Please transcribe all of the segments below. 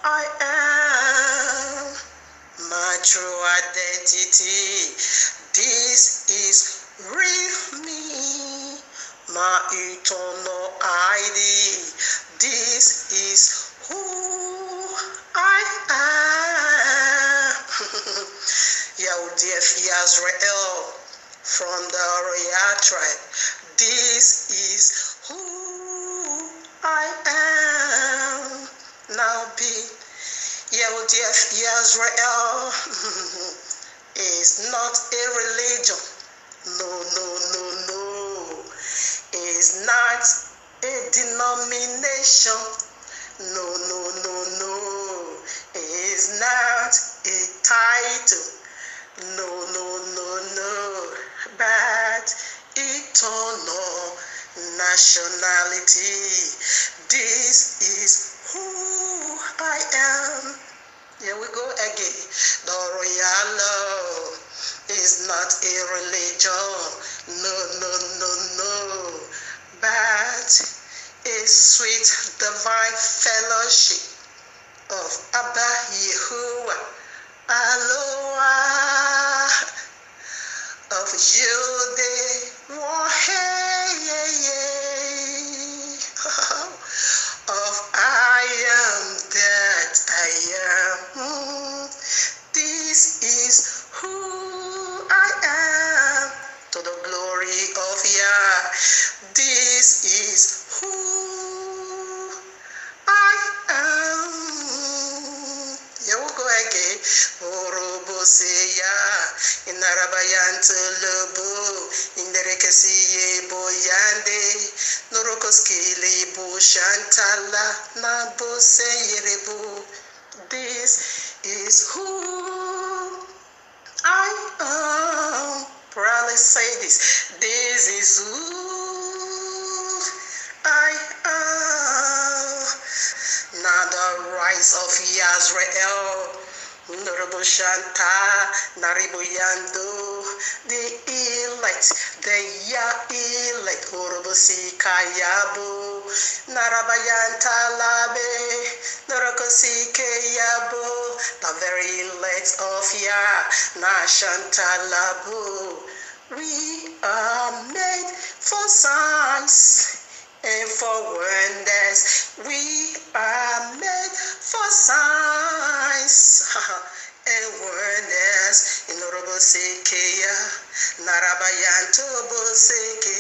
I am my true identity. This is real me, my eternal ID. This is who I am. Yahuah'S Israel from the royal tribe. This is who I am. Now be Yahuah'S Israel is not a religion. No, no, no, no. It's not a denomination. No, no, no, no. It's not a title. No, no, no, no. But eternal nationality. This is who I am. Here we go again. The royal law is not a religion. No, no, no, no. But a sweet divine fellowship of Abba Yahuah. Aloha of you they want, of I am that I am. This is who I am, to the glory of Yah. This is who I am. Here we go again. Oroboseya, inarabayantulubu, inderekesiye boyande, norokoskili bu shantala, naboseyerebo. This is who I am. Proudly say this. This is who I am. Now the rise of Yazrael. Nurbu Shanta, Naribu Yando, the elect, the Ya elect, Urubu Sikayabu, Narabayanta Labe, Nurukosike Yabu, the very elect of Ya, Nashanta Labu. We are made for signs and for wonders. We are made for signs and wonders. In Robosekeya, Narabayanto Boseke,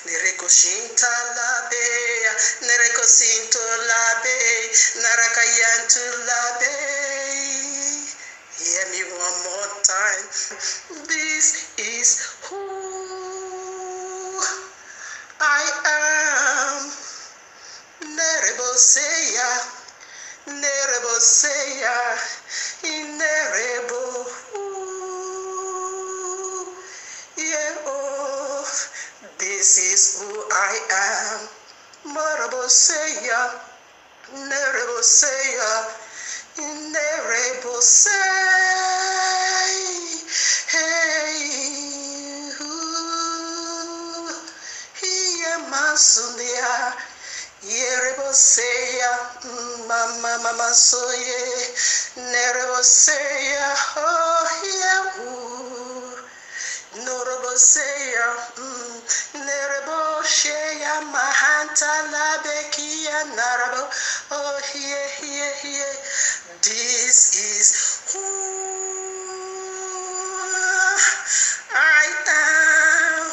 Nerekoshinta Labea, Nerekosinto Labe, Narakayanto Labe. Hear me one more time. This is who I am. Nereboseya, Nereboseya, Inerebo. Yeah, oh, this is who I am. Nereboseya, Nereboseya, Inerebo. Hey, who? Here, Masunia. Yereboseya, mama soye, nereboseya, oh yeah, noroboseya, nerebosheya, mahanta labekia narabo, oh here. This is who I am.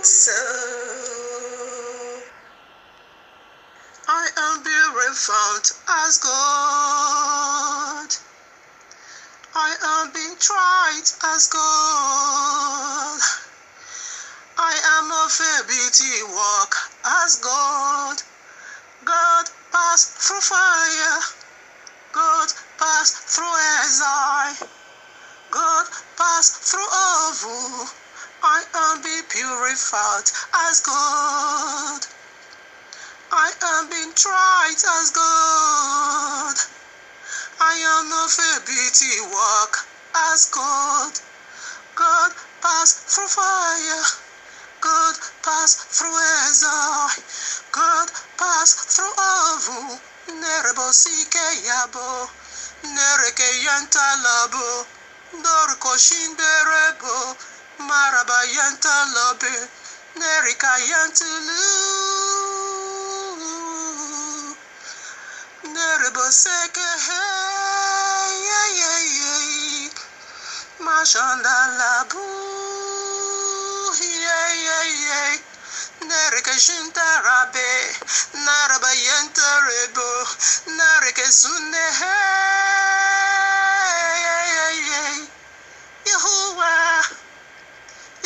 So I am being found as God. I am being tried as God. I am of a beauty walk as God. God passed through fire. God passed through exile. God passed through oval. I am being purified as God. I am being tried as God. I am of a beauty walk as God. God passed through fire. God pass through Ezra. God pass through Avu. Nerebo sike yabo. Nereke yantalabo. Dorko shinderebo. Maraba yantalabe. Nerika yantulu. Nerebo seke hey. Mashanda labu. Nereke shintarabe. Naraba yantarebo. Nereke sunne hey. Yahuah,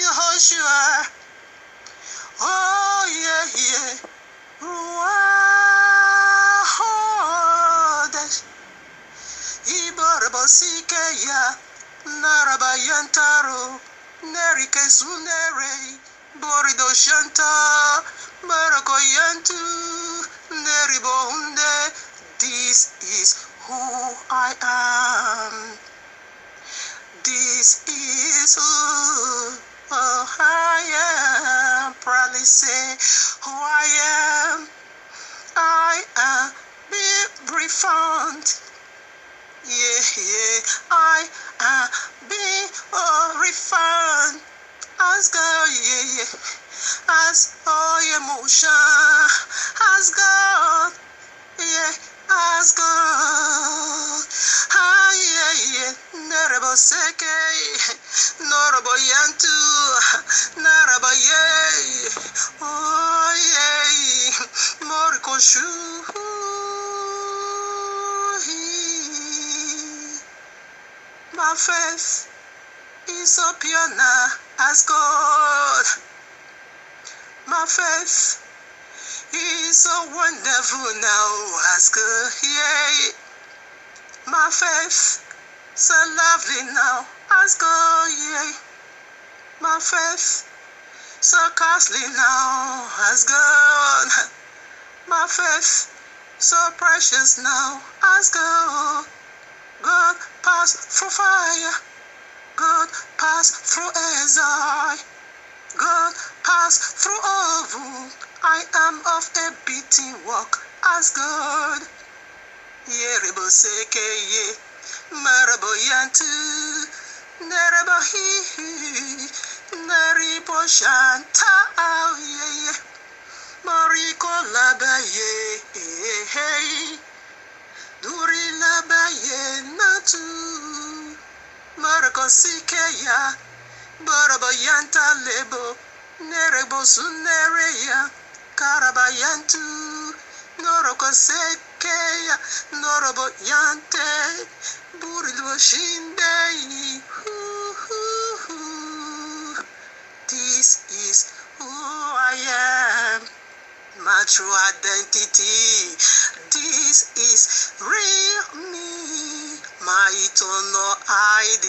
Yahushua, oh yeah. Ruah, Ibarabosike ya, Narabayantaro, Nerike Sunere, Borido Shanta, Barakoyantu, Neribonde. This is who I am. This is who I am. Proudly say who I am. I am being reformed. Yeah. I am being reformed. As God, yeah. As all emotion. As God, yeah. As God. Yeah. Nerebo seke. Norobo yantu. Naraba ye. Oh yeah. Moriko shu. My faith is so pure now as God. My faith is so wonderful now as God. Yeah. My faith so lovely now as God. Yeah. My faith so costly now as God. My faith so precious now as God. God pass through fire. God pass through Ezra. God pass through Ovu. I am of a beating walk as God. Yerebo seke ye. Marabo yantu. Nerebo hi. Neribo shanta. Yeah. Mariko labaye. Hey. Duri labaye natu. Marako sikeya. Baraba yanta lebo. Nerebo sunereya. Karabayantu. Noroko sekeya. Norobo yante. Burido shindei. This is who I am. My true identity. This is real me. My eternal ID.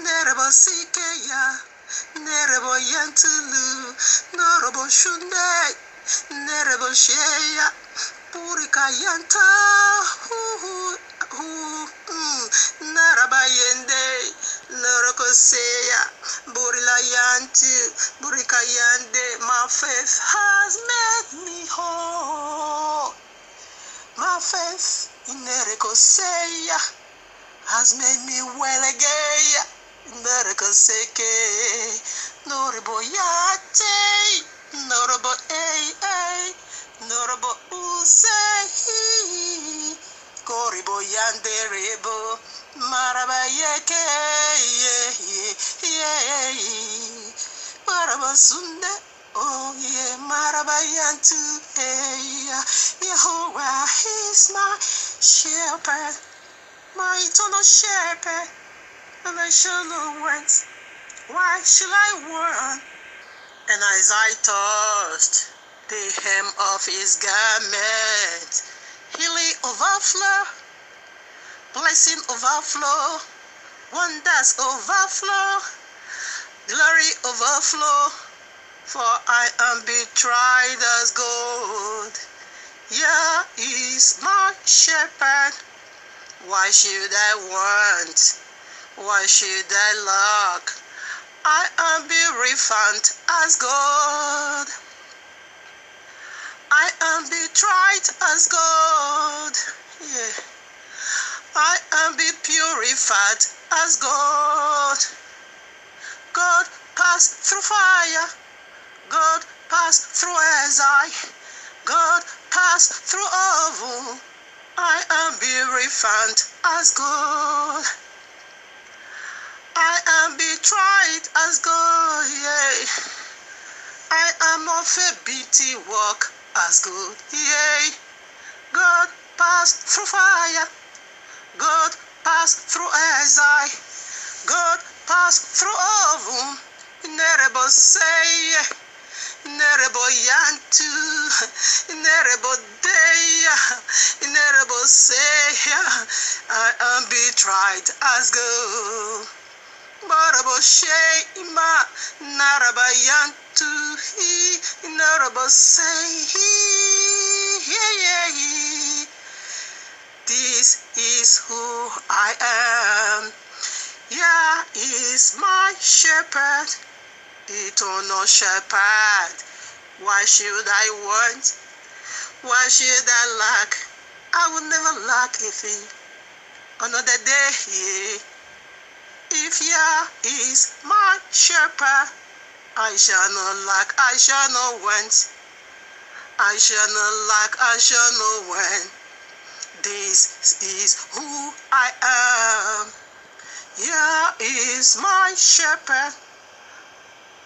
Nerebo sikeya. Nerebo yantulu. Norobo shunde. Nerebo sheya. Purika yanta. Narabayende. Loroko seya. Burila yanti. Burika yande. My faith has made me whole. My faith in Nereko seya has made me well again. Nereko seke. Norobo yate. Norobo Norobo usei. Koribo yande rebo. Marabayeke. Yeah. Maraba sunde. Oh yeah, Marabayantu. Yahuah is my shepherd. My eternal shepherd. And I shall not want. Why shall I want? And as I touched the hem of his garment, healing overflow, blessing overflow, wonders overflow, glory overflow, for I am betrayed as gold. Yah is my shepherd. Why should I want? Why should I lack? I am be refined as gold. I am be tried as gold. Yeah. I am be purified as gold. God passed through fire. God passed through Ezekiel. God passed through oven. I am be refined as gold. I am be tried as gold. Yeah. I am of a beauty walk as gold. Yeah. God passed through fire. God passed through Ezekiel. God passed through oven. Nerebo say, nerebo yantu, nerebo day, nerebo say, I am be tried as gold. Barabo shema, naraba yantu, nerebo say, this is who I am. Yah is my shepherd, eternal shepherd. Why should I want? Why should I lack? I will never lack anything. Another day, yeah. If Yah is my shepherd, I shall not lack, I shall not want. I shall not lack, I shall not want. This is who I am. Yah is my shepherd,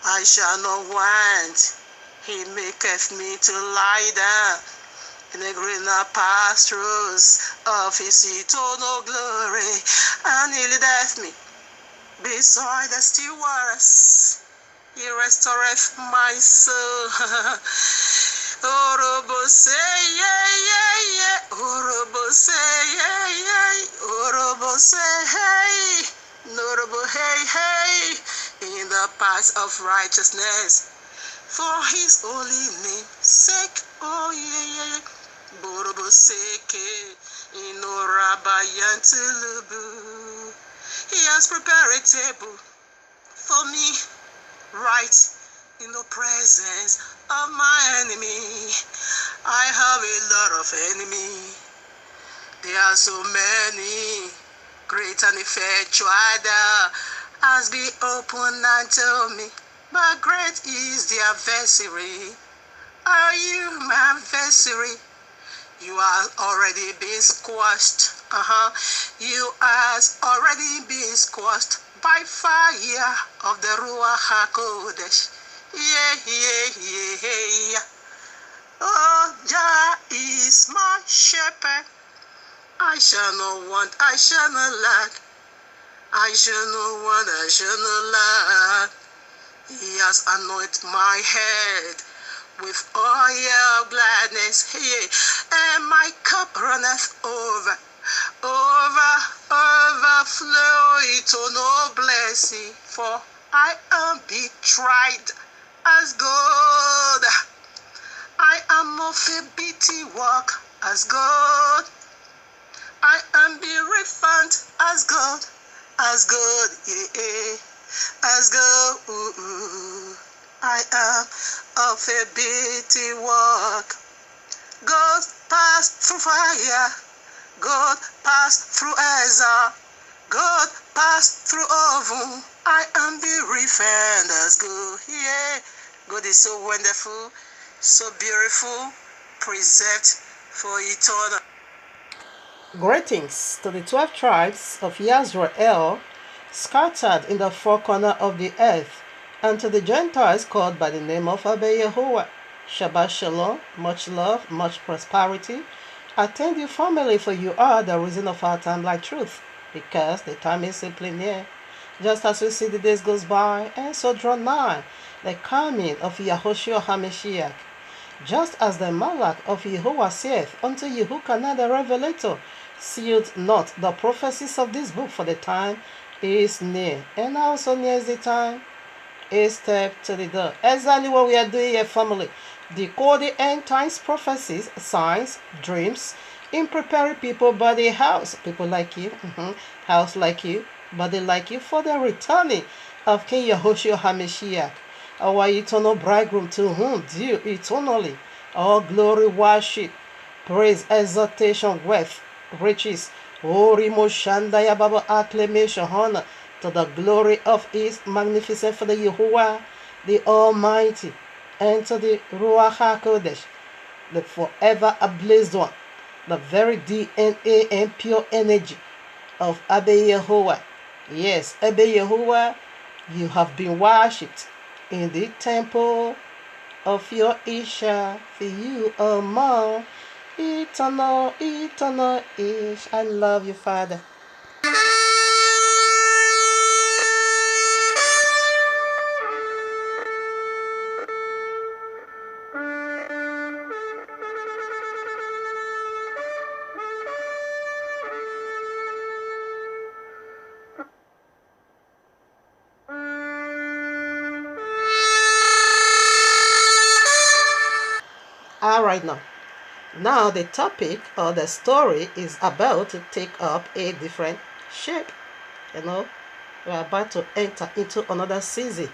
I shall not want. He maketh me to lie down in the greener pastures of his eternal glory, and he leadeth me beside the still waters. He restoreth my soul. Orobo say, yeah, yeah, yeah. Orobo say, yeah, yeah. Orobo say, hey. Norobo, hey, hey. In the paths of righteousness, for his holy name's sake. Oh, yeah, yeah. Borobo seke. Inorabayantulubu. He has prepared a table for me, right in the presence of my enemy. I have a lot of enemies. There are so many. Great and effectual has been opened unto me, but great is the adversary. Are you my adversary? You are already been squashed. You has already been squashed by fire of the Ruach HaKodesh. Yeah, yeah, yeah, yeah. Oh, Jah is my shepherd. I shall not want, I shall not lack. I shall not want, I shall not lack. He has anointed my head with oil of gladness, and my cup runneth over, overflow eternal blessing. For I am betrayed as gold. I am of a beauty walk as gold. I am be refined as gold, yeah, as gold. I am of a beauty walk. God passed through fire. God passed through Ezra. God passed through oven. I am be refined as gold. Yeah, God is so wonderful, so beautiful, preserved for eternal. Greetings to the 12 tribes of Yisrael scattered in the four corners of the earth, and to the Gentiles called by the name of Abba Yahuwah. Shabbat Shalom, much love, much prosperity. Attend you family, for you are the reason of our time like truth, because the time is simply near. Just as we see the days goes by, and so draw nigh the coming of Yahushua HaMashiach. Just as the Malach of Yahuwah saith unto Yehukanah the Revelator, sealed not the prophecies of this book, for the time is near. And also near is the time, a step to the door. Exactly what we are doing here, family. Decoding end times prophecies, signs, dreams, in preparing people by the house. People like you, house like you, body like you, for the returning of King Yahushua HaMashiach, our eternal bridegroom, to whom due eternally all glory, worship, praise, exaltation, wealth, riches, Orimo Shandaya Baba, acclamation, honor, to the glory of His magnificent for the Yahuwah, the Almighty, and to the Ruach HaKodesh, the forever ablaze one, the very DNA and pure energy of Abba Yahuwah. Yes, Abba Yahuwah, you have been worshipped in the temple of your Isha, for you are more eternal, eternal Ish. I love you, Father. All right, now the topic or the story is about to take up a different shape. We're about to enter into another season,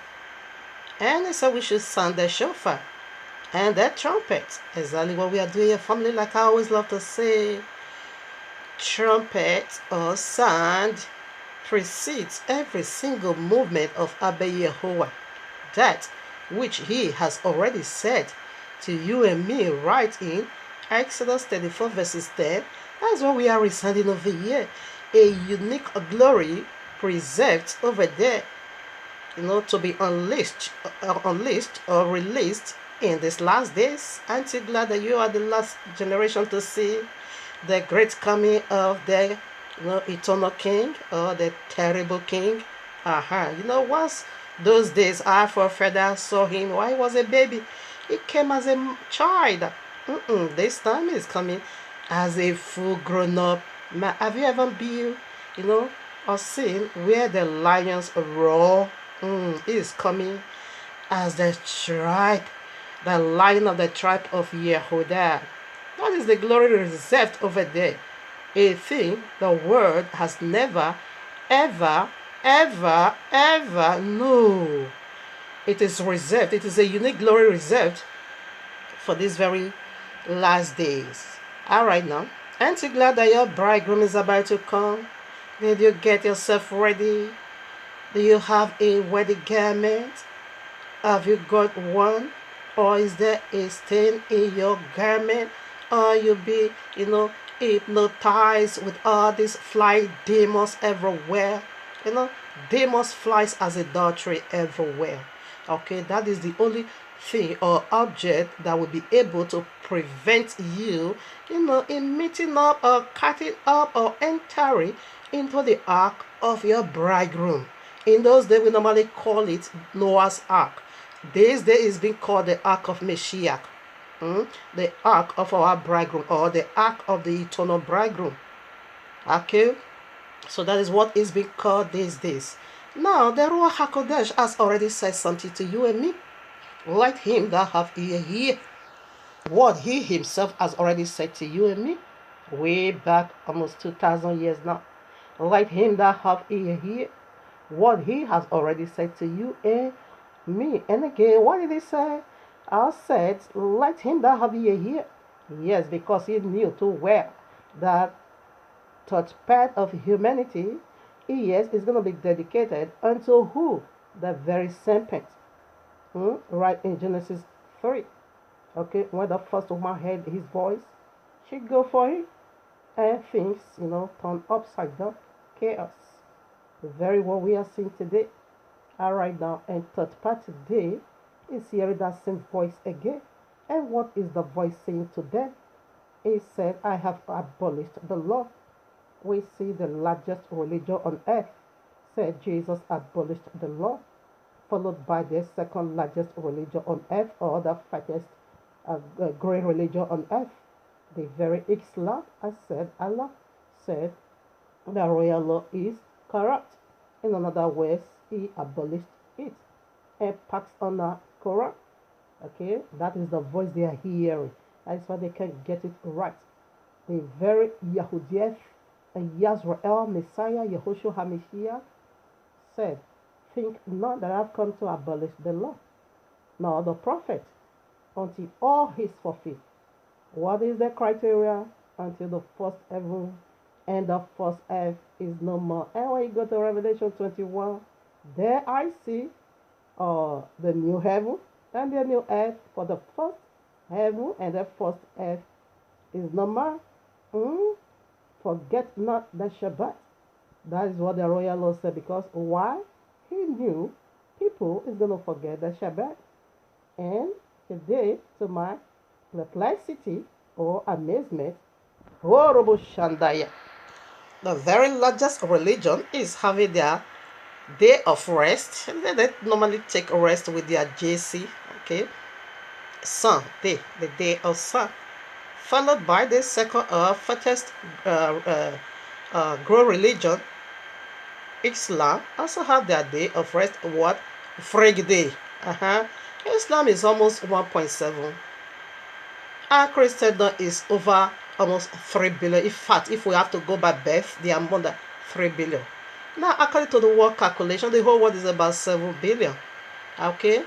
and so we should sound the shofar and the trumpet. Exactly what we are doing here, family. Like I always love to say, trumpet or sound precedes every single movement of Abba Yahuwah, that which He has already said to you and me right in Exodus 34 verses 10. That's what we are reciting over here. A unique glory preserved over there, to be unleashed or released in these last days. Aren't you glad that you are the last generation to see the great coming of the eternal King or the terrible King? Once those days our forefather saw him while he was a baby, he came as a child. This time he's coming as a full grown up man. Have you ever been, or seen where the lions roar? He is coming as the lion of the tribe of Yehudah. That is the glory reserved over there. A thing the world has never, ever, ever, ever known. It is reserved. It is a unique glory reserved for these very last days. All right, now. Aren't you glad that your bridegroom is about to come? Did you get yourself ready? Do you have a wedding garment? Have you got one? Or is there a stain in your garment? Or you be, hypnotized with all these fly demons everywhere? Demons flies as adultery everywhere. Okay, that is the only thing or object that will be able to prevent you, in meeting up or cutting up or entering into the ark of your bridegroom. In those days, we normally call it Noah's Ark. This day is being called the Ark of Mashiach, the Ark of our bridegroom, or the Ark of the eternal bridegroom. Okay, so that is what is being called these days. Now, the Ruach HaKodesh has already said something to you and me. Let him that have ear hear what he himself has already said to you and me, way back almost 2,000 years now. Let him that have ear hear what he has already said to you and me. And again, what did he say? I said, let him that have ear hear. Yes, because he knew too well that third part of humanity, yes, is going to be dedicated unto who? The very serpent. Right in Genesis 3. Okay, when the first woman heard his voice, she go for it, and things, turn upside down. Chaos. Very what we are seeing today. Alright now, and third part today is hearing that same voice again. And what is the voice saying to them? It said, I have abolished the law. We see the largest religion on earth said Jesus abolished the law, followed by the second largest religion on earth, or the fattest great religion on earth, the very Islam. I said Allah said the royal law is corrupt. In other words, he abolished it and passed on the Quran. Okay, that is the voice they are hearing. That's why they can get it right. The very Yahuah'S and Yisrael Messiah Yahushua HaMashiach said, think not that I've come to abolish the law, nor the prophet, until all is fulfilled. What is the criteria? Until the first heaven and the first earth is no more. And when you go to Revelation 21, there I see the new heaven and the new earth. For the first heaven and the first earth is no more. Forget not the Shabbat. That is what the royal law said. Because why? He knew people is going to forget the Shabbat. And today, to my perplexity or amazement, horrible Shandaya, the very largest religion is having their day of rest. They normally take rest with their JC, okay? Sunday, the day of sun, followed by the second fattest grow religion, Islam, also have their day of rest. What? Frig day. Islam is almost 1.7. Our Christendom is over almost 3 billion. In fact, if we have to go by birth, they are more than 3 billion. Now, according to the world calculation, the whole world is about 7 billion. Okay?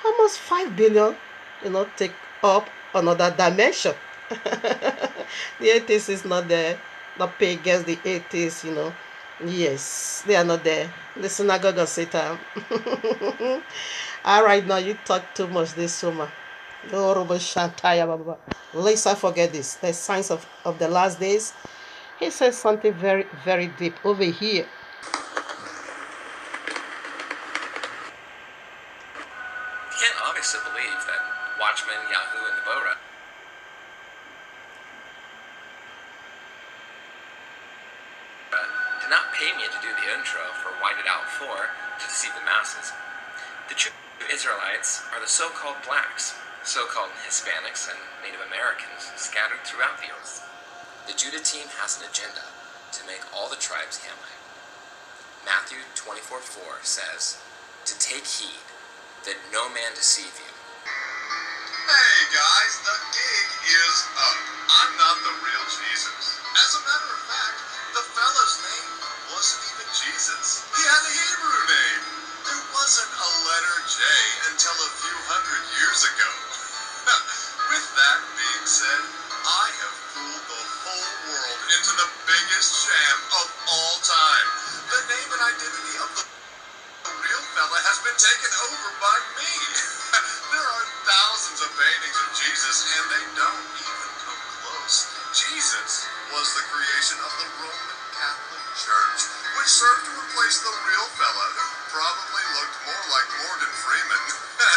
Almost 5 billion, take up another dimension. The atheists is not there. The pagans, the atheists, Yes, they are not there. The synagogue of Satan. All right, now you talk too much this summer. Let's forget this. The signs of the last days. He says something very, very deep over here. You can't obviously believe that Watchmen, Yahoo, and the Bora did not pay me to do the intro for White It Out 4 to deceive the masses. The true Israelites are the so-called blacks, so-called Hispanics, and Native Americans scattered throughout the earth. The Judah team has an agenda to make all the tribes Hamite. Matthew 24:4 says, "To take heed that no man deceive you." Hey guys, the gig is up. I'm not the real Jesus. As a matter of fact, the fella's name wasn't even Jesus. He had a Hebrew name. There wasn't a letter J until a few hundred years ago. With that being said, I have fooled the whole world into the biggest sham of all time. The name and identity of the real fella has been taken over by me. There are thousands of paintings of Jesus, and they don't even come close. Jesus was the creation of the Roman Catholic Church, which served to replace the real fella, who probably looked more like Morgan Freeman. But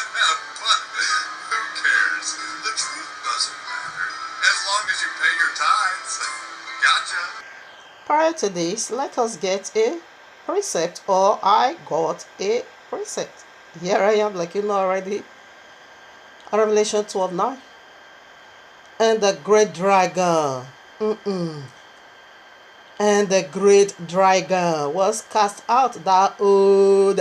who cares? The truth doesn't matter, as long as you pay your tithes. Gotcha. Prior to this, let us get a precept, or I got a precept. Here I am, like you know already. Revelation 12:9. And the great dragon, and the great dragon was cast out, that old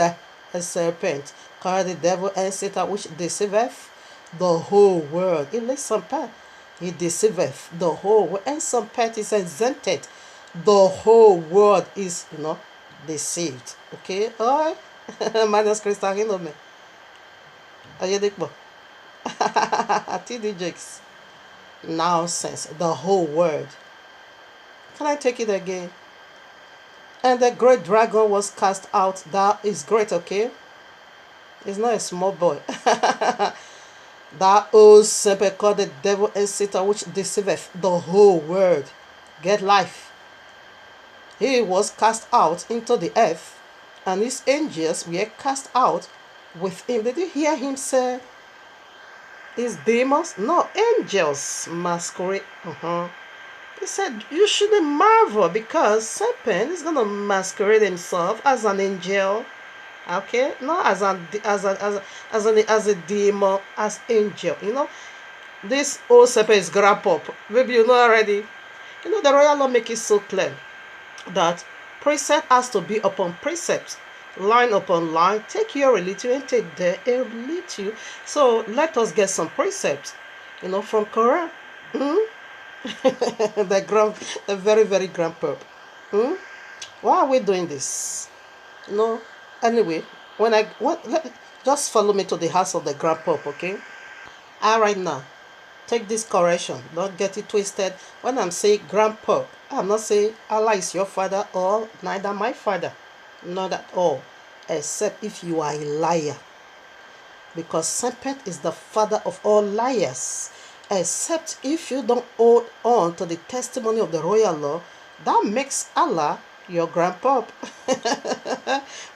serpent, called the devil and Satan, which deceiveth the whole world. He deceiveth the whole world, and some part is exempted. The whole world is, deceived. Okay? Alright? Minus Crystal, you know me. Ayedekbo. TDJs. Nonsense. The whole world. Can I take it again? And the great dragon was cast out. That is great, okay? It's not a small boy. That old serpent called the devil and Satan, which deceiveth the whole world. Get life. He was cast out into the earth, and his angels were cast out with him. Did you hear him say his demons? No, angels masquerade. He said you shouldn't marvel, because serpent is gonna masquerade himself as an angel. Okay, not as a demon, as angel. This old serpent is grab up. Maybe you know already. The royal law make it so clear that precept has to be upon precept, line upon line. Take your relative and take their relative. So let us get some precepts, from Quran. The very, very grand pope. Why are we doing this? Anyway, just follow me to the house of the grandpa, okay? All right now, take this correction. Don't get it twisted. When I'm saying grandpa, I'm not saying Allah is your father or neither my father. Not at all. Except if you are a liar. Because serpent is the father of all liars. Except if you don't hold on to the testimony of the royal law, that makes Allah your grandpa.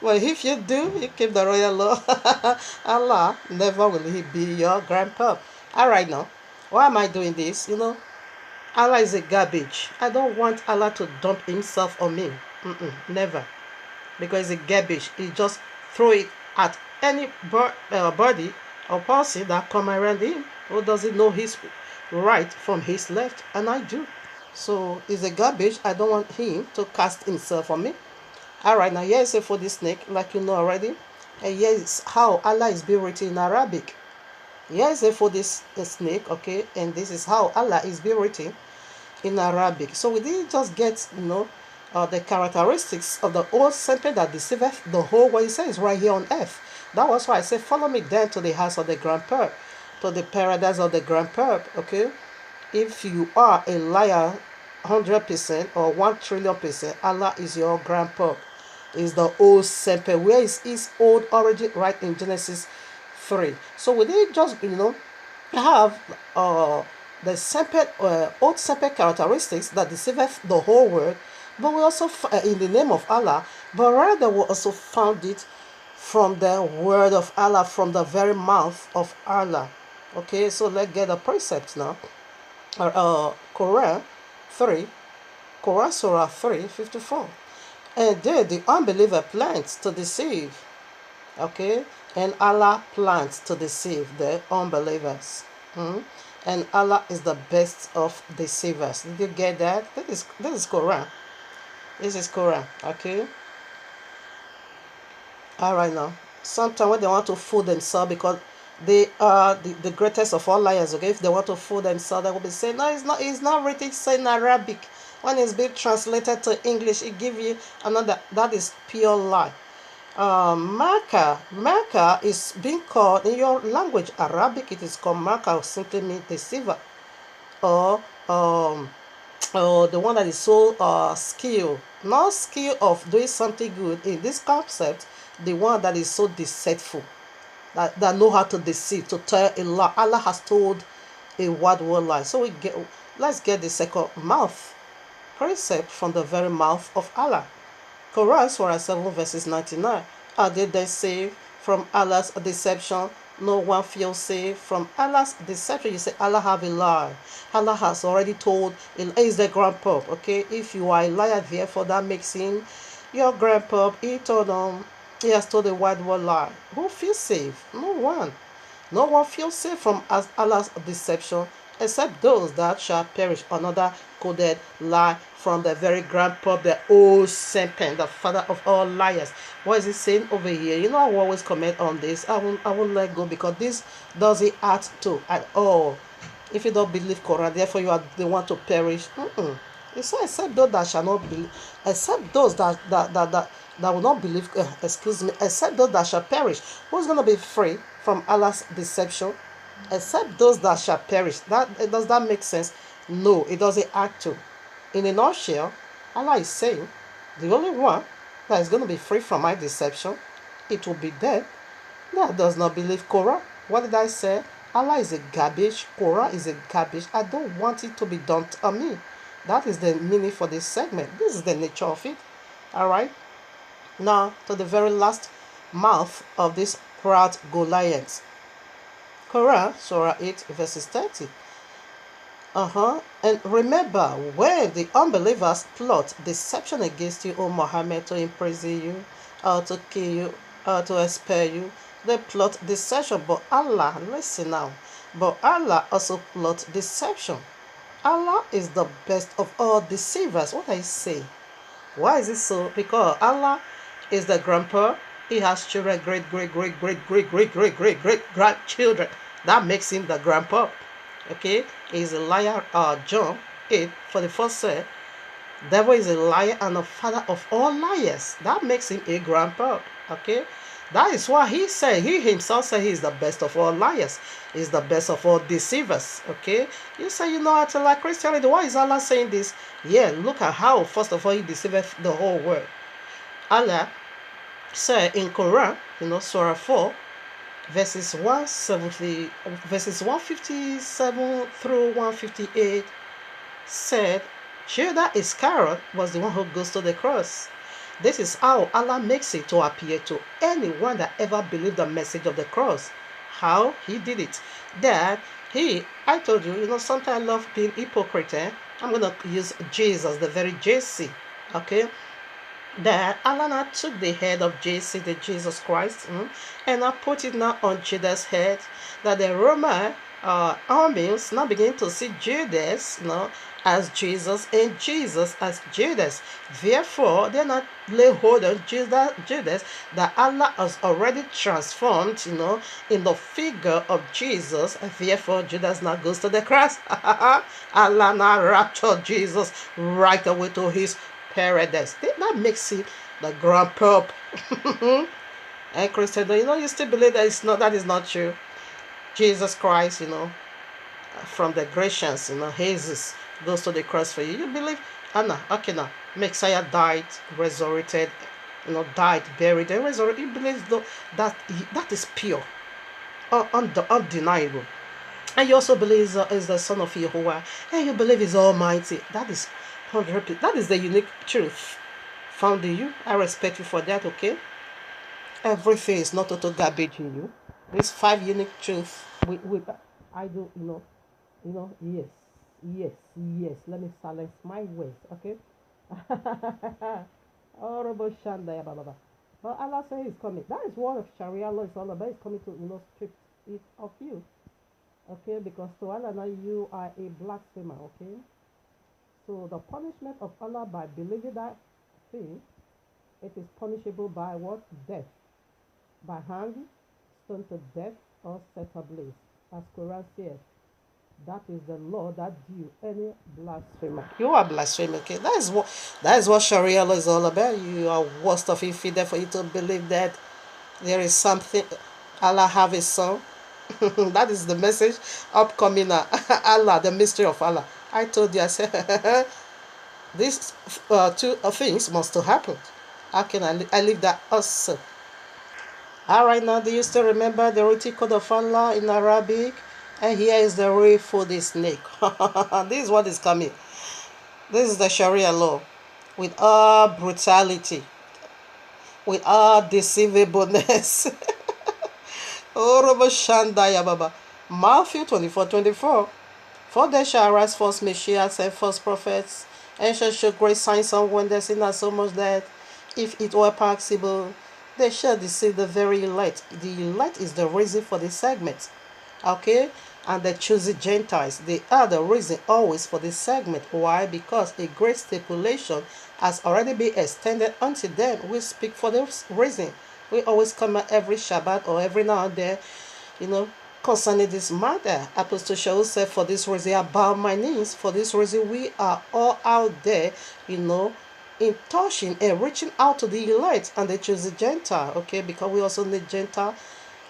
Well, if you do, you keep the royal law. Allah never will he be your grandpa. All right now, why am I doing this? Allah is a garbage. I don't want Allah to dump himself on me. Never. Because it's a garbage. He just throw it at any body or person that come around him who doesn't know his right from his left, and I do. So it's a garbage. I don't want him to cast himself on me. All right, now here is a for the snake, like you know already. And here is how Allah is being written in Arabic. Here is a for this snake, okay, and this is how Allah is being written in Arabic. So we didn't just get, the characteristics of the old serpent that deceiveth the whole world. It says right here on earth. That was why I said, follow me then to the house of the grandpa, to the paradise of the grandpa, okay? If you are a liar 100% or 1,000,000,000%, Allah is your grandpa. Is the old serpent. Where is his old origin? Right in Genesis 3. So we didn't just, have the serpent, old serpent characteristics that deceiveth the whole world, but we also, in the name of Allah, but rather we also found it from the word of Allah, from the very mouth of Allah. Okay, so let's get the precepts now. Quran 3, Quran Surah 3:54. And there the unbeliever plans to deceive. Okay, and Allah plans to deceive the unbelievers. And Allah is the best of deceivers. Did you get that? This is Quran. This is Quran, okay? Alright now. Sometimes when they want to fool themselves because they are the greatest of all liars, okay? If they want to fool themselves, they will be saying, no, it's not written in Arabic. When it's being translated to English, it gives you another, that is pure lie. Marker is being called, in your language, Arabic, it is called marker, simply means deceiver. Or the one that is so skilled, not skill of doing something good. In this concept, the one that is so deceitful, that know how to deceive, to tell a lie. Allah has told a word lie. So let's get the second mouth precept from the very mouth of Allah. Quran Surah 7 verses 99. Are they then saved from Allah's deception? No one feels safe from Allah's deception. You say Allah have a lie. Allah has already told, is the grandpa, okay? If you are a liar, therefore that makes him your grandpa. He has told a word lie. Who feels safe? No one. No one feels safe from Allah's deception except those that shall perish. Another coded lie from the very grandpa, the old serpent, the father of all liars. What is it saying over here? I will always comment on this. I won't let go because this doesn't add to at all. If you don't believe Quran, therefore you are the one to perish. It says, except those that shall not believe, except those that will not believe, except those that shall perish. Who's going to be free from Allah's deception? Except those that shall perish. Does that make sense? No, it doesn't add to. In a nutshell, Allah is saying, the only one that is going to be free from my deception, it will be dead. That does not believe Quran. What did I say? Allah is a garbage. Quran is a garbage. I don't want it to be dumped on me. That is the meaning for this segment. This is the nature of it. Alright? Now, to the very last mouth of this proud Goliath. Quran, Surah 8, verses 30. And remember, when the unbelievers plot deception against you, O Muhammad, to imprison you, or to kill you, or to expel you, they plot deception. But Allah, listen now, but Allah also plot deception. Allah is the best of all deceivers. What I say? Why is it so? Because Allah is the grandpa. He has children, great grandchildren. That makes him the grandpa. Okay, he's a liar. John 8:44 said, devil is a liar and the father of all liars. That makes him a grandpa. Okay, That is what he said. He himself said he is the best of all liars. He's the best of all deceivers. Okay? You say you know how to like Christianity. Why is Allah saying this? Yeah, look at how, first of all, he deceived the whole world. Allah said in Quran, Surah 4, verses 157 through 158, said, Judah Iscariot was the one who goes to the cross. This is how Allah makes it to appear to anyone that ever believed the message of the cross. How he did it. That I told you, sometimes I love being hypocrite. I'm going to use Jesus, the very JC. Okay? That Allah now took the head of JC, the Jesus Christ, and I put it now on Judah's head. That the Roman armies now begin to see Judas, as Jesus and Jesus as Judas. Therefore, they not lay hold on Judas that Allah has already transformed, in the figure of Jesus. And therefore, Judas now goes to the cross. Allah now raptured Jesus right away to his paradise. That makes it the grand pope. And Christian, you still believe that that is not true. Jesus Christ, from the Grecians, Jesus goes to the cross for you. You believe? Anna, okay now. Messiah died, resurrected, died, buried, and resurrected. You believe that is pure, undeniable. And you also believe is the Son of Yahuwah, and you believe is Almighty. That is 100%. That is the unique truth found in you. I respect you for that. Okay. Everything is not total garbage in you. These 5 unique truths. I do, yes. Let me silence my words, okay? Horrible Shandaya Baba. But Allah says He's coming. That is what of Sharia law is all about. He's coming to, strip it of you, okay? Because to Allah now you are a blasphemer, okay? So the punishment of Allah by believing that thing, it is punishable by what? Death. By hanging, stoned to death, or set ablaze. As Quran says, that is the law that due any blasphemer. You are blaspheming, okay? That is what Sharia law is all about. You are worst of infidel for you to believe that there is something. Allah have a son. That is the message upcoming. Allah, the mystery of Allah. I told you, I said, these 2 things must happen. How can I leave that also? Alright, now do you still remember the written code of Allah in Arabic? And here is the way for the snake. This is what is coming. This is the Sharia law. With all brutality. With all deceivableness. Matthew 24:24. For they shall arise false messiahs and false prophets, and shall show great signs and wonders, in so much that, if it were possible, they shall deceive the very elect. The elect is the reason for this segment. Okay? And the chosen Gentiles, they are the reason always for this segment. Why? Because a great stipulation has already been extended unto them. We speak for this reason. We always come at every Shabbat or every now and then, concerning this matter. Apostle Shaul said, for this reason I bow my knees. For this reason we are all out there, in touching and reaching out to the elect and the chosen Gentile. Okay, because we also need Gentile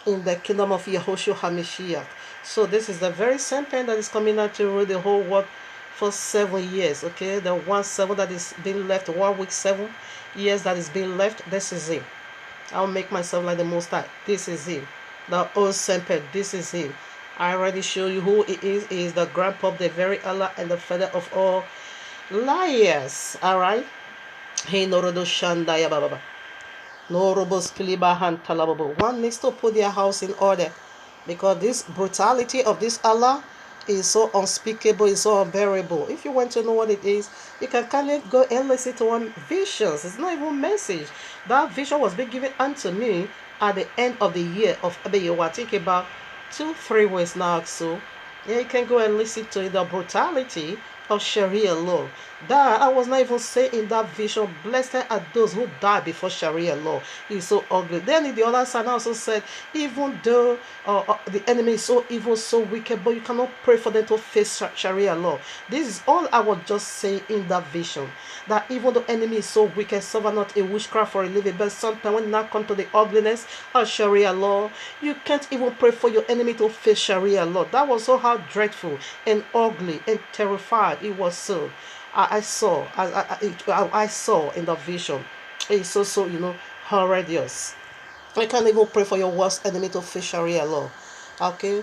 in the kingdom of Yahushua HaMashiach. So this is the very same pen that is coming out to rule the whole world for 7 years. Okay, the 1 7 that is being left, 1 week 7 years that is being left, this is him. I'll make myself like the Most High. This is him. The old Semper, this is him. I already show you who he is. He is the grandpa of the very Allah and the father of all liars. Alright? Hey, Norodo Shandaya Baba. Norobos Kilibahan Talababo. One needs to put their house in order, because this brutality of this Allah is so unspeakable, is so unbearable. If you want to know what it is, you can kindly go and listen to one visions. It's not even a message. That vision was being given unto me at the end of the year of Abiyawa. Take about 2-3 weeks now. So yeah, you can go and listen to the brutality of Sharia law. That I was not even saying in that vision, blessed are those who die before Sharia law. It's so ugly. Then in the other side, I also said, even though the enemy is so evil, so wicked, but you cannot pray for them to face Sharia law. This is all I was just saying in that vision. That even the enemy is so wicked, suffer not a witchcraft for a living, but sometimes when you now come to the ugliness of Sharia law, you can't even pray for your enemy to face Sharia law. That was so how dreadful and ugly and terrified it was. So I saw, I saw in the vision. It's so horrendous. I can't even pray for your worst enemy to face Sharia law. Okay.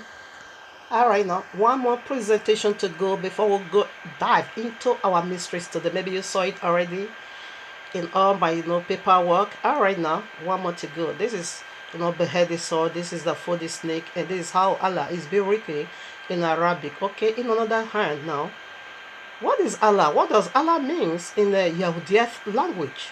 All right, now one more presentation to go before we go dive into our mysteries today. Maybe you saw it already in all my paperwork. All right, now one more to go. This is beheaded sword. This is the 4D snake, and this is how Allah is being written in Arabic. Okay, in another hand now. What is Allah? What does Allah means in the Yahuah'S language?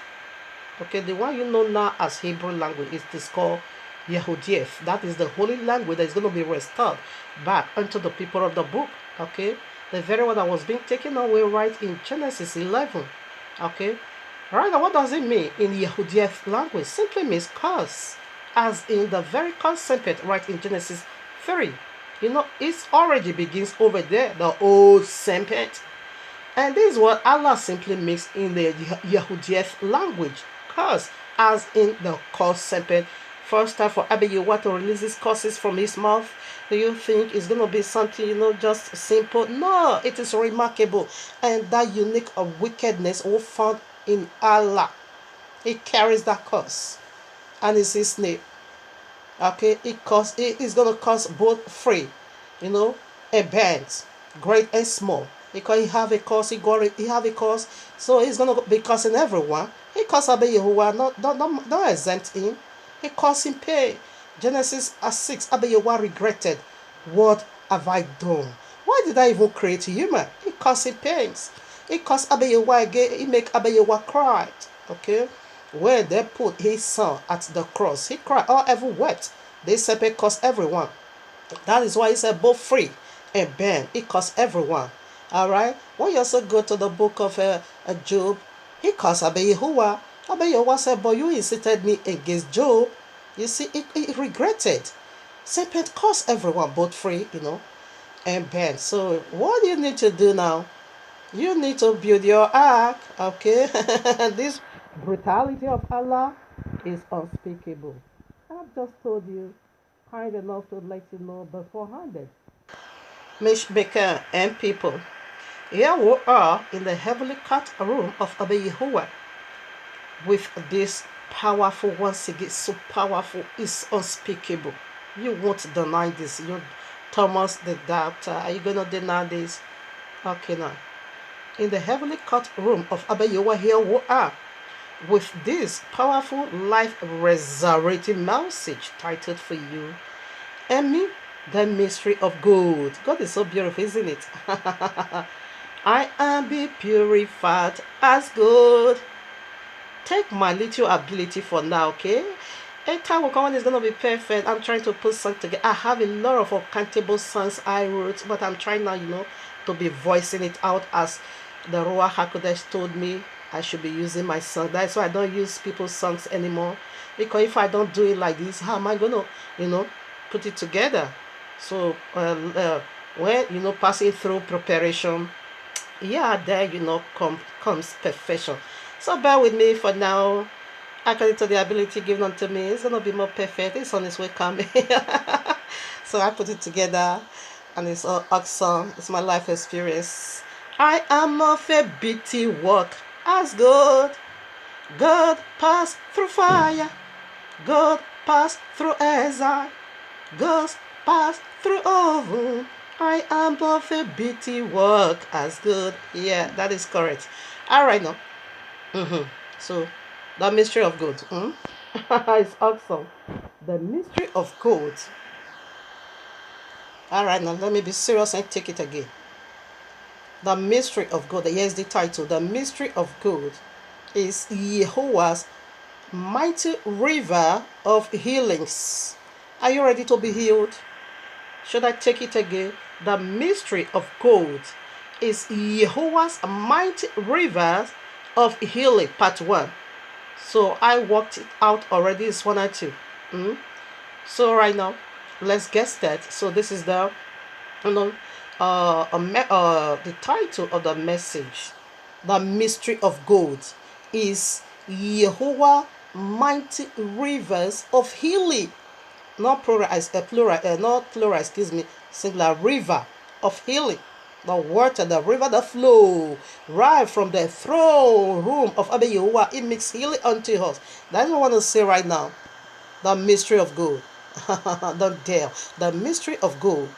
Okay, the one you know now as Hebrew language is called Yahuah'S. That is the holy language that is going to be restored back unto the people of the book. Okay, the very one that was being taken away right in Genesis 11. Okay, right now what does it mean in Yahuah'S language? Simply means curse, as in the very curse serpent right in Genesis 3. Its origin begins over there, the old serpent. And this is what Allah simply means in the Yahuah'S language. Curse, as in the curse serpent. First time for Abba Yahuwah to release his curses from his mouth. Do you think it's going to be something, just simple? No, it is remarkable. And that unique of wickedness all found in Allah. He carries that curse. And it's his name. Okay, it is going to cause both free, and bands, great and small. Because he have a cause, he have a cause, so he's gonna be cursing everyone. He curse Abba Yahuwah, don't exempt him. He curse him pain. Genesis 6, Abba Yahuwah regretted, what have I done? Why did I even create human? He curse him pains. He curse Abba Yahuwah again. He make Abba Yahuwah cry. Okay, when they put his son at the cross, he cried. All ever wept. They separate curse everyone. That is why he said both free and banned. He curse everyone. Alright, when you also go to the book of Job, he cursed Abba Yahuwah. Abba Yahuwah said, but you incited me against Job. You see, he regretted. Serpent cursed everyone, both free, and banned. So what do you need to do now? You need to build your ark, okay? This brutality of Allah is unspeakable. I've just told you, kind enough to let you know beforehand. Mishbeker and people. Here we are in the heavenly courtroom of Abba Yahuwah with this powerful, once again, so powerful, it's unspeakable. You won't deny this. You, Thomas the doubter, are you going to deny this? Okay, now. In the heavenly courtroom of Abba Yahuwah, here we are with this powerful, life-resurrecting message titled for you, and me, the mystery of God. God is so beautiful, isn't it? I am be purified as good. Take my little ability for now, okay? A time will come when it's going to be perfect. I'm trying to put songs together. I have a lot of uncountable songs I wrote, but I'm trying now, to be voicing it out as the Ruach HaKodesh told me I should be using my song. That's why I don't use people's songs anymore. Because if I don't do it like this, how am I going to, put it together? So, when, passing through preparation, there, comes perfection. So bear with me for now. According to the ability given unto me, it's going to be more perfect. It's on its way coming. So I put it together, and it's all awesome. It's my life experience. I am of a bitty work as God. God passed through fire. God passed through exile. God passed through oven. I am of a bitty work as good. Yeah, that is correct. All right now. So, the mystery of God. It's awesome. The mystery of God. All right now, let me be serious and take it again. The mystery of God. Here's the title. The mystery of God is Yahuah'S mighty river of healings. Are you ready to be healed? Should I take it again? The mystery of God is Yahuah's mighty rivers of healing, part 1. So I worked it out already. It's 1 and 2. So right now, let's get started. So this is the the title of the message. The mystery of God is Yahuah's mighty rivers of healing. Not plural, not plural, excuse me, singular, river of healing. The water, the river that flow right from the throne room of Abba Yahuwah, it makes healing unto us. That's what I want to say right now. The mystery of God. Don't dare. The mystery of God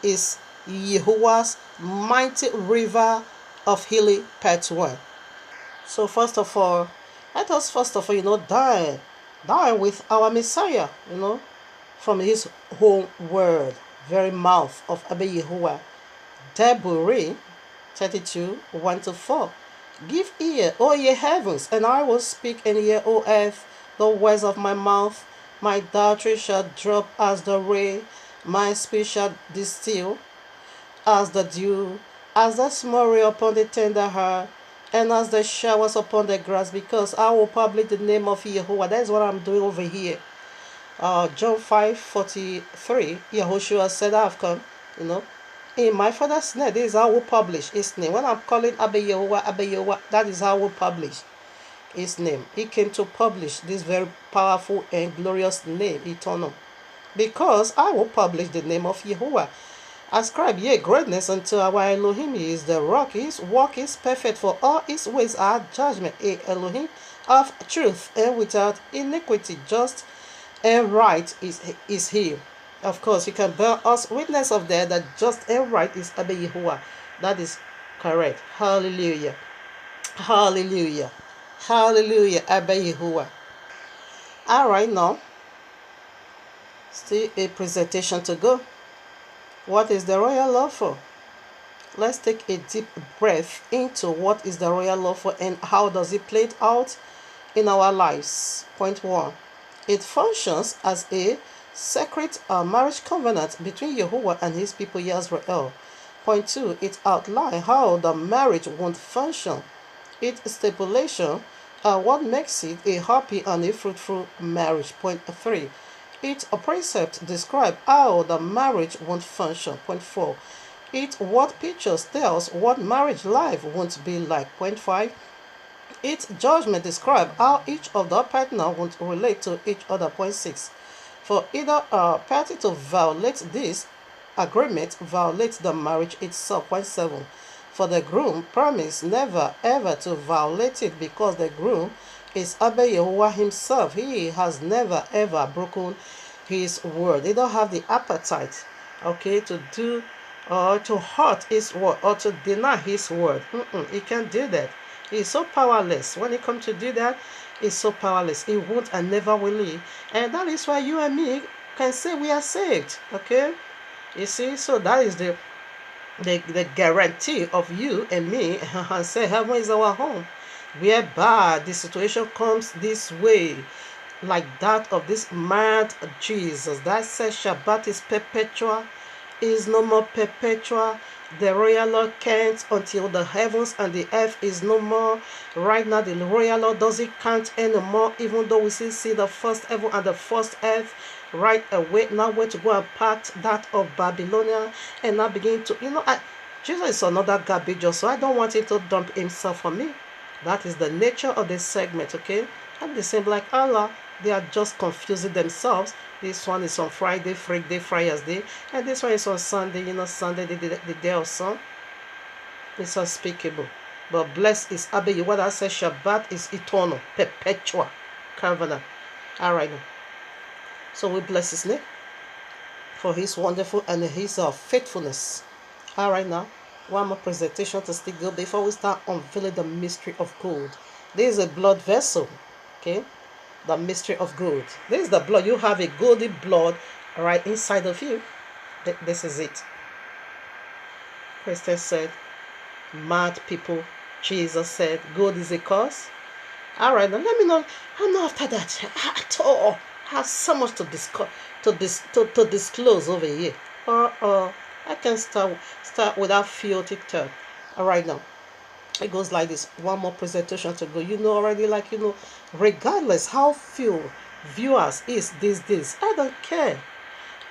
is Yahuah's mighty river of healing, part 1. So first of all, let us die with our Messiah, from his own word, very mouth of Abba Yahuwah. Deborah 32, 1-4. Give ear, O ye heavens, and I will speak, and hear, O earth, the words of my mouth. My doctrine shall drop as the rain, my speech shall distill as the dew, as the small rain upon the tender heart, and as the showers upon the grass, because I will publish the name of Yahuwah. That is what I'm doing over here. John 5:43, Yahushua said, I have come, in my father's name. This is how we publish his name. When I'm calling Abba Yahuwah, that is how we publish his name. He came to publish this very powerful and glorious name, eternal. Because I will publish the name of Yahuwah. Ascribe ye greatness unto our Elohim. He is the rock. His work is perfect, for all his ways are judgment. A Elohim of truth and without iniquity, just and right is he. Of course, you can bear us witness of that just and right is Abba Yahuwah. That is correct. Hallelujah. Hallelujah. Hallelujah. Abba Yahuwah. Alright, now, still a presentation to go. What is the royal law for? Let's take a deep breath into what is the royal law for and how does it play out in our lives. Point 1. It functions as a sacred marriage covenant between Yahuwah and his people Israel. Point 2. It outlines how the marriage won't function. Its stipulation what makes it a happy and a fruitful marriage. Point 3. Its precept describe how the marriage won't function. Point 4. What pictures tells what marriage life won't be like. Point 5. Its judgment describe how each of the partner won't relate to each other. Point 6. For either party to violate this agreement violates the marriage itself. Point 7. For the groom promise never ever to violate it because the groom is Abba Yahuwah himself. He has never ever broken his word. They don't have the appetite, to do or to hurt his word or to deny his word. He can't do that. He's so powerless. When it comes to do that, he's so powerless. He won't and never will leave. And that is why you and me can say we are saved. Okay? You see, so that is the guarantee of you and me and say heaven is our home. Whereby the situation comes this way, like that of this mad Jesus. That says Shabbat is perpetual, is no more perpetual. The royal law can't until the heavens and the earth is no more. Right now, the royal law doesn't count anymore, even though we still see the first heaven and the first earth right away. Now we're to go and part that of Babylonia and now begin to, Jesus is another garbage, so I don't want him to dump himself on me. That is the nature of this segment, okay? And the same like Allah, they are just confusing themselves. This one is on Friday, Friar's Day, and this one is on Sunday, Sunday, the day of sun. It's unspeakable. But blessed is Abba Yahuwah. That says Shabbat is eternal, perpetual covenant. All right. So we bless his name for his wonderful and his faithfulness. All right, now, one more presentation to still go before we start unveiling the mystery of gold. This is a blood vessel, okay? The mystery of gold. This is the blood. You have a golden blood right inside of you. This is it. Christian said, mad people. Jesus said, gold is a curse. All right, now let me know. I'm not after that at all. I have so much to disclose over here. I can start without filthy talk. All right now. It goes like this. One more presentation to go. You know already, like regardless how few viewers is this. I don't care.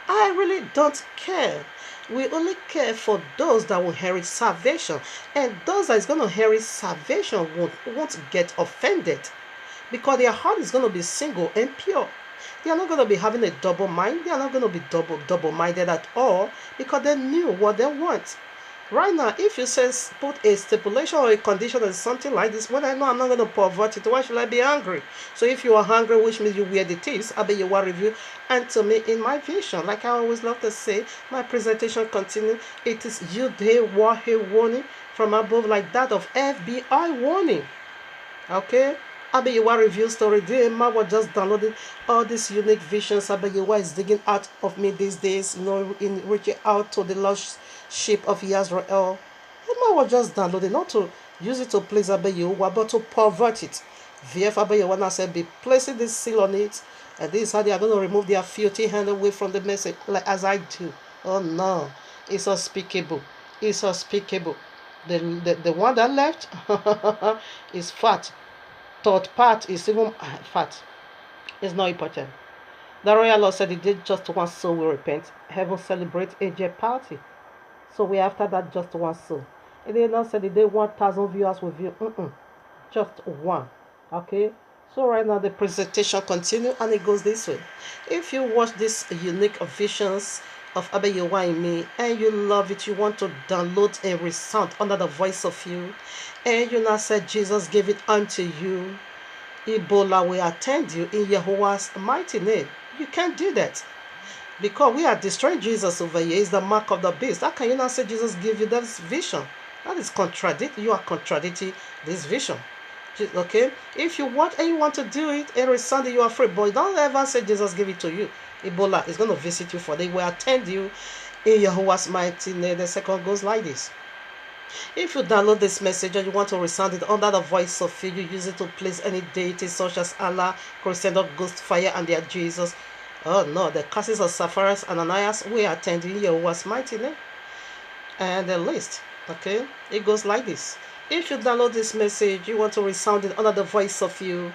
I really don't care. We only care for those that will inherit salvation. And those that is going to inherit salvation won't get offended. Because their heart is going to be single and pure. They are not going to be having a double mind. They are not going to be double-minded at all. Because they knew what they want. Right now, if you say put a stipulation or a condition or something like this, when I know I'm not going to pervert it, why should I be angry? So if you are hungry, which means you wear the tips, I bet you will review. And to me, in my vision, like I always love to say, my presentation continue. It is Yahuah'S warning from above, like that of FBI warning. Okay? Abiyawa review story. Dima was just downloading all these unique visions. Abiyawa is digging out of me these days, in reaching out to the lost sheep of Israel. Dima was just downloading, not to use it to please Abiyawa, but to pervert it. VF Abiyawa now said, be placing this seal on it, and this is how they are going to remove their filthy hand away from the message, like as I do. Oh no, it's unspeakable. It's unspeakable. The one that left is fat. Third part is even fat. It's not important. The royal law said it did just one soul will repent. Heaven celebrate a party. So we after that just one soul. It did not say it did 1,000 viewers with you. Just one. Okay. So right now the presentation continue and it goes this way. If you watch these unique visions of Abiyawa in me and you love it, you want to download and resound under the voice of you, and you now said Jesus gave it unto you, Ebola will attend you in Yahuah's mighty name. You can't do that. Because we are destroying Jesus over here. It's the mark of the beast. How can you not say Jesus gave you that vision? That is contradict. You are contradicting this vision. Okay? If you want and you want to do it every Sunday, you are free. But don't ever say Jesus gave it to you. Ebola is going to visit you for they will attend you in Yahuah's mighty name. The second goes like this. If you download this message and you want to resound it under the voice of you, you use it to place any deity such as Allah, Crusader, Ghost, Fire, and their Jesus. Oh no, the curses of Sapphirus and Ananias, we are attending Yahuah's mighty name. And the list, okay, it goes like this. If you download this message, you want to resound it under the voice of you,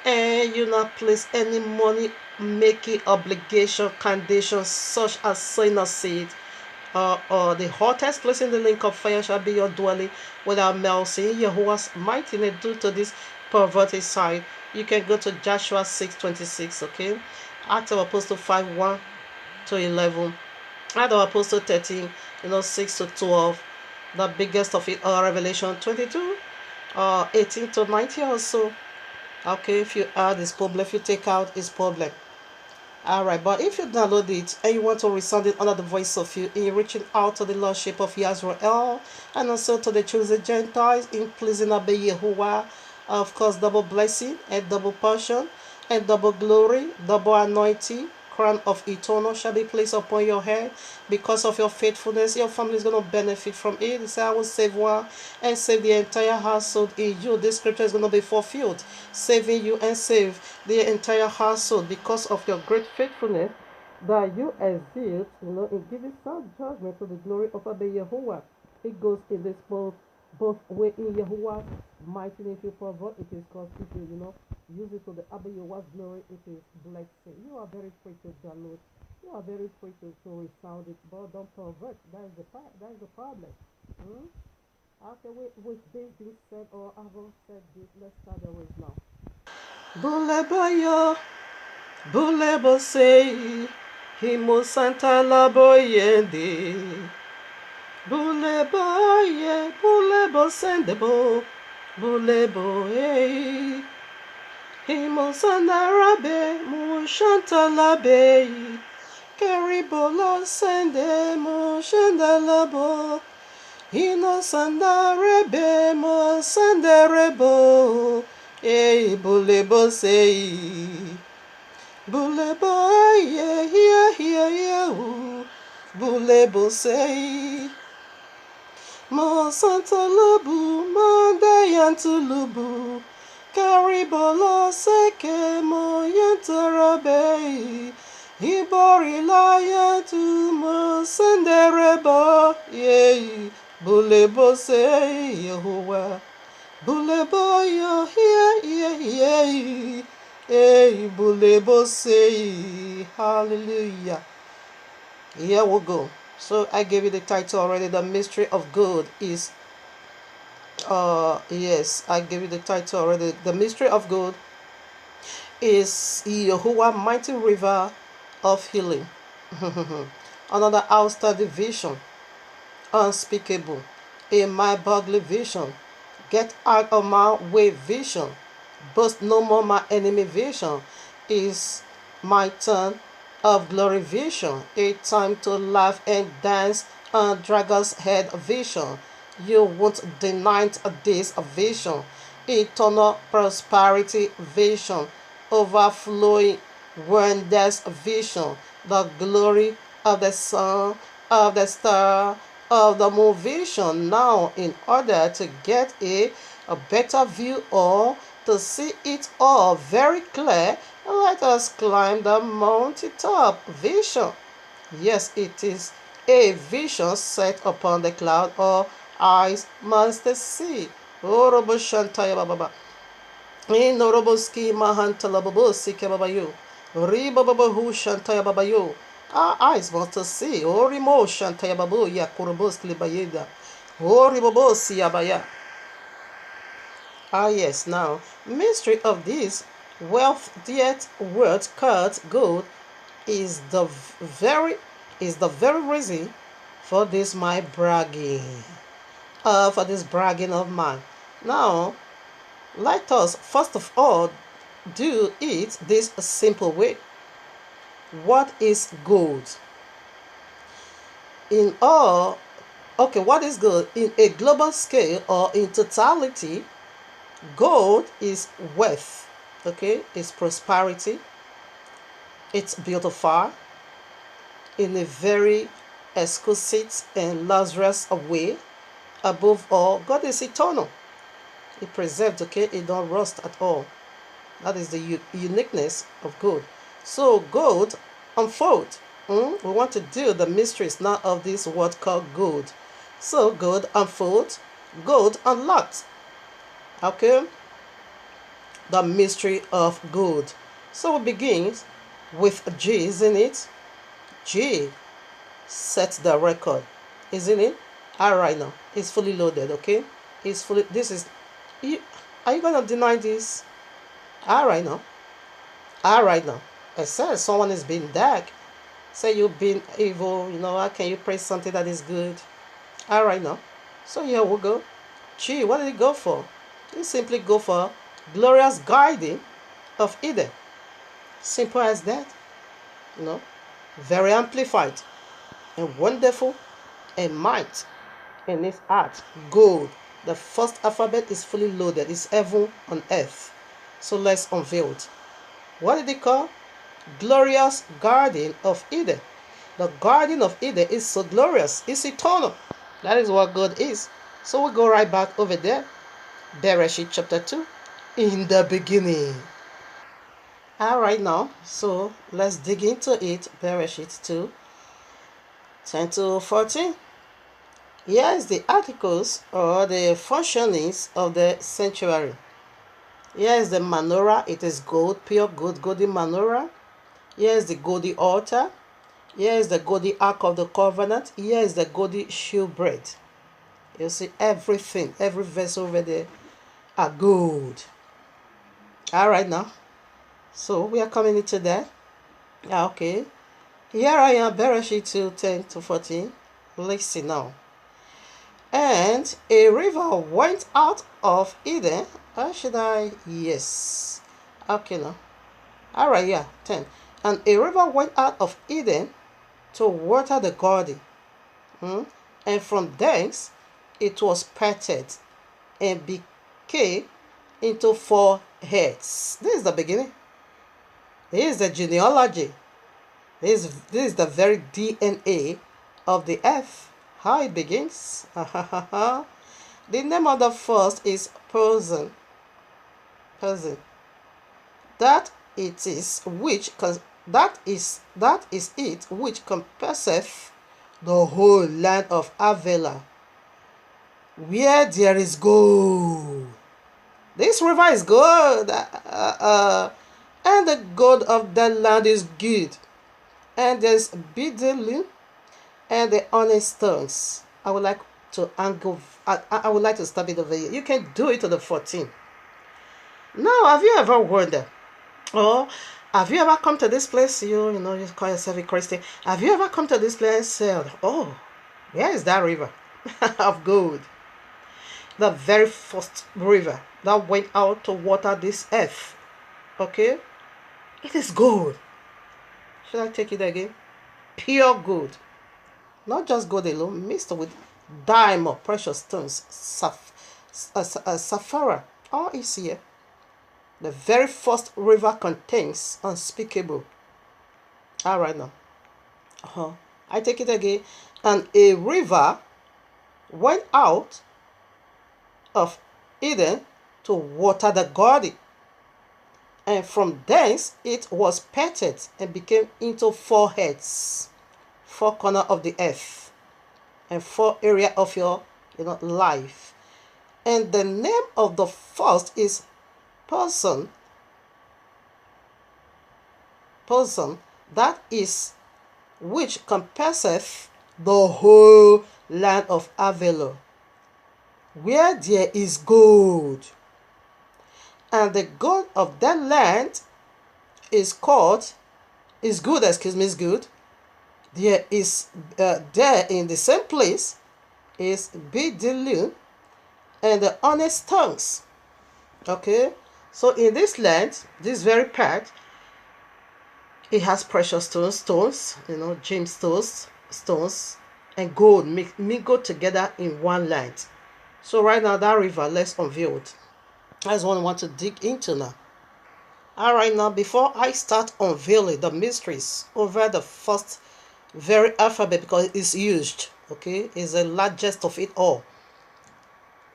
and you not place any money making obligation conditions such as sowing a seed, or the hottest place in the link of fire shall be your dwelling without mercy. Yahuah's mighty name due to this perverted side. You can go to Joshua 6:26, okay? Acts of Apostle 5:1 to 11. Acts of Apostle 13, 6 to 12. The biggest of it, Revelation 22, 18 to 19 also. Okay, if you add this problem, if you take out this problem. Alright, but if you download it and you want to resound it under the voice of you in reaching out to the Lordship of Israel and also to the chosen Gentiles in pleasing obey Yahuwah, of course, double blessing and double portion and double glory, double anointing, crown of eternal shall be placed upon your head because of your faithfulness. Your family is going to benefit from it. He said, I will save one and save the entire household in you. This scripture is going to be fulfilled, saving you and save the entire household because of your great faithfulness that you exalt, in giving some judgment to the glory of Abba Yahuwah. It goes in this both way in Yahuwah mighty name. If you pervert, it is called, if you use it to the Abba Yahuwah's glory, it is blessing. You are very free to download. You are very free to resound it, but don't pervert. That is the problem. Okay, with this being said, or having said this, let's start the race now. Bulebaya, bulebo say, himo santa laboyende. Bulebo ye, bulebo sendebo, bulebo hey. Himo santa rabe, mu shanta labe. Keribolo sende, mu shanda labo. Hino sanda rebe, mu sanda rebo. Hey, bulebo say. Bulebo ye, here, bulebo say. Mo santa lubu, mo dayantulubu, karibolo seke mo yantarabe, Iborilaya tumo sendereba, yea, bulebo say Yahuwah, bulebo yo here, yea, yea, bulebo say, hallelujah. Here we go. So I gave you the title already. The mystery of God is yes, I gave you the title already. The mystery of God is Yahuwah, mighty river of healing. Another outstanding vision, unspeakable. In my bodily vision, get out of my way vision. Boast no more my enemy vision is my turn of glory vision. A time to laugh and dance on dragon's head vision. You won't deny this vision. Eternal prosperity vision. Overflowing wonders vision. The glory of the sun, of the star, of the moon vision. Now, in order to get a better view or to see it all very clear, let us climb the mountaintop vision. Yes, it is a vision set upon the cloud, or eyes must see. Orobo Shantaya Baba. Inoroboski Mahantalabosi Kebabayo. Ribabahu Shantaya Babayo. Our eyes must see. Orimo Shantaya Babu Yakurobos Libayeda. Oribobosi Abaya. Ah yes, now mystery of this wealth yet worth cut gold is very the very reason for this my bragging. For this bragging of mine. Now let us first of all do it this simple way. What is gold? In all okay, what is gold? In a global scale or in totality, gold is wealth, okay? It's prosperity. It's beautified in a very exquisite and luxurious way. Above all, God is eternal. It preserved, okay? It don't rust at all. That is the uniqueness of gold. So gold unfold. We want to do the mysteries now of this word called gold. So gold unfold, gold unlocked. Okay? The mystery of gold. So we begin with G, isn't it? G sets the record, isn't it? Alright now. It's fully loaded, okay? It's fully this is are you gonna deny this? Alright now. Alright now. I said someone is being dark. Say you've been evil, how can you praise something that is good? Alright now. So here we go. G, what did it go for? It simply go for glorious guiding of Eden. Simple as that. Very amplified and wonderful and might in its art. Gold. The first alphabet is fully loaded. It's heaven on earth. So let's unveil it. What did it call? Glorious Garden of Eden. The Garden of Eden is so glorious. It's eternal. That is what God is. So we go right back over there. Bereshit chapter 2. In the beginning. Alright now. So let's dig into it. Bereshit 2. 10 to 14. Here is the articles or the functionings of the sanctuary. Here is the menorah. It is gold, pure gold, golden menorah. Here is the golden altar. Here is the golden ark of the covenant. Here is the golden shewbread. You see everything, every vessel over there are gold. Alright now. So we are coming into that. Okay. Here I am, Bereshit 2, 10 to 14. Listen now. And a river went out of Eden. How should I? Yes. Okay now. Alright, yeah, 10. And a river went out of Eden to water the garden. And from thence it was parted and became into 4 heads. This is the beginning. This is the genealogy. This is the very DNA of the earth. How it begins. The name of the first is person. That it is which that is it which compasseth the whole land of Avila, where there is gold. This river is good, and the gold of that land is good, and there's bedeling and the honest stones. I would like to angle. I would like to stop it over here. You can do it to the 14. Now, have you ever wondered, or have you ever come to this place? You know, you call yourself a Christian. Have you ever come to this place and said, "Oh, where is that river of gold? The very first river that went out to water this earth." Okay, it is gold. Should I take it again? Pure gold, not just gold alone, mixed with diamond, precious stones, sapphire. All is here. The very first river contains unspeakable. All right now. I take it again. And a river went out of Eden to water the garden. And from thence it was parted and became into 4 heads, 4 corners of the earth, and 4 areas of your life. And the name of the first is person, that is which compasseth the whole land of Avila, where there is gold. And the gold of that land is good. Is good. There is there in the same place is bedeling and the honest stones. Okay, so in this land, this very part, it has precious stones, gemstones, stones, and gold mingled together in one land. So right now, that river, let's unveil it. That's what I want to dig into now. All right, now before I start unveiling the mysteries over the first very alphabet, because it's used, okay, is the largest of it all.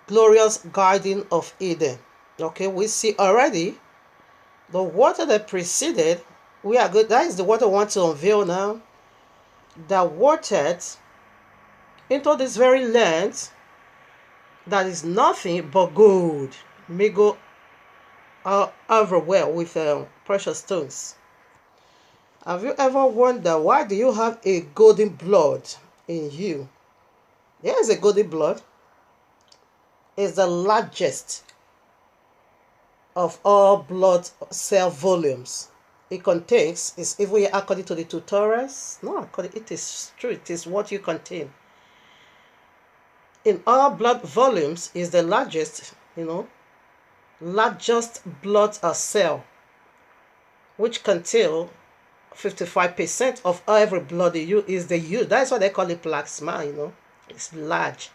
Glorious Garden of Eden. Okay, we see already the water that preceded. We are good. That is the water I want to unveil now. That watered into this very land that is nothing but gold. May go everywhere with precious stones. Have you ever wondered why do you have a golden blood in you? There is a golden blood. It's the largest of all blood cell volumes. It contains, is even according to the tutorials, no, it is true, it is what you contain. In all blood volumes is the largest, largest blood cell, which contain 55% of every blood in you is the U. That's why they call it plasma, It's large.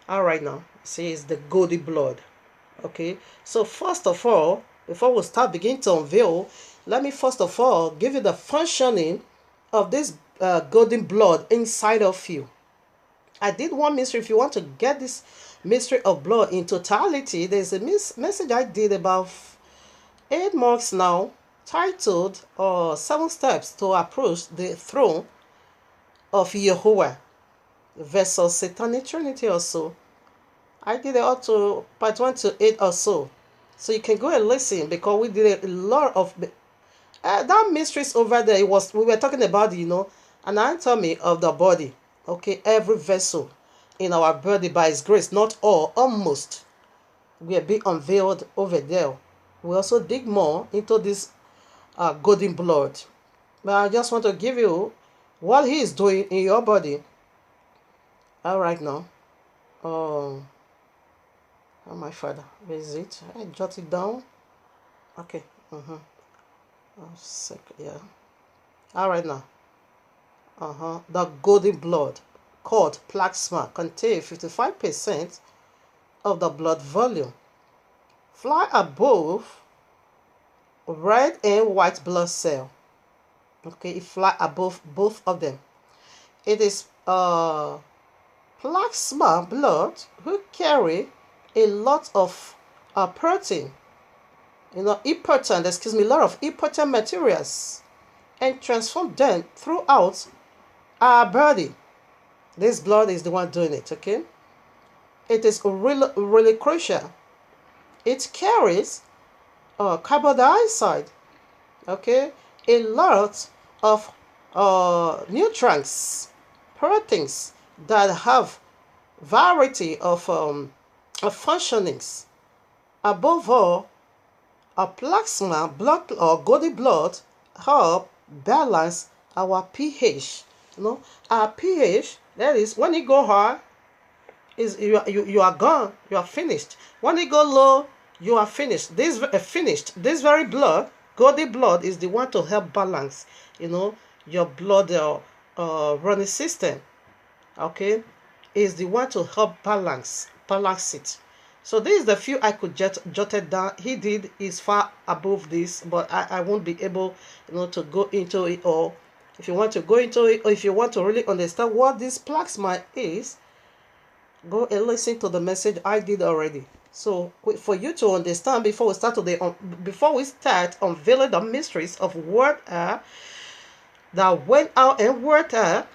All right now, see, it's the golden blood. Okay, so first of all, before we begin to unveil, let me first of all give you the functioning of this golden blood inside of you. I did one mystery. If you want to get this mystery of blood in totality, there's a message I did about 8 months now, titled 7 Steps to Approach the Throne of Yahuwah versus Satanic Trinity or so. I did it up to part 1 to 8 or so. So you can go and listen, because we did a lot of that mysteries over there. We were talking about anatomy of the body. Okay, every vessel in our body by His grace, not all, almost, will be unveiled over there. We also dig more into this golden blood. But I just want to give you what He is doing in your body. All right now. Oh, my Father, where is it? I jot it down. Okay. Yeah. All right now. The golden blood, called plasma, contains 55% of the blood volume. Fly above red and white blood cell. Okay, it fly above both of them. It is plasma blood who carry a lot of protein, a lot of important materials and transform them throughout our body. This blood is the one doing it, okay? It is really, really crucial. It carries carbon dioxide, okay? A lot of nutrients, proteins that have variety of functionings. Above all, a plasma blood or golden blood help balance our pH. Our pH, that is, when it go high, you are gone, you are finished. When it go low, you are finished. This very blood, golden blood, is the one to help balance, your blood running system. Okay, is the one to help balance it. So this is the few I could jotted down. He did is far above this, but I won't be able, to go into it all. If you want to go into it, or if you want to really understand what this plasma is, go and listen to the message I did already. So for you to understand, before we start unveiling the mysteries of water that went out and water,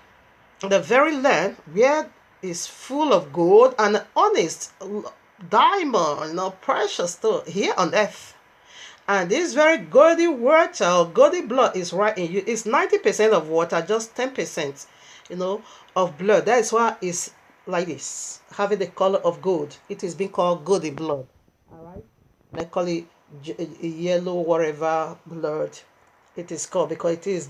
the very land where is full of gold and honest diamond, precious stone here on earth. And this very goldy water or goldy blood is right in you. It's 90% of water, just 10%, of blood. That is why it's like this, having the color of gold. It is being called goldy blood. All right, they call it yellow whatever blood. It is called because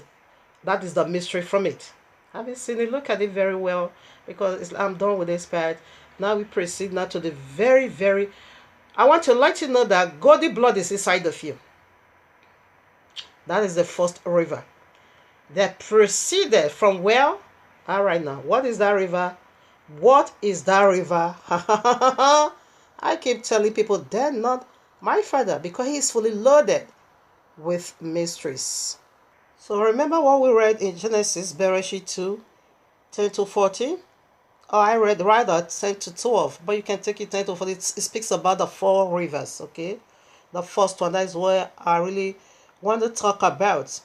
that is the mystery from it. Having seen it, look at it very well, because I'm done with this part. Now we proceed now to the very, very. I want to let you know that goldy blood is inside of you. That is the first river that proceeded from where? All right, now, what is that river? What is that river? I keep telling people they're not my father, because he is fully loaded with mysteries. So remember what we read in Genesis, Bereshit 2, 10 to 14? Oh, I read rather 10 to 12, but you can take it 10 to 14. It speaks about the 4 rivers, okay? The first one, that is where I really want to talk about.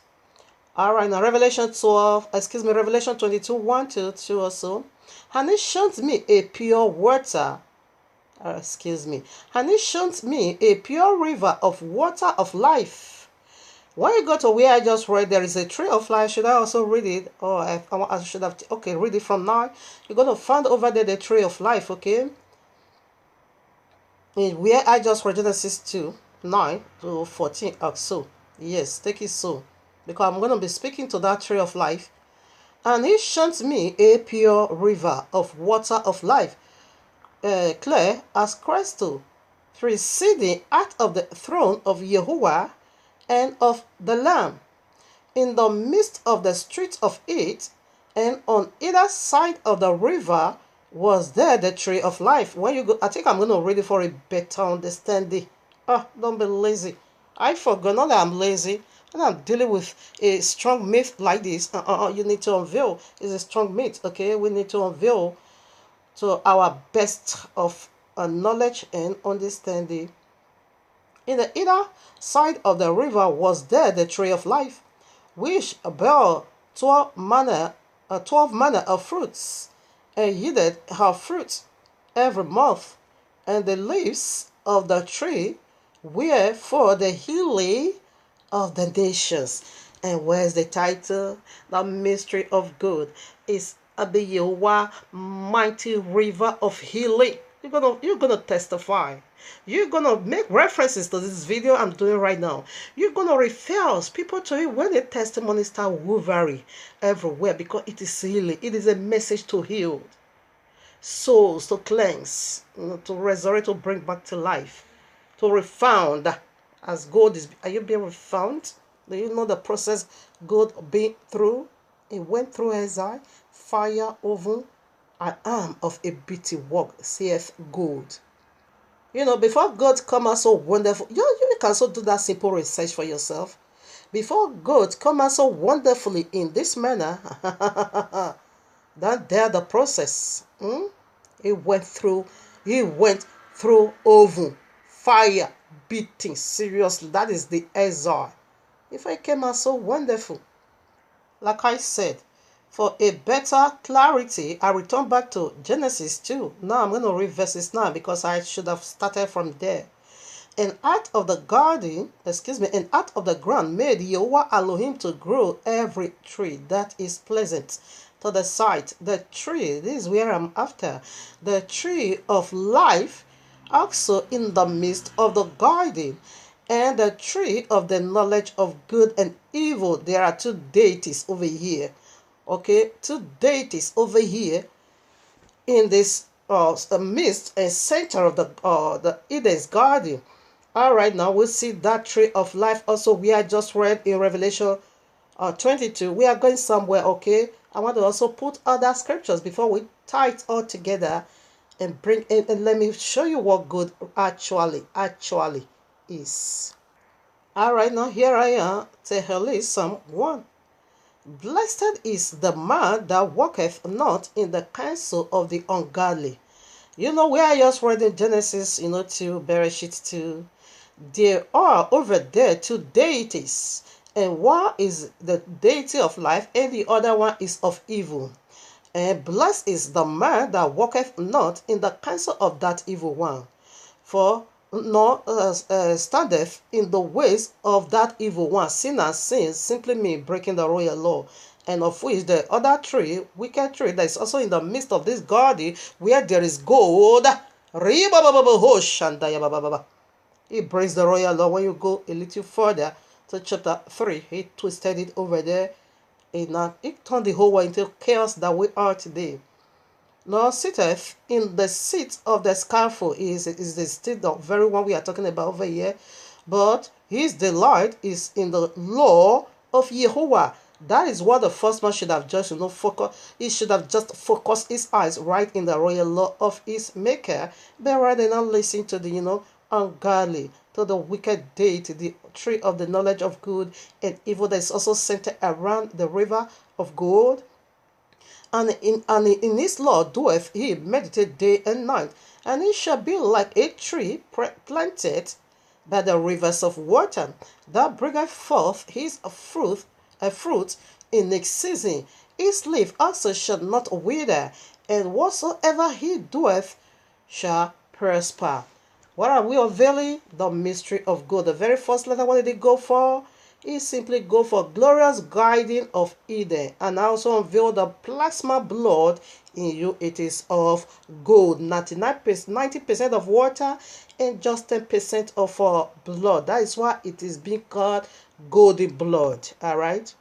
All right, now Revelation 22, 1 to 2 or so. And he showed me a pure water, and he showed me a pure river of water of life. When you go to where I just read, there is a tree of life. Should I also read it? Oh, I should have. Okay, read it from now. You're going to find over there the tree of life, okay? Where I just read Genesis 2, 9 to 14. So, yes, take it so. Because I'm going to be speaking to that tree of life. And he showed me a pure river of water of life, clear as crystal, proceeding out of the throne of Yahuwah and of the Lamb, in the midst of the street of it, and on either side of the river was there the tree of life. When you go, I think I'm going to read it for a better understanding. Don't be lazy. I forgot, not that I'm lazy, and I'm dealing with a strong myth like this. You need to unveil. It's a strong myth, okay? We need to unveil to our best of knowledge and understanding. In the inner side of the river was there the tree of life, which bare 12 manner of fruits, and yielded her fruit every month. And the leaves of the tree were for the healing of the nations. And where's the title? The mystery of God is the Yahuwah mighty river of healing. You're gonna testify. You're gonna make references to this video I'm doing right now. You're gonna refer people to it when the testimony start wavering everywhere, because it is healing. It is a message to heal souls, to cleanse, to resurrect, to bring back to life, to refound. As God is, are you being refound? Do you know the process God been through? It went through exile, fire, oven, an arm of a bitty work, saith God. Before God come out so wonderful, you can also do that simple research for yourself. Before God come out so wonderfully in this manner, that there the process. He went through oven, fire, beating, seriously. That is the exile. If I came out so wonderful, Like I said, for a better clarity, I return back to Genesis 2. Now I'm going to read verses 9 because I should have started from there. And out of the garden, and out of the ground made Yahuwah Elohim to grow every tree that is pleasant to the sight. The tree, this is where I'm after, the tree of life also in the midst of the garden, and the tree of the knowledge of good and evil. There are two deities over here. Okay, two deities over here in this midst and center of the Eden's garden. All right, now we see that tree of life also we are just read in Revelation 22. We are going somewhere, okay? I want to also put other scriptures before we tie it all together and bring in, and let me show you what good actually is. All right, now here I am to release Psalm 1. Blessed is the man that walketh not in the counsel of the ungodly. You know, we are just reading Genesis, to Bereshit 2. There are over there two deities, and one is the deity of life, and the other one is of evil. And blessed is the man that walketh not in the counsel of that evil one, for nor standeth in the ways of that evil one. Sin and sin simply mean breaking the royal law, and of which the other tree, wicked tree, that is also in the midst of this garden, where there is gold. He breaks the royal law. When you go a little further to chapter 3, he twisted it over there. It turned the whole world into chaos that we are today. Nor sitteth in the seat of the scaffold is the seat of very one we are talking about over here. But his delight is in the law of Yahuwah. That is what the first man should have just focus. He should have just focused his eyes right in the royal law of his maker, but rather than not listen to the ungodly, to the wicked deity, the tree of the knowledge of good and evil that is also centered around the river of gold. And in his law doeth he meditate day and night, and he shall be like a tree planted by the rivers of water, that bringeth forth his fruit in its season. His leaf also shall not wither, and whatsoever he doeth shall prosper. What are we unveiling? The mystery of God. The very first letter, what did it go for? It simply go for glorious guiding of Eden. And I also unveil the plasma blood in you. It is of gold. 90% of water and just 10% of blood. That is why it is being called golden blood. Alright?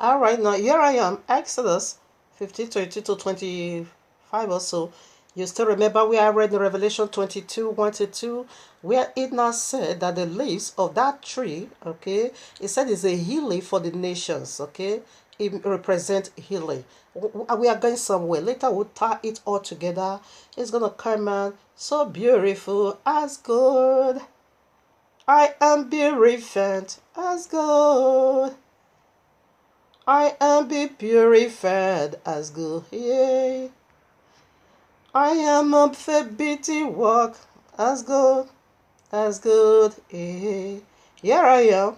Alright, now here I am. Exodus 15:22 to 25 or so. You still remember we are read in Revelation 22, 1-2, where it now said that the leaves of that tree, okay, it said it's a healing for the nations, okay? It represents healing. We are going somewhere. Later we'll tie it all together. It's going to come out so beautiful as gold. I am purified as gold. I am be purified as gold. Yeah. I am up for bitty walk as good, eh. Here I am.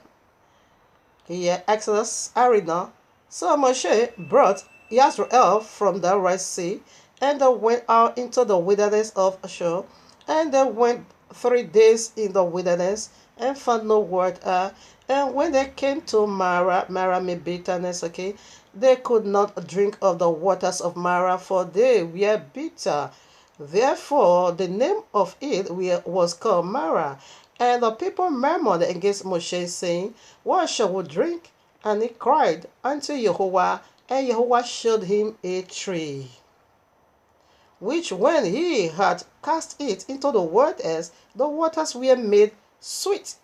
Here, Exodus, Arena. So Moshe brought Israel from the Red Sea, and they went out into the wilderness of Ashur, and they went 3 days in the wilderness, and found no water. And when they came to Mara means bitterness, okay, they could not drink of the waters of Mara, for they were bitter. Therefore, the name of it was called Mara. And the people murmured against Moshe, saying, what shall we drink? And he cried unto Yahuwah, and Yahuwah showed him a tree, which when he had cast it into the waters were made sweet.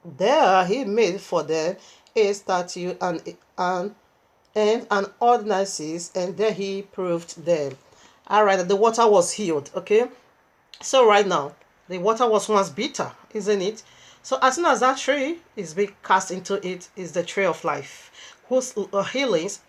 There he made for them a statute and an ordinances, and there he proved them. Alright, the water was healed, okay? So right now, the water was once bitter, isn't it? So as soon as that tree is being cast into it, is the tree of life, whose leaves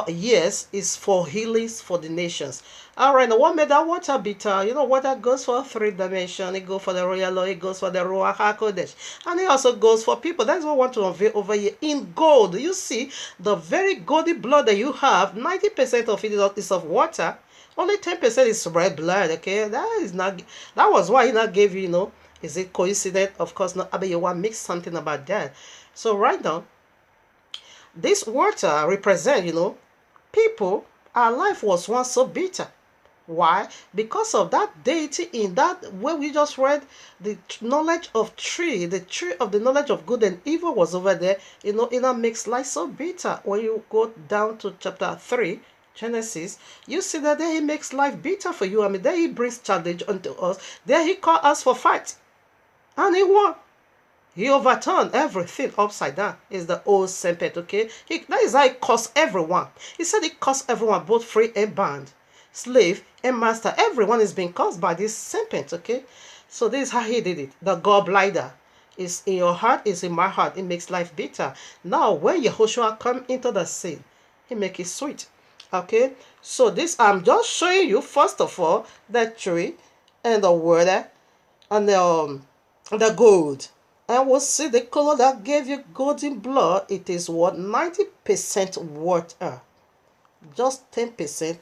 Yes, it's for healings for the nations. All right, now what made that water bitter? You know, water goes for three dimensions. It goes for the royal law, it goes for the Ruach HaKodesh, and it also goes for people. That's what I want to unveil over here. In gold, you see, the very goldy blood that you have, 90% of it is of water. Only 10% is red blood, okay? That is not, that was why he not gave you, is it coincident? Of course not. Abba Yahuwah makes something about that. So right now, this water represent, people, our life was once so bitter. Why? Because of that deity in that where we just read the knowledge of tree, the tree of the knowledge of good and evil was over there. It makes life so bitter. When you go down to chapter 3, Genesis, you see that there he makes life bitter for you. I mean, there he brings challenge unto us. There he called us for fight. And he won. He overturned everything upside down. Is the old serpent, okay? That is how he cursed everyone. He said he cursed everyone, both free and bond, slave and master. Everyone is being cursed by this serpent, okay? So this is how he did it. The gallbladder is in your heart, is in my heart. It makes life bitter. Now, when Yahushua come into the scene, he make it sweet, okay? So this, I'm just showing you, first of all, the tree and the water and the gold. And we'll see the color that gave you golden blood. It is what? 90% water. Just 10%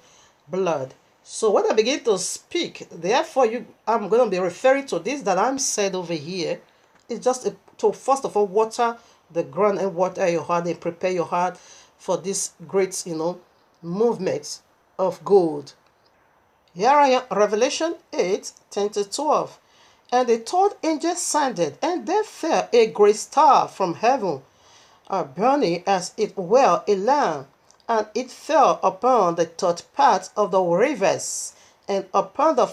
blood. So when I begin to speak, therefore I'm going to be referring to this that I'm said over here. It's just to first of all water the ground and water your heart and prepare your heart for this great, movement of gold. Here I am, Revelation 8:10-12. And the third angel sounded, and there fell a great star from heaven, burning as it were a lamp, and it fell upon the third part of the rivers, and upon the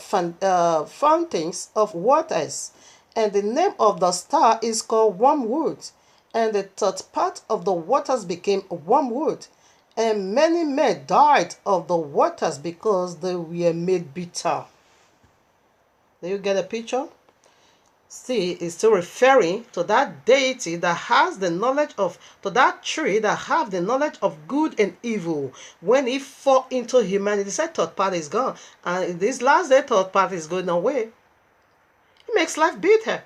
fountains of waters. And the name of the star is called Wormwood, and the third part of the waters became wormwood. And many men died of the waters because they were made bitter. Do you get a picture? See, it's still referring to that deity that has the knowledge of, to that tree that have the knowledge of good and evil. When it fall into humanity, said third part is gone. And this last day, third part is going away. It makes life bitter.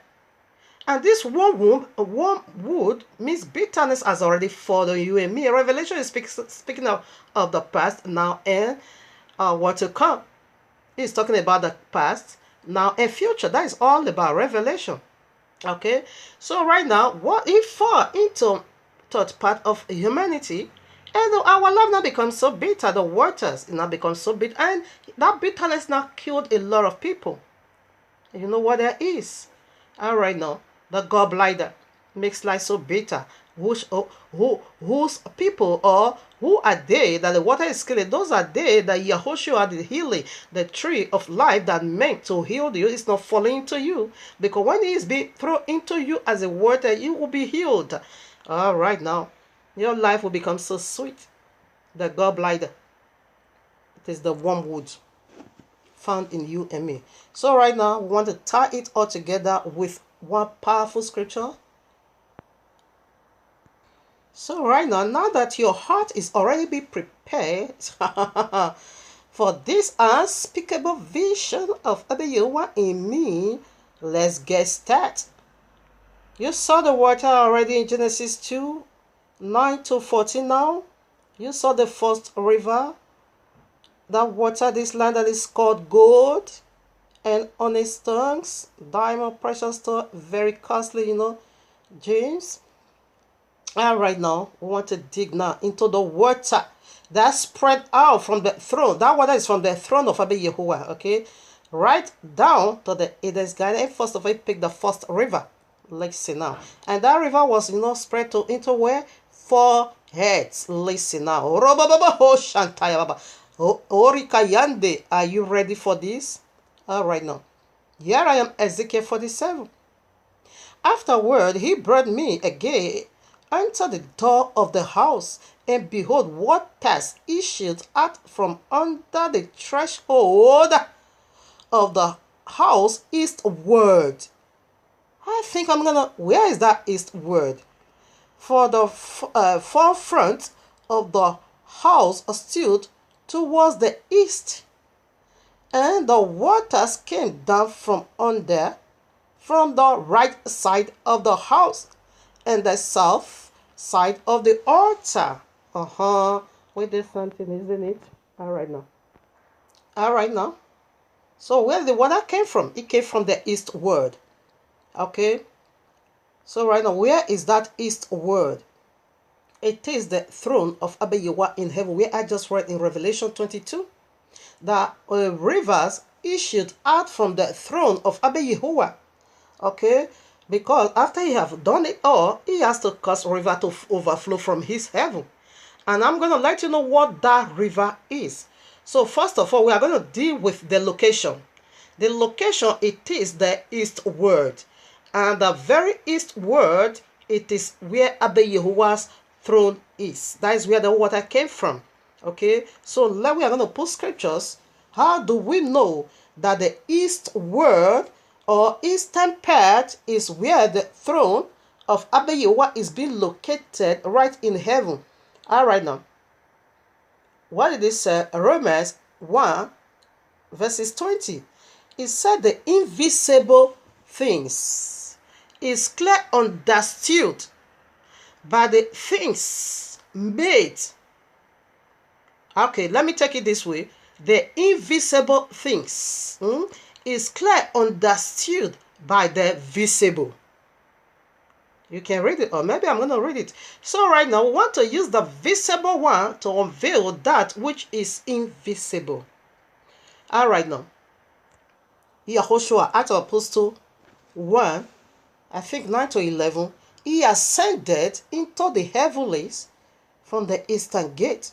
And this wormwood means bitterness has already fallen you and me. Revelation is speaking of the past, now, and what to come. He's talking about the past, now, and future. That is all about Revelation. Okay, so right now, what it fall into third part of humanity, and our love now becomes so bitter. The waters now become so bitter, and that bitterness now killed a lot of people. You know what that is? All right, now the gallbladder makes life so bitter. Whose people, or who are they that the water is killing? Those are they that Yahushua, the healing, the tree of life that meant to heal you, is not falling into you. Because when it is being thrown into you as a water, you will be healed. All right, now your life will become so sweet. The gallbladder, it is the wormwood found in you and me. So right now, we want to tie it all together with one powerful scripture. So right now that your heart is already be prepared for this unspeakable vision of Abba Yahuwah in me, let's get started. You saw the water already in Genesis 2:9-14 now. You saw the first river. That water, this land that is called gold and honest stones, diamond, precious stone, very costly, gems. And right now, we want to dig now into the water that spread out from the throne. That water is from the throne of Abba Yahuwah, okay? Right down to the Eden's garden. And first of all, pick the first river, listen now. And that river was, spread into where? 4 heads. Listen now. Orikayande, are you ready for this? All right now. Here I am, Ezekiel 47. Afterward, he brought me again unto the door of the house, and behold, waters issued out from under the threshold of the house eastward. I think I'm gonna, where is that eastward? For the forefront of the house stood towards the east, and the waters came down from under, from the right side of the house, and the south side of the altar. We did something, isn't it? All right now. So where the water came from? It came from the eastward. Okay. So right now, where is that eastward? It is the throne of Abba Yahuwah in heaven, where I just read in Revelation 22 that rivers issued out from the throne of Abba Yahuwah. Okay, because after he have done it all, he has to cause river to overflow from his heaven. And I'm going to let you know what that river is. So first of all, we are going to deal with the location. The location, it is the eastward. And the very eastward, it is where Abba Yahuwah's throne is. That is where the water came from. Okay, so we are going to put scriptures. How do we know that the eastward or eastern part is where the throne of Abba Yahuwah is being located right in heaven? All right now. What did it say? Romans 1 verses 20. It said the invisible things is clear understood by the things made. Okay, let me take it this way. The invisible things is clear understood by the visible. You can read it, or maybe I'm going to read it. So right now, we want to use the visible one to unveil that which is invisible. All right now. Yahushua, Acts of Apostle 1, I think 9 to 11, he ascended into the heavenlies from the eastern gate.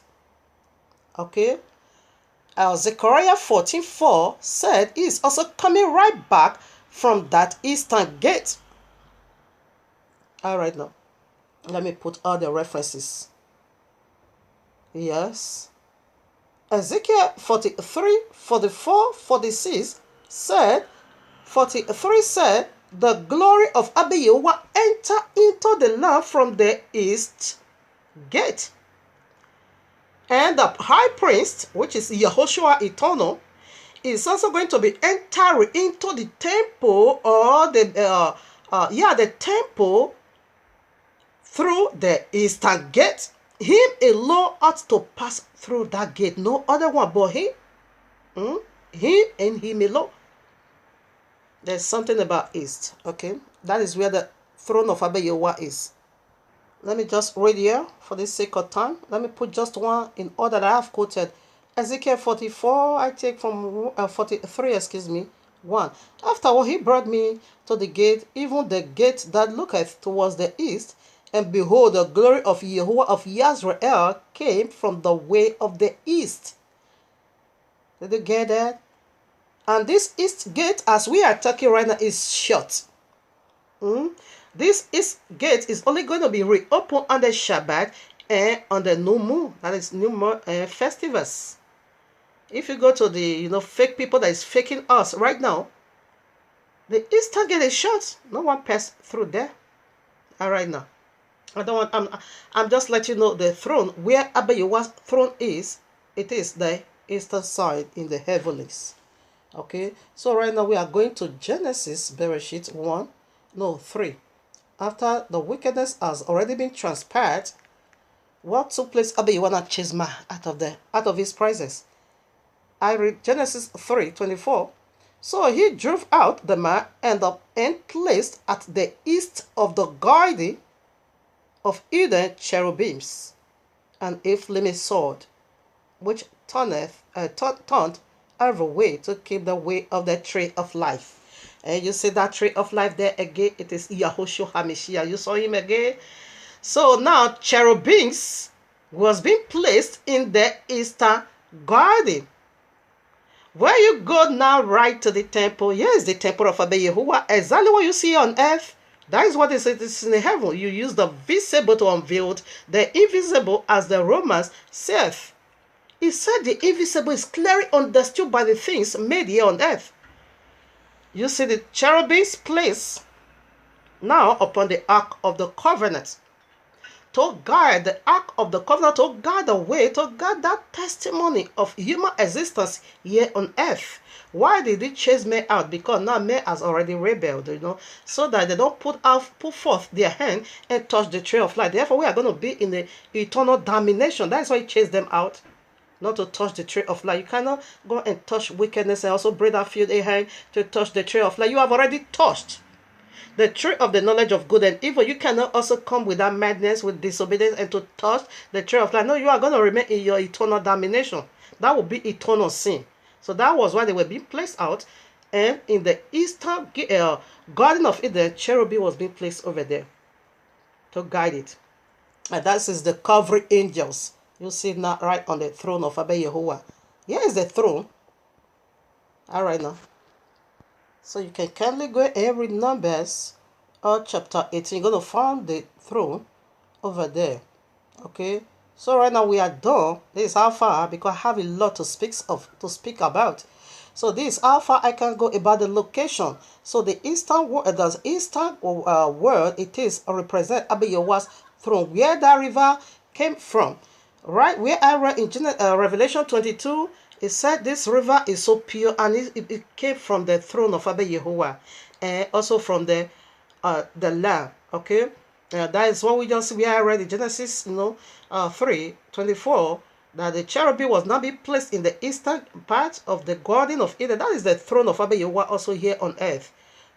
Okay. Zechariah 14:4 said he is also coming right back from that eastern gate. All right now. Let me put all the references. Yes. Ezekiel 43, 44, 46 said, 43 said, the glory of Abba Yahuwah enter into the land from the east gate. And the high priest, which is Yahushua Eternal, is also going to be entering into the temple, or the temple through the eastern gate. Him alone ought to pass through that gate. No other one but him. Him and him alone. There's something about east. Okay. That is where the throne of Abba Yahuwah is. Let me just read here for the sake of time. Let me put just one in order that I have quoted. Ezekiel 44, I take from 43, 1. Afterward he brought me to the gate, even the gate that looketh towards the east, and behold, the glory of Yahuwah of Yisrael came from the way of the east. Did you get that? And this east gate, as we are talking right now, is shut. This east gate is only going to be reopened on the Shabbat and on the new moon. That is new moon festivals. If you go to the fake people that is faking us right now, the eastern gate is shut. No one passed through there. All right now. I'm just letting you know the throne where Abba Yahuwah's throne is. It is the eastern side in the heavens. Okay, so right now we are going to Genesis Bereshit 3. After the wickedness has already been transpired, what took place? Abba Yahuwah chased man out of his presence. I read Genesis 3:24. So he drove out the man and placed at the east of the garden of Eden cherubims, and a flaming sword, which turned every way to keep the way of the tree of life. And you see that tree of life there again, it is Yahushua HaMashiach. You saw him again. So now cherubims was being placed in the eastern garden. Where you go now right to the temple, here is the temple of Abba Yahuwah. Exactly what you see on earth, that is what it is in heaven. You use the visible to unveil the invisible, as the Romans said. He said the invisible is clearly understood by the things made here on earth. You see the cherubims placed now upon the ark of the covenant to guide the ark of the covenant, to guide the way, to guide that testimony of human existence here on earth. Why did he chase men out? Because now men has already rebelled, so that they don't put forth their hand and touch the tree of life. Therefore, we are going to be in the eternal damnation. That's why he chased them out, not to touch the tree of life. You cannot go and touch wickedness and also bring that field a hand to touch the tree of life. You have already touched the tree of the knowledge of good and evil. You cannot also come with that madness, with disobedience, and to touch the tree of life. No, you are going to remain in your eternal damnation. That will be eternal sin. So that was why they were being placed out. And in the eastern Garden of Eden, cherubim was being placed over there to guide it. And that is the covering angels. You see now right on the throne of Abba Yahuwah. Here is the throne. All right now. So you can kindly go and read Numbers or chapter 18. You're going to find the throne over there. Okay. So right now we are done. This is how far, because I have a lot to speak about. So this is how far I can go about the location. So the eastern world, it is represent Abba Yahuwah's throne, where that river came from. Right where I read in Revelation 22, it said this river is so pure, and it came from the throne of Abba Yahuwah, and also from the Lamb. Okay. That is what we just we are read in Genesis 3:24, that the cherubim was not being placed in the eastern part of the Garden of Eden. That is the throne of Abba Yahuwah also here on earth,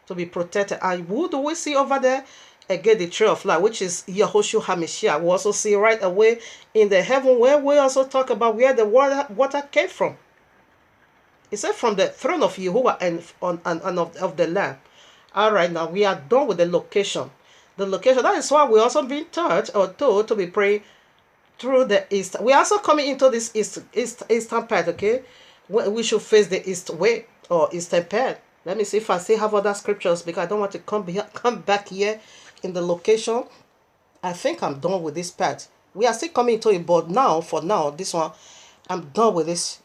to be protected. And who do we see over there? Again, the tree of life, which is Yahushua HaMashiach. We also see right away in the heaven, where we also talk about where the water came from. It said from the throne of Yahuwah and of the Lamb. All right, now we are done with the location. The location, that is why we also being taught or told to be praying through the east. We are also coming into this eastern part, okay? We should face the east way or eastern part. Let me see if I still have other scriptures, because I don't want to come back here in the location. I think I'm done with this part. We are still coming into it, but now, for now, this one, I'm done with this,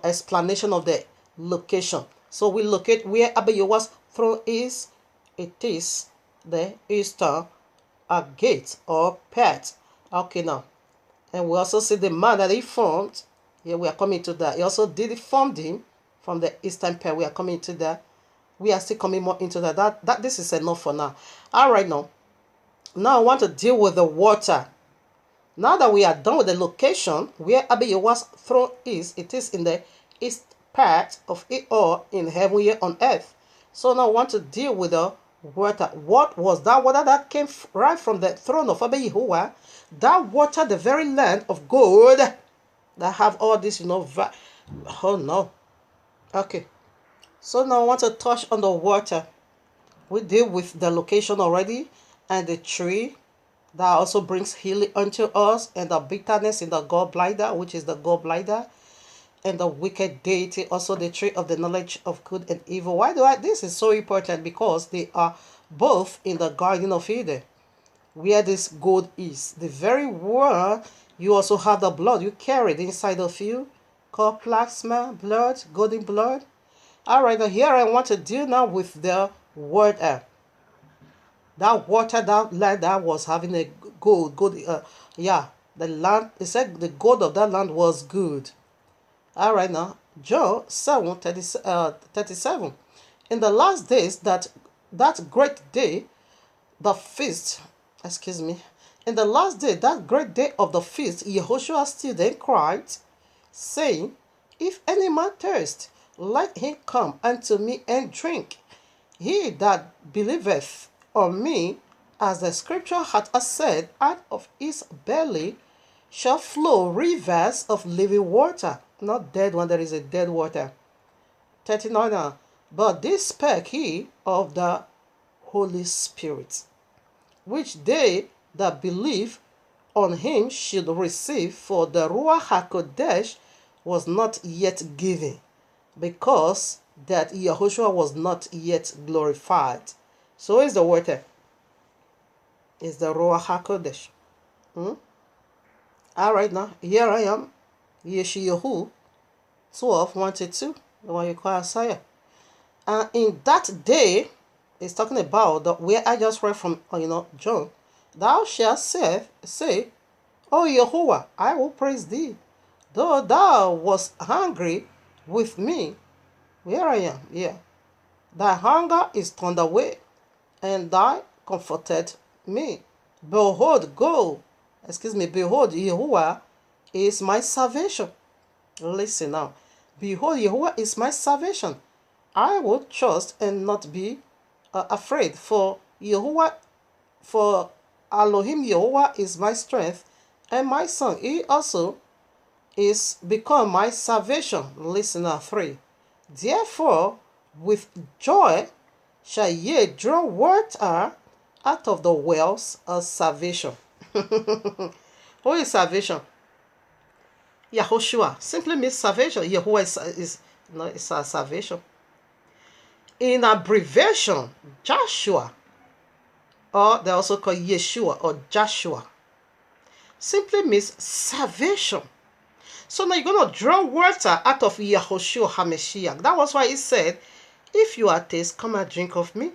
explanation of the location. So we locate where Abba Yahuwah's throne is. It is the eastern gate or part. Okay, now. And we also see the man that he formed. Here we are coming to that. He also formed him from the eastern part. We are coming to that. We are still coming more into that. This is enough for now. All right, now. Now I want to deal with the water. Now that we are done with the location where Abba Yahuwah's throne is, it is in the east part of it all, in heaven here on earth. So now I want to deal with the water. What was that water that came right from the throne of Abba Yahuwah? That water, the very land of gold that have all this, oh no. Okay. So now I want to touch on the water. We deal with the location already, and the tree that also brings healing unto us, and the bitterness in the gallbladder, which is the gallbladder, and the wicked deity, also the tree of the knowledge of good and evil. This is so important? Because they are both in the Garden of Eden, where this gold is. The very word, you also have the blood you carried inside of you, called plasma, blood, golden blood. All right, now here I want to deal now with the water. That water, that land that was having a gold, the land, it said the gold of that land was good. All right, now, John 7:37. In the last days, that great day, the feast, in the last day, that great day of the feast, Yahushua still then cried, saying, if any man thirst, let him come unto me and drink. He that believeth on me, as the scripture hath said, out of his belly shall flow rivers of living water. Not dead when there is a dead water. 39 now. But this spake he of the Holy Spirit, which they that believe on him should receive, for the Ruach HaKodesh was not yet given, because that Yahushua was not yet glorified. So is the water. Is the Ruach HaKodesh. All right, now, here I am. Yeshayahu 12:1-2, the one you call Isaiah. And in that day, it's talking about where I just read from, John. Thou shalt say, O Yahuwah, I will praise thee. Though thou wast hungry with me, here I am, yeah. Thy hunger is turned away, and thy comforted me. Behold, Yahuwah is my salvation. Listen now. Behold, Yahuwah is my salvation. I will trust and not be afraid, for Elohim Yahuwah is my strength and my song. He also is become my salvation. Listen now, 3. Therefore, with joy shall ye draw water out of the wells of salvation. Who is salvation? Yahushua simply means salvation. Yahuwah is our salvation. In abbreviation, Joshua, or they also call Yeshua or Joshua, simply means salvation. So now you're going to draw water out of Yahushua HaMashiach. That was why he said, if you are thirsty, come and drink of me.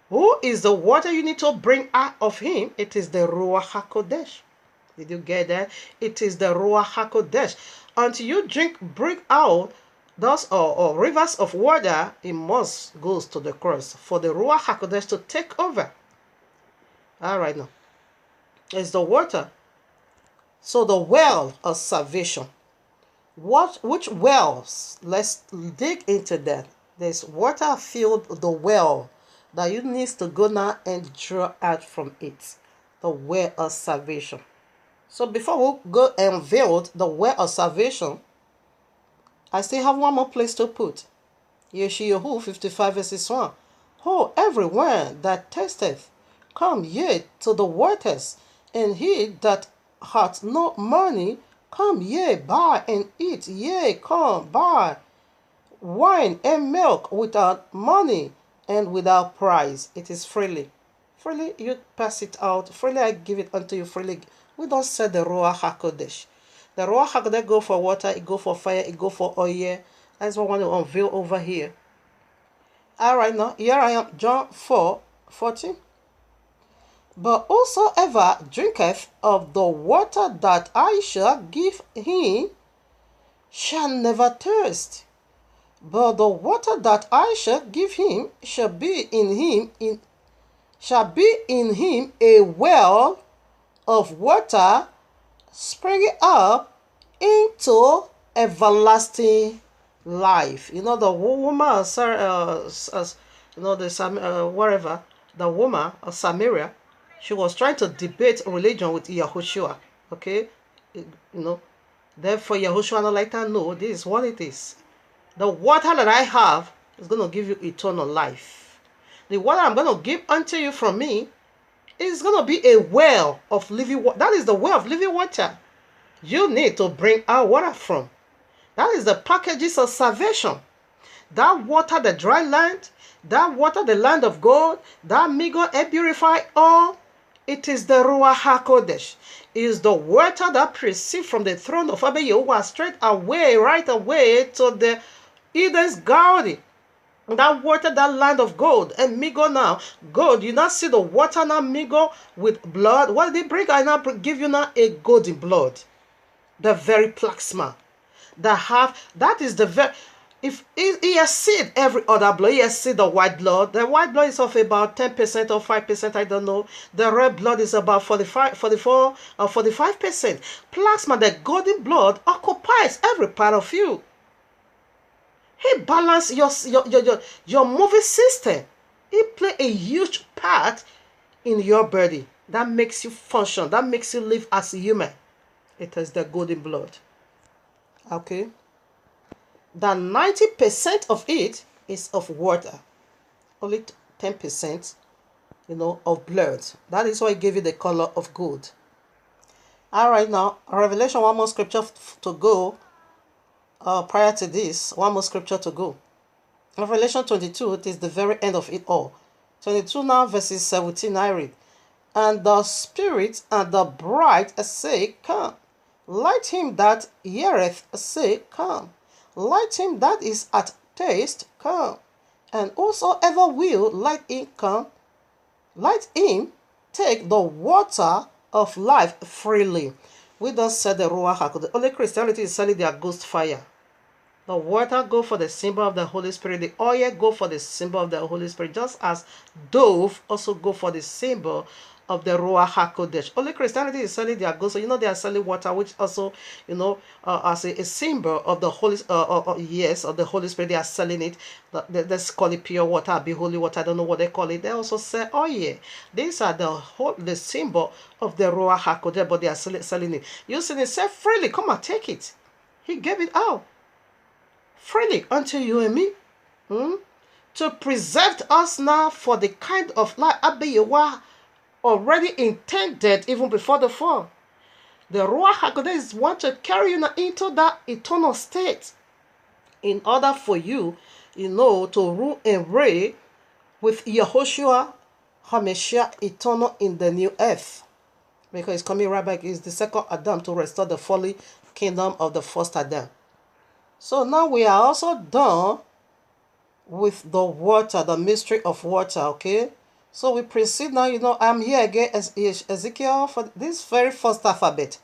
Who is the water you need to bring out of him? It is the Ruach HaKodesh. Did you get that? It is the Ruach HaKodesh. Until you bring out those or rivers of water, it must go to the cross for the Ruach HaKodesh to take over. All right, now. It's the water. So the well of salvation. Which wells? Let's dig into that. There's water filled the well that you need to go now and draw out from it. The well of salvation. So before we go and unveil the well of salvation, I still have one more place to put. Yeshayahu 55 verses 1. Oh, everyone that tasteth, come ye to the waters, and he that hath no money, come ye buy and eat. Yea, come buy wine and milk without money and without price. It is freely. Freely you pass it out. Freely I give it unto you. Freely. We don't say the Ruach HaKodesh. The Ruach HaKodesh go for water, it go for fire, it go for oil. That's what I want to unveil over here. Alright, now here I am, John 4:14. But whosoever drinketh of the water that I shall give him shall never thirst. But the water that I shall give him shall be in him a well of water springing up into everlasting life. You know, the woman, wherever, the woman of Samaria, she was trying to debate religion with Yahushua. Okay? You know, therefore Yahushua not like that. No, this is what it is. The water that I have is going to give you eternal life. The water I'm going to give unto you from me is going to be a well of living water. That is the well of living water you need to bring our water from. That is the packages of salvation. That water, the dry land, that water, the land of God, that migo and purified all, it is the Ruach HaKodesh. It is the water that proceeds from the throne of Abba Yahuwah straight away, right away to the Eden's garden. That water, that land of gold, and migo now, gold, you now see the water now migo with blood. What did they bring? I now give you now a golden blood. The very plasma. That is the very, if he has seen every other blood, he has seen the white blood. The white blood is of about 10% or 5%, I don't know. The red blood is about 44 or 45%. Plasma, the golden blood, occupies every part of you. He balances your moving system. He plays a huge part in your body. That makes you function. That makes you live as a human. It is the golden blood. Okay? That 90% of it is of water. Only 10%, of blood. That is why I gave you the color of gold. Alright, now, Revelation, one more scripture to go. Prior to this, one more scripture to go. Revelation 22, it is the very end of it all. 22 now, verses 17, I read. And the Spirit and the bride say, come. Let him that heareth say, come. Let him that is at taste come. And whosoever will, let him come. Let him take the water of life freely. We don't sell the Ruach HaKodesh. Only Christianity is selling their ghost fire. The water go for the symbol of the Holy Spirit. The oil go for the symbol of the Holy Spirit. Just as dove also go for the symbol of the Ruach HaKodesh. Only Christianity is selling their goods. So they are selling water, which also, as a symbol of the Holy, yes, of the Holy Spirit. They are selling it. Let's call it pure water, be holy water. I don't know what they call it. They also sell oil. These are the symbol of the Ruach HaKodesh, but they are selling it. You see, they say freely, come and take it. He gave it out freely unto you and me, to preserve us now for the kind of life Abba already intended even before the fall. The Ruach HaKodesh is want to carry you now into that eternal state in order for you, to rule and reign with Yahushua HaMashiach eternal in the new earth. Because it's coming right back. It's the second Adam to restore the fallen kingdom of the first Adam. So now we are also done with the water, the mystery of water, okay? So we proceed now, I'm here again as Ezekiel for this very first alphabet.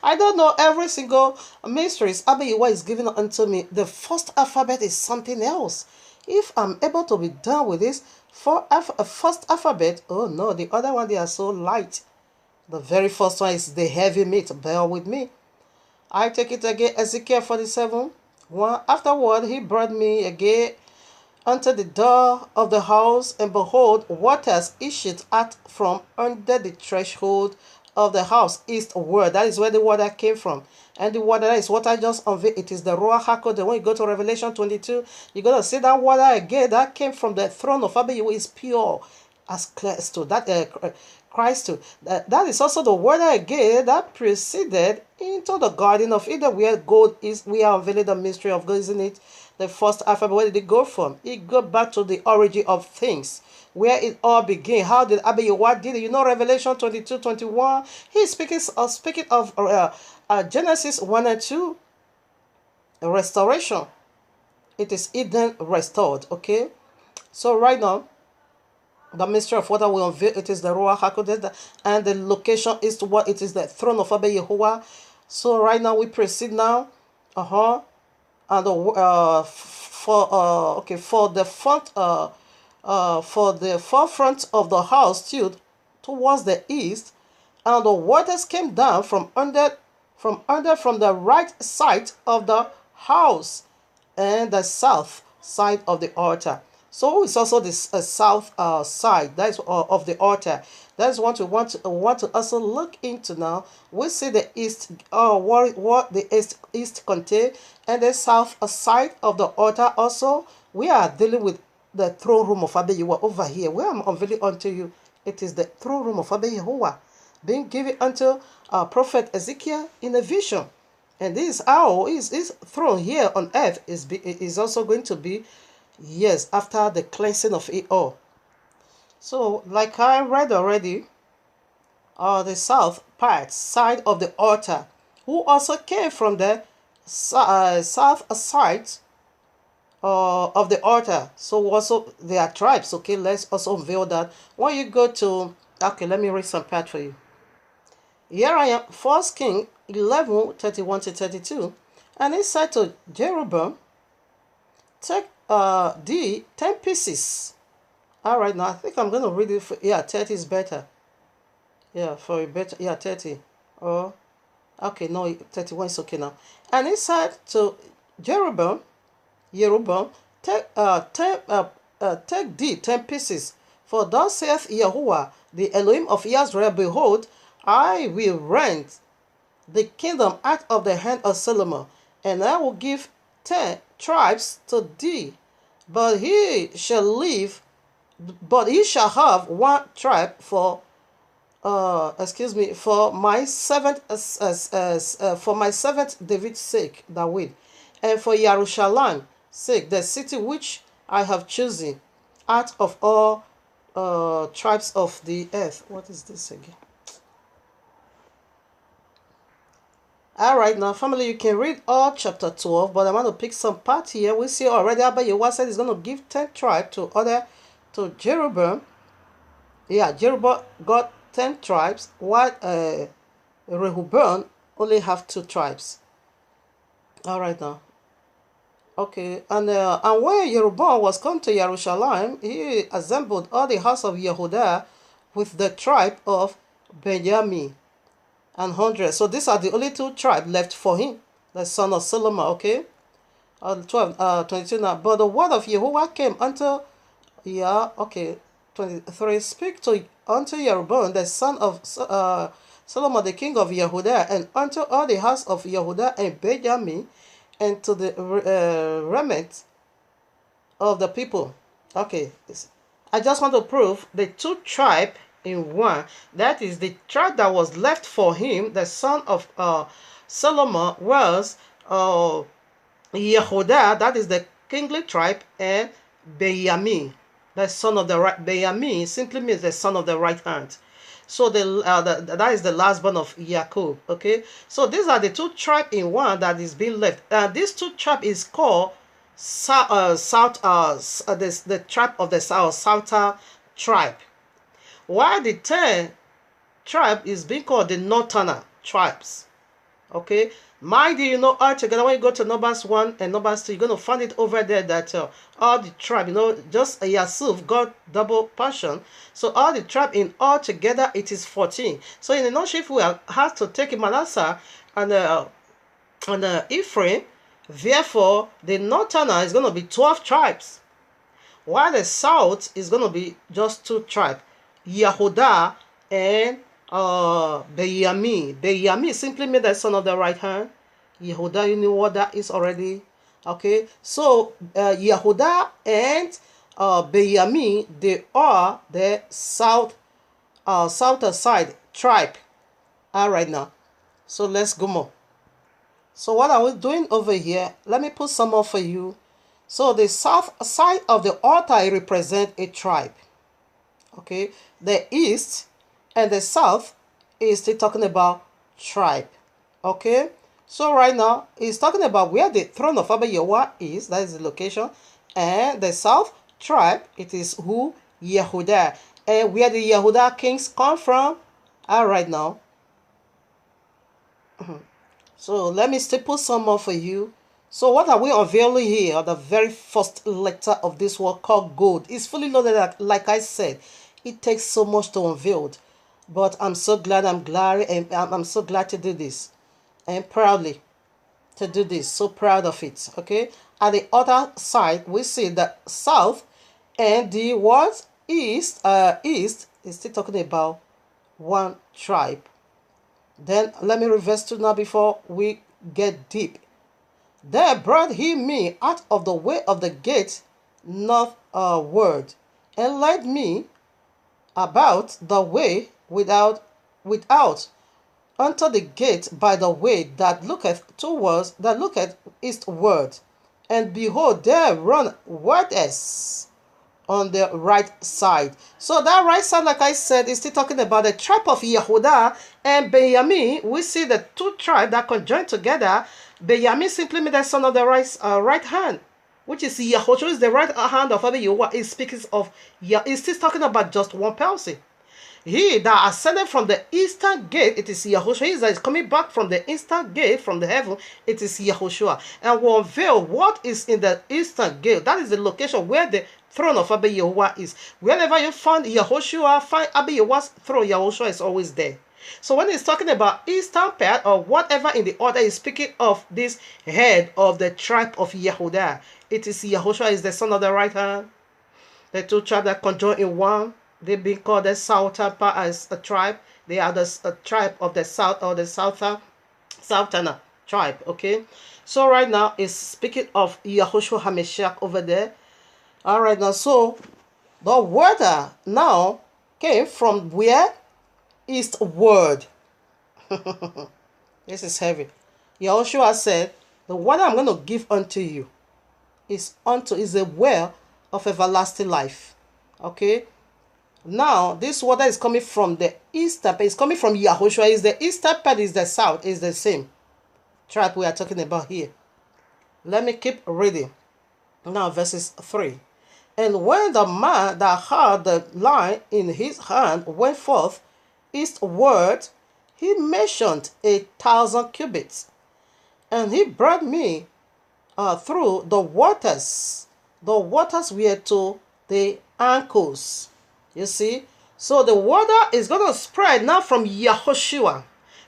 I don't know every single mysteries Abba is given unto me. The first alphabet is something else. If I'm able to be done with this first alphabet, oh no, the other one, they are so light. The very first one is the heavy meat. Bear with me. I take it again, Ezekiel 47. Afterward, he brought me again unto the door of the house, and behold, waters issued out from under the threshold of the house eastward. That is where the water came from. And the water is what I just unveiled. It is the Ruach HaKodesh. When you go to Revelation 22, you're going to see that water again that came from the throne of Abba is pure as crystal. That Christ too. That is also the water again that preceded into the Garden of Eden, where gold is. We are unveiling the mystery of God, isn't it? The first alphabet, where did it go from? It go back to the origin of things, where it all began. How did Abba did it? Revelation 22:21. He's speaking of Genesis 1 and 2, restoration. It is Eden restored, okay? So right now, the mystery of water will unveil. It is the Ruach HaKodesh, and the location is to what? It is the throne of Abba Yahuwah. So right now we proceed now. And for the front, for the forefront of the house stood towards the east, and the waters came down from the right side of the house and the south side of the altar. So it's also the south side, that's of the altar. That's what we want to also look into now. We see the east, what the east contain, and the south side of the altar also. We are dealing with the throne room of Abba Yahuwah over here. Where I'm unveiling unto you, it is the throne room of Abba Yahuwah being given unto prophet Ezekiel in a vision. And this is how his throne here on earth is also going to be, yes, after the cleansing of it all. So, like I read already, the south side of the altar, who also came from the south side of the altar. So also there are tribes. Okay, let's also unveil that. When you go to, okay, let me read some part for you. Here I am, 1 King 11:31-32, and he said to Jeroboam, take the 10 pieces. All right, now I think I'm going to read it. 30 is better. Yeah, for a better. Yeah, 30. Oh, okay, no, 31 is okay now. And he said to Jeroboam, take thee 10 pieces. For thus saith Yahuwah, the Elohim of Israel, behold, I will rend the kingdom out of the hand of Solomon, and I will give 10 tribes to thee. But he shall have one tribe for my servant David's sake, David, and for Jerusalem's sake, the city which I have chosen out of all tribes of the earth. What is this again? All right, now, family, you can read all chapter 12, but I want to pick some part here. We see already Abba Yahuwah said he's going to give 10 tribes to Jeroboam. Yeah, Jeroboam got 10 tribes, while Rehoboam only have 2 tribes. All right now. Okay, and when Jeroboam was come to Jerusalem, he assembled all the house of Yehudah with the tribe of Benjamin and 100. So these are the only 2 tribes left for him, the son of Solomon. Okay, 22 now. But the word of Yahuwah came unto 23. Speak unto Jeroboam, the son of Solomon, the king of Yehudah, and unto all the house of Yehudah and Benjamin, and to the remnant of the people. Okay, I just want to prove the 2 tribes in one. That is the tribe that was left for him, the son of Solomon, was Yehudah, that is the kingly tribe, and Benjamin, the son of the right. Benjamin simply means the son of the right hand. So that is the last born of Jacob. Okay, so these are the 2 tribes in one that is being left. This 2 tribe is called the tribe of the south, Southern tribe, while the 10 tribe is being called the Northern tribes. Okay, mind you, altogether when you go to Numbers 1 and Numbers 2, you're going to find it over there that all the tribe, just Yasuf got double portion. So all the tribe in all together, it is 14. So in the nutshell, we have to take Manasseh and Ephraim. Therefore, the Northern is going to be 12 tribes, while the south is going to be just 2 tribes, Yehudah and Benjamin. Benjamin simply means the son of the right hand. Yehudah, you know what that is already. Okay, so Yehudah and Benjamin, they are the southern side tribe. All right now, so let's go more. So what are we doing over here? Let me put some more for you. So the south side of the altar represent a tribe. Okay, the east and the south is still talking about tribe. Okay, so right now it's talking about where the throne of Abba Yahuwah is. That is the location. And the south tribe, it is who? Yehudah. And where the Yehudah kings come from. All right now. So let me still put some more for you. So what are we unveiling here? The very first letter of this word called gold. It's fully loaded, like I said. It takes so much to unveil. But I'm so glad, and I'm so glad to do this. And proudly to do this. So proud of it. Okay. At the other side, we see the south and the what? East is still talking about one tribe. Then let me reverse to now before we get deep. There brought he me out of the way of the gate northward, and led me about the way without unto the gate by the way that looketh eastward. And behold, there run waters on the right side. So that right side, like I said, is still talking about the tribe of Yehudah and Benjamin. We see the 2 tribes that conjoin together. Benjamin simply means the son of the right hand, which is Yahushua, is the right hand of Abba Yahuwah. It speaks of, it's still talking about just one person. He that ascended from the eastern gate, it is Yahushua. He that is coming back from the eastern gate, from the heaven, it is Yahushua. And will unveil what is in the eastern gate. That is the location where the throne of Abba Yahuwah is. Whenever you find Yahushua, find Abba Yahuwah's throne, Yahushua is always there. So when he's talking about eastern part or whatever in the order, he's speaking of this head of the tribe of Yehudah. It is Yahushua is the son of the right hand. The 2 tribes that conjoin in one. They've been called the southern part as a tribe. They are the tribe of the south, or the southern tribe. Okay. So right now it's speaking of Yahushua HaMashiach over there. All right now. So the water now came from where? Eastward. This is heavy. Yahushua said, the water I'm going to give unto you is a well of everlasting life. Okay. Now, this water is coming from the eastern part. It's coming from Yahushua. Is the eastern part, is the south. Is the same tribe we are talking about here. Let me keep reading. Now, verses 3. And when the man that had the line in his hand went forth, eastward, he measured 1,000 cubits, and he brought me through the waters. The waters were to the ankles. You see? So the water is going to spread now from Yahushua.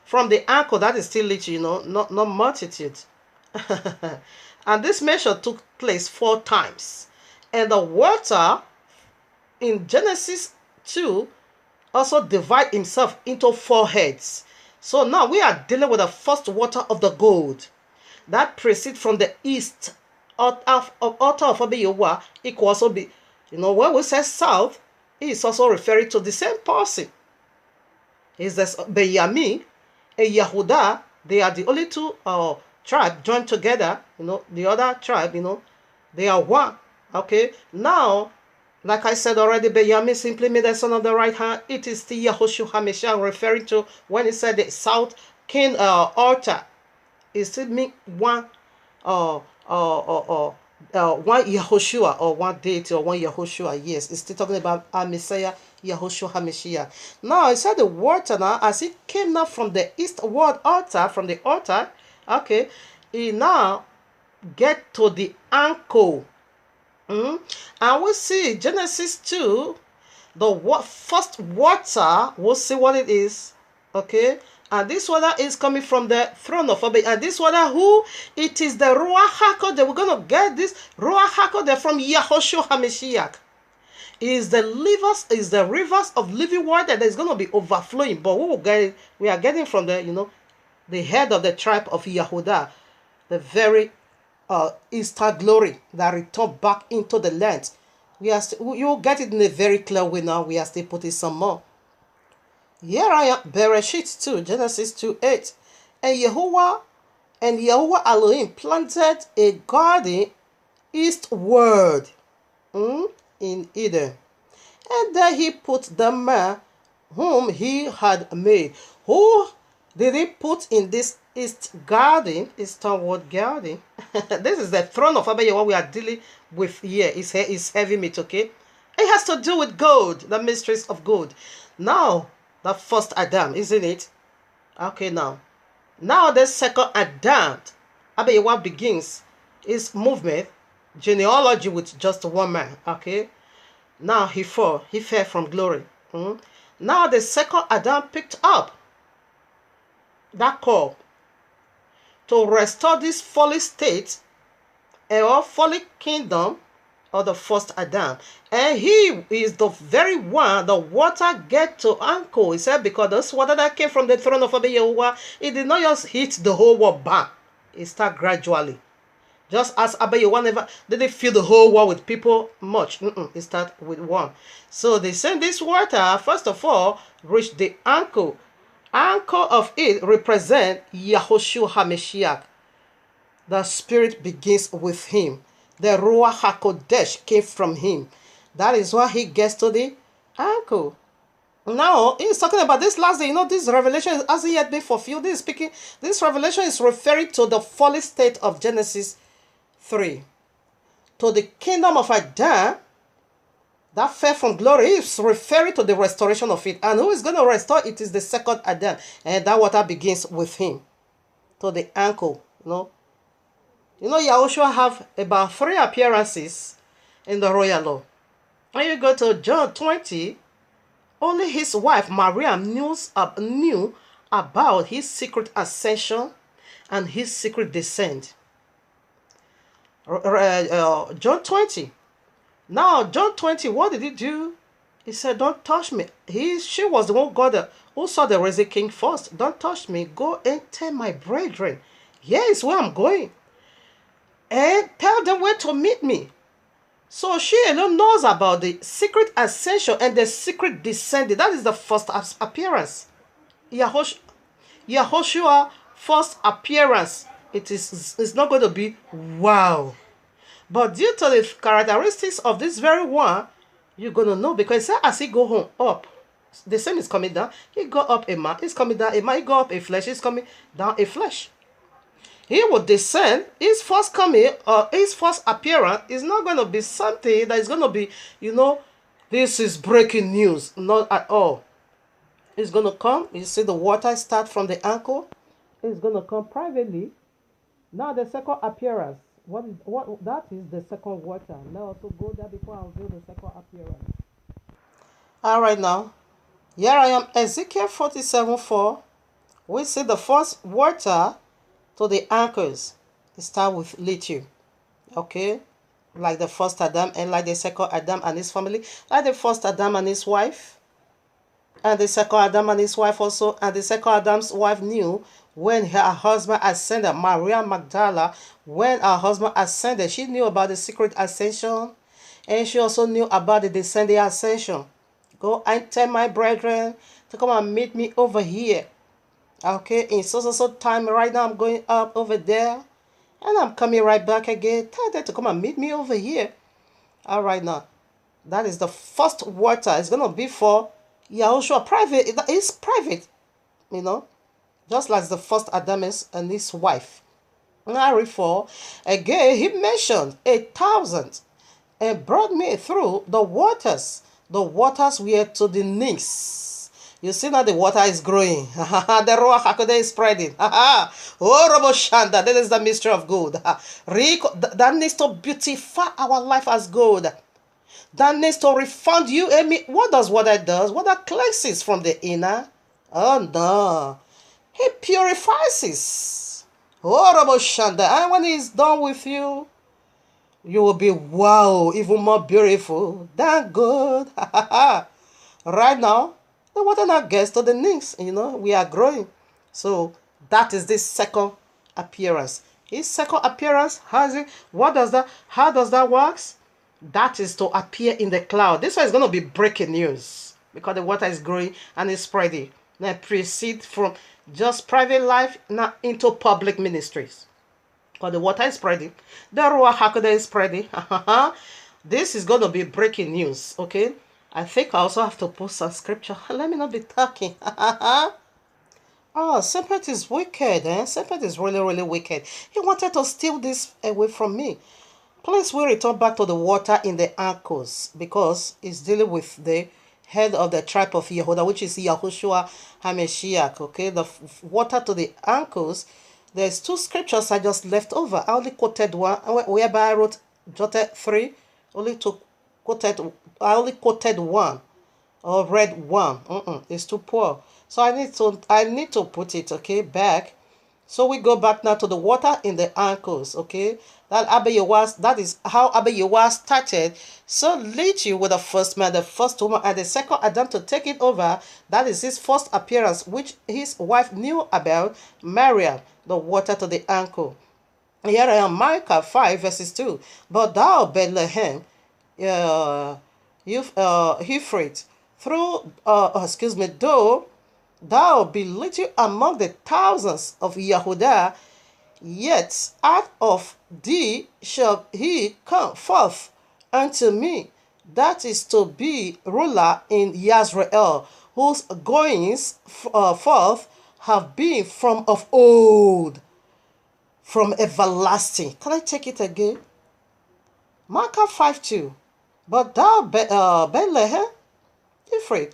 From the ankle, that is still little, not multitude. And this measure took place 4 times. And the water in Genesis 2 also divide himself into 4 heads. So now we are dealing with the first water of the gold that proceeds from the east. Altar of Yahuwah, it could also be, when we say south, it is also referring to the same person. It's the Benjamin and Yehudah. They are the only 2 tribes joined together. The other tribe, they are one. Okay, now, like I said already, Benjamin simply means the son of the right hand. It is the Yahushua HaMashiach referring to when he said the south king altar. It still means one one Yahushua, or one deity, or one Yahushua. Yes, it's still talking about our Messiah, Yahushua HaMashiach. Now, it said the water now, as it came now from the eastward altar, from the altar, okay, it now get to the ankle. And we see Genesis 2, the first water, we'll see what it is. Okay, and this water is coming from the throne of Abba. And this water, who? It is the Ruach HaKodesh. We're going to get this Ruach HaKodesh from Yahushua HaMashiach. Is the rivers of living water that is going to be overflowing. But we are getting from the, the head of the tribe of Yehudah, the very Easter glory that return back into the land. You'll get it in a very clear way now. We are still putting some more. Here I am, Bereshit 2, Genesis 2:8. And Yahuwah Elohim planted a garden eastward in Eden. And there he put the man whom he had made. Who did he put in this east garden, eastward garden? This is the throne of Abba Yahweh we are dealing with here. It's heavy meat, okay? It has to do with gold, the mysteries of gold. Now, the first Adam, isn't it? Okay, now the second Adam, Abba Yahweh begins his movement, genealogy with just one man, okay? Now he fell from glory. Now the second Adam picked up that call to restore this fallen state or fallen kingdom of the first Adam. And he is the very one the water get to ankle. He said, because this water that came from the throne of Abba Yahuwah, it did not just hit the whole world back. It started gradually. Just as Abba Yahuwah never didn't fill the whole world with people much. It started with one. So they send this water, first of all, reach the ankle. Ankle of it represent Yahushua HaMashiach. The spirit begins with him. The Ruach HaKodesh came from him. That is why he gets to the ankle. Now, he's talking about this last day. This revelation hasn't yet been fulfilled. This revelation is referring to the fallen state of Genesis 3. To the kingdom of Adam that fell from glory. Is referring to the restoration of it. And who is going to restore it is the second Adam. And that water begins with him. To the ankle. Yahushua have about 3 appearances in the royal law. When you go to John 20, only his wife Maria knew about his secret ascension and his secret descent. John 20. Now, John 20, what did he do? He said, don't touch me. She was the one God who saw the risen king first. Don't touch me. Go and tell my brethren. Here is where I'm going. And tell them where to meet me. So she alone knows about the secret ascension and the secret descent. That is the first appearance. Yahushua first appearance. It's not going to be wow. But due to the characteristics of this very one, you're going to know. Because as he go home up, the same is coming down. He go up a man. He's coming down a man. He go up a flesh. He's coming down a flesh. He will descend. His first coming or his first appearance is not going to be something that is going to be, this is breaking news. Not at all. It's going to come. You see the water start from the ankle. It's going to come privately. Now the second appearance. What that is the second water. Let us also go there before I reveal the second appearance. All right now. Here I am, Ezekiel 47:4. We see the first water to the ankles. It start with little. Okay? Like the first Adam and like the second Adam and his family. Like the first Adam and his wife. And the second Adam and his wife also. And the second Adam's wife knew when her husband ascended. Maria Magdala, when her husband ascended, she knew about the secret ascension. And she also knew about the descending ascension. Go and tell my brethren to come and meet me over here. Okay, in so time right now I'm going up over there. And I'm coming right back again. Tell them to come and meet me over here. All right now. That is the first water. It's going to be for Yahushua. Private. It's private. You know. Just like the first Adam and his wife. Now read for. Again, he mentioned 1,000. And brought me through the waters. The waters were to the knees. You see now the water is growing. The Ruach HaKodesh is spreading. Oh, Robo Shanda, that is the mystery of God. That needs to beautify our life as God. That needs to refund you and me. What does water does? Water cleanses from the inner. Oh no. He purifies us. Oh, Robo Shanda. And when he's done with you, you will be wow, even more beautiful than good. Right now, the water now gets to the knees. You know, we are growing. So that is this second appearance. His second appearance has it. What does that? How does that work? That is to appear in the cloud. This one is going to be breaking news because the water is growing and it's spreading. Now proceed from just private life now into public ministries. Because the water is spreading. The Ruach HaKodesh is spreading. This is going to be breaking news. Okay. I think I also have to post some scripture. Let me not be talking. Oh, serpent is wicked. Serpent is really, really wicked. He wanted to steal this away from me. Please, we return back to the water in the ankles. Because it's dealing with the head of the tribe of Yehuda, which is Yahushua HaMashiach. Okay. The water to the ankles. There's two scriptures I just left over. I only quoted one, whereby I jotted three. I only quoted one or read one. It's too poor. So I need to put it back. So we go back now to the water in the ankles. That is how Abba Yahuah started. So lead you with the first man, the first woman, and the second Adam to take it over. That is his first appearance, which his wife knew about, Maria, the water to the ankle. Here I am, Micah 5 verses 2. But thou, Bethlehem, Euphrates, though thou be little among the thousands of Yehudah, yet out of thee shall he come forth unto me, that is to be ruler in Yisrael, whose goings forth have been from of old, from everlasting. Can I take it again? Micah 5:2. But thou, Bethlehem, Ephraim,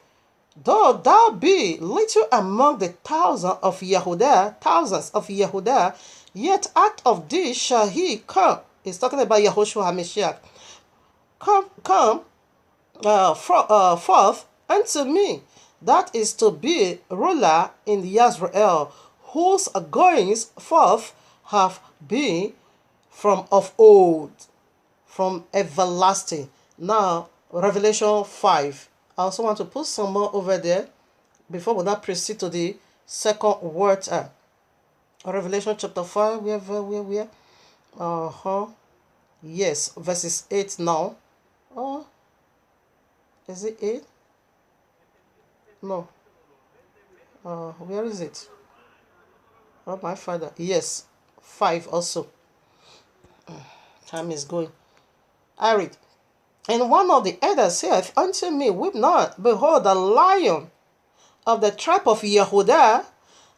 though thou be little among the thousands of Yehudah, yet out of thee shall he come. He's talking about Yahushua HaMashiach. Come forth unto me, that is to be ruler in Yisrael, whose goings forth have been from of old, from everlasting. Now, Revelation 5. I also want to put some more over there before we now proceed to the second word. Revelation chapter 5. Where? Yes, verses 8 now. Oh, is it 8? No. Where is it? Oh, my father. Yes, 5 also. Time is going. I read. And one of the elders saith unto me, weep not, behold, the lion of the tribe of Yehudah,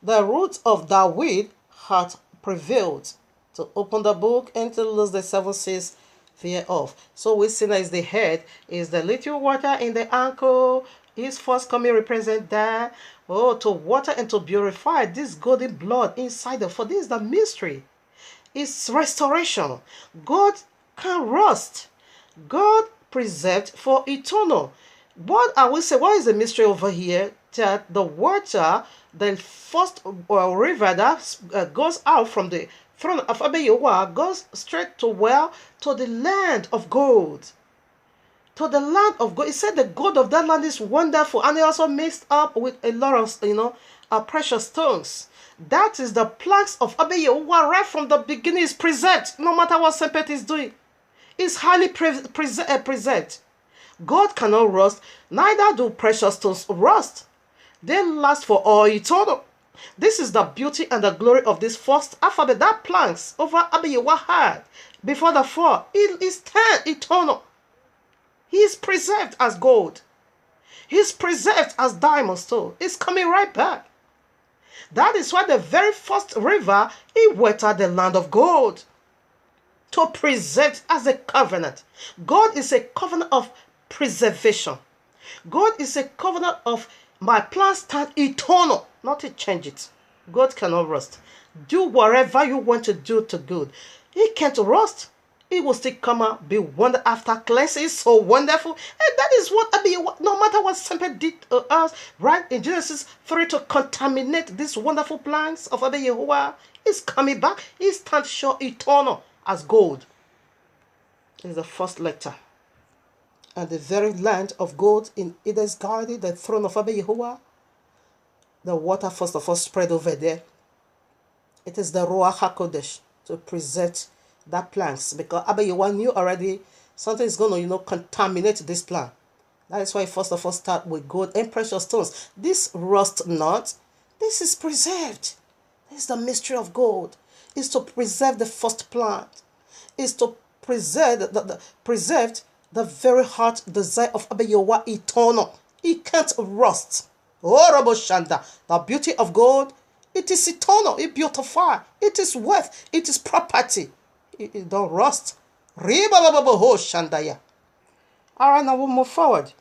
the root of David, hath prevailed to open the book and to loose the seven seals thereof. So we see that is the head, is the little water in the ankle, His first coming represent that, to water and to purify this golden blood inside the, for this is the mystery. It's restoration. God can rust. God preserved for eternal. What I will say, what is the mystery over here? That the water, the first river that goes out from the throne of Abba Yahuwah goes straight to well to the land of gold. To the land of gold. It said the gold of that land is wonderful, and it also mixed up with a lot of precious stones. That is the planks of Abba Yahuwah right from the beginning is preserved, no matter what Sempet is doing. It's highly preserved. God cannot rust, neither do precious stones rust. They last for all eternal. This is the beauty and the glory of this first alphabet that planks over Abba Yahuwah had before the fall. It is eternal. He is preserved as gold. He is preserved as diamond stone. It's coming right back. That is why the very first river, he watered the land of gold to preserve as a covenant. God is a covenant of preservation. God is a covenant of my plans stand eternal, not to change it. God cannot rust. Do whatever you want to do to good. He can't rust. It will still come out, be wonder after cleansing. It's so wonderful. And that is what no matter what Semper did to us, right in Genesis 3 to contaminate these wonderful plans of Abba Yahuwah, is coming back. He stands sure eternal as gold. Is the first letter. And the very land of gold in Eden's garden, the throne of Abba Yahuwah, the water first of all spread over there. It is the Ruach HaKodesh to preserve that plants, because Abba Yahuwah knew already something is going to, contaminate this plant. That is why first of all start with gold and precious stones. This rust not. This is preserved. This is the mystery of gold. It's to preserve the first plant. It's to preserve the very heart desire of Abba Yahuwah eternal. It can't rust. Oh, Rabbo Shanda, the beauty of gold, it is eternal, it beautifies, it is worth, it is property. It don't rust. Alright, now we'll move forward.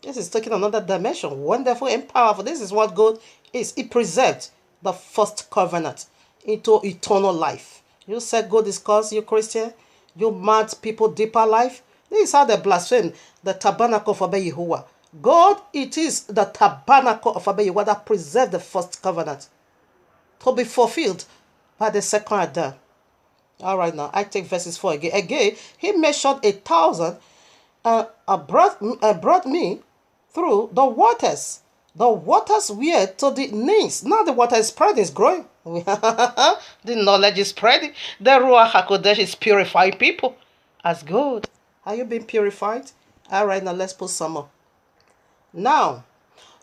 This is taking another dimension. Wonderful and powerful. This is what gold is. It preserved the first covenant into eternal life. You said gold is cause you Christian. You mad people deeper life. This is how they blaspheme the tabernacle of Abba Yahuwah. God, it is the tabernacle of Abba Yahuwah that preserved the first covenant to be fulfilled by the second Adam. All right, now I take verses 4 again. Again, he measured 1,000 and brought me through the waters. The waters were to the knees. Now the water is spreading, is growing. The knowledge is spreading. The Ruach HaKodesh is purifying people as good. Are you being purified? All right, now let's put some more. Now,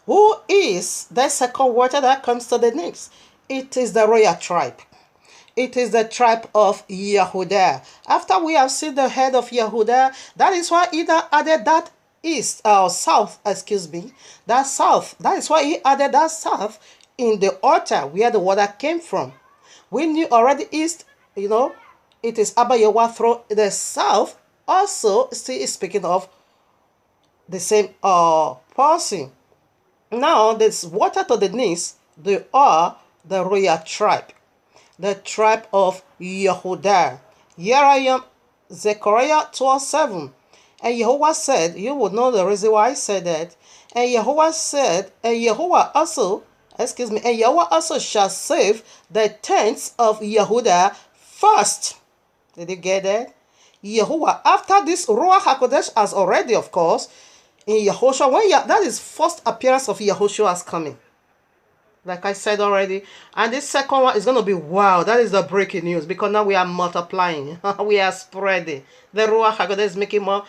who is the second water that comes to the knees? It is the royal tribe. It is the tribe of Yehudah. After we have seen the head of Yehudah, that is why he added that south, that south. That is why he added that south in the altar where the water came from. We knew already east, it is Abba Yahuwah through the south. Also, still is speaking of the same person. Now, this water to the knees, they are the royal tribe. The tribe of Yehudah. Here I am, Zechariah 12:7. And Yahuwah said, you will know the reason why I said that. And Yahuwah said, and Yahuwah also shall save the tents of Yehudah first. Did you get that? Yahuwah, after this Ruach HaKodesh has already, of course, in Yahushua, that is first appearance of Yahushua as coming. Like I said already. And this second one is going to be wow. That is the breaking news. Because now we are multiplying. We are spreading. The Ruach HaKodesh is making more,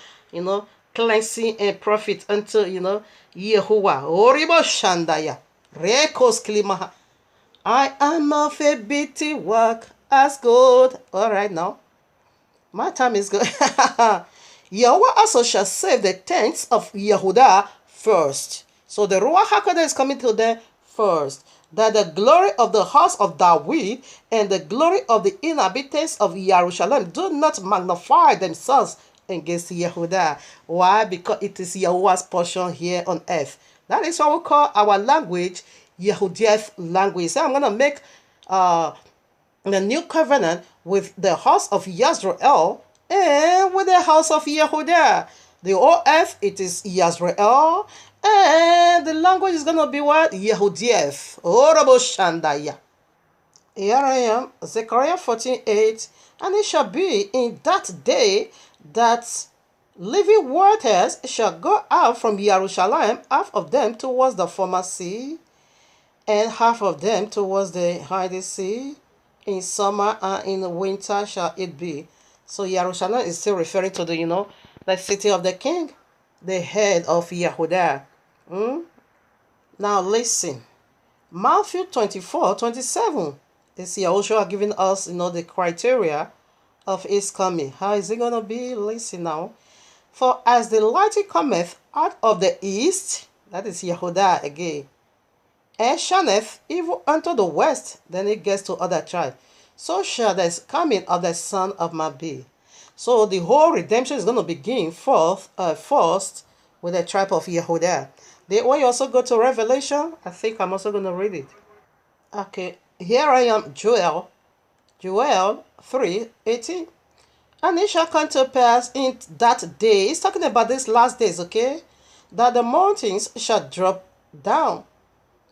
cleansing and profit until, Yehuwah. Oribo Shandaya. Rekos Klimaha. I am of a bitty work as gold. Alright now. My time is good. Yahuwah also shall save the tents of Yehudah first. So the Ruach HaKodesh is coming to them first, that the glory of the house of David and the glory of the inhabitants of Jerusalem do not magnify themselves against Yehudah. Why? Because it is Yahuwah's portion here on earth That is what we call our language Yahuah'S language. So I'm going to make the new covenant with the house of Yisrael and with the house of Yehudah. The old earth, it is Yisrael, and the language is going to be what? Yahuah'S. Orabo Shandaya. Here I am, Zechariah 14:8, and it shall be in that day that living waters shall go out from Jerusalem, half of them towards the former sea, and half of them towards the hiding sea. In summer and in winter shall it be. So Jerusalem is still referring to the city of the king, the head of Yehudah. Now listen. Matthew 24:27. Is Yahushua giving us, the criteria of his coming. How is it going to be? Listen now. For as the light cometh out of the east, that is Yehudah again, and shineth even unto the west, then it gets to other tribes, so shall the coming of the Son of Man be. So the whole redemption is going to begin first with the tribe of Yehudah. When you also go to Revelation, I think I'm also going to read it. Okay, here I am, Joel 3:18. And it shall come to pass in that day, it's talking about these last days, okay, that the mountains shall drop down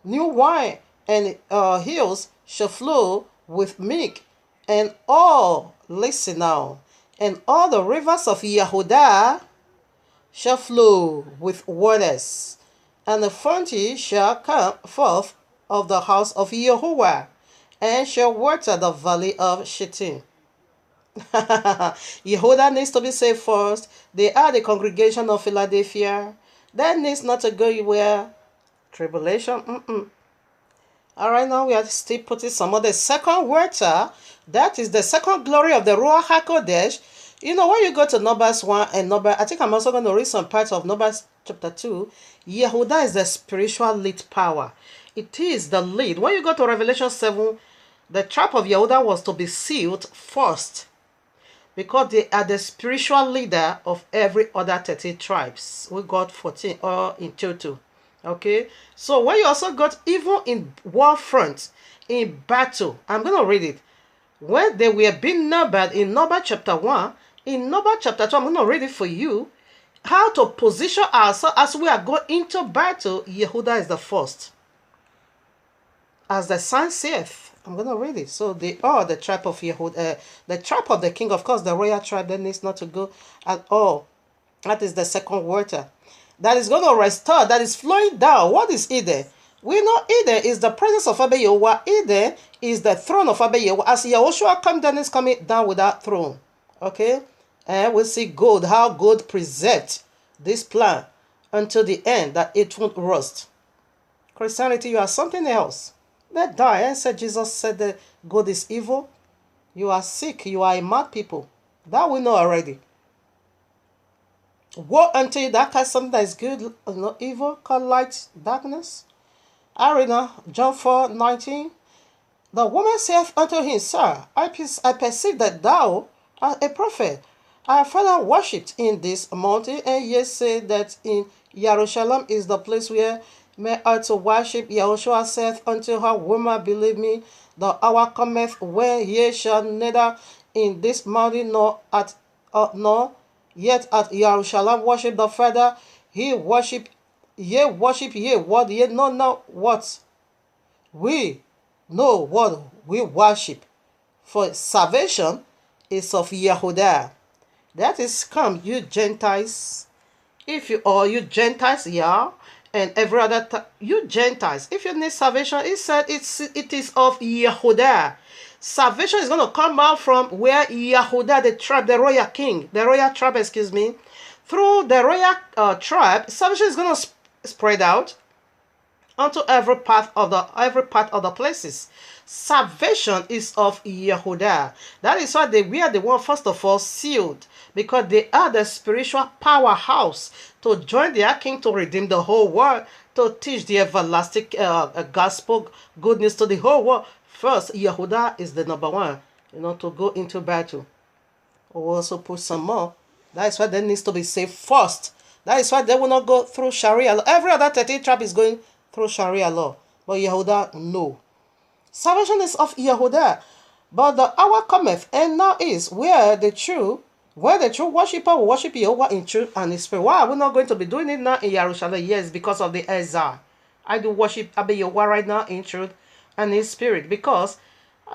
new wine, and hills shall flow with milk, and listen now, and all the rivers of Yehudah shall flow with waters, and the fountain shall come forth of the house of Yahuwah, and shall water the valley of Shittim. Yehudah needs to be saved first. They are the congregation of Philadelphia. That needs not to go anywhere. Tribulation. All right, now we are still putting some of the second water. That is the second glory of the Ruach HaKodesh. When you go to Numbers 1 and I think I'm also going to read some parts of Numbers chapter 2. Yehudah is the spiritual lead power. It is the lead. When you go to Revelation 7, the tribe of Yehudah was to be sealed first, because they are the spiritual leader of every other 30 tribes. We got 14 or in total. Okay, so when you also got even in war front, in battle, I'm going to read it. When they were being numbered in Numbers chapter 1, in Numbers chapter 2, I'm going to read it for you. How to position ourselves as we are going into battle. Yehudah is the first. As the sign saith, I'm going to read it. So they are the tribe of Yehudah, the tribe of the king, of course, the royal tribe that needs not to go at all. That is the second water that is going to restore, that is flowing down. What is Eden? We know Eden is the presence of Abba Yehovah. Eden is the throne of Abba Yehovah. As Yahushua comes down, is coming down with that throne. Okay? And we see God, how God preserved this plan until the end, that it won't rust. Christianity, you are something else. Let die. And said Jesus said that God is evil. You are sick. You are a mad people. That we know already. Woe unto you that cast something that is good, not evil, call light darkness. I read now, John 4:19. The woman saith unto him, Sir, I perceive that thou art a prophet. Our father worshipped in this mountain, and ye say that in Jerusalem is the place where men ought to worship. Yahushua saith unto her, Woman, believe me, the hour cometh when ye shall neither in this mountain nor yet at Jerusalem worship the Father. Ye worship ye, what ye know not what we know what we worship. For salvation is of Yehudah. That is come, you Gentiles. If you Gentiles, yeah, and every other you Gentiles, if you need salvation, it said it is of Yehudah. Salvation is going to come out from where Yehudah, the tribe, the royal tribe, through the royal tribe. Salvation is going to spread out onto every part of the places. Salvation is of Yehudah. That is why we are the one, first of all, sealed, because they are the spiritual powerhouse to join their king to redeem the whole world, to teach the everlasting gospel goodness to the whole world. First, Yehudah is the number one, to go into battle. We'll also put some more. That's why there needs to be saved first. That is why they will not go through Sharia law. Every other 13 tribe is going through Sharia law. But Yehuda, no. Salvation is of Yehuda. But the hour cometh, and now is where the true worshiper will worship Yehovah in truth and in spirit. Why are we not going to be doing it now in Jerusalem? Yes, because of the exile. I do worship Abba Yehovah right now in truth and in spirit. Because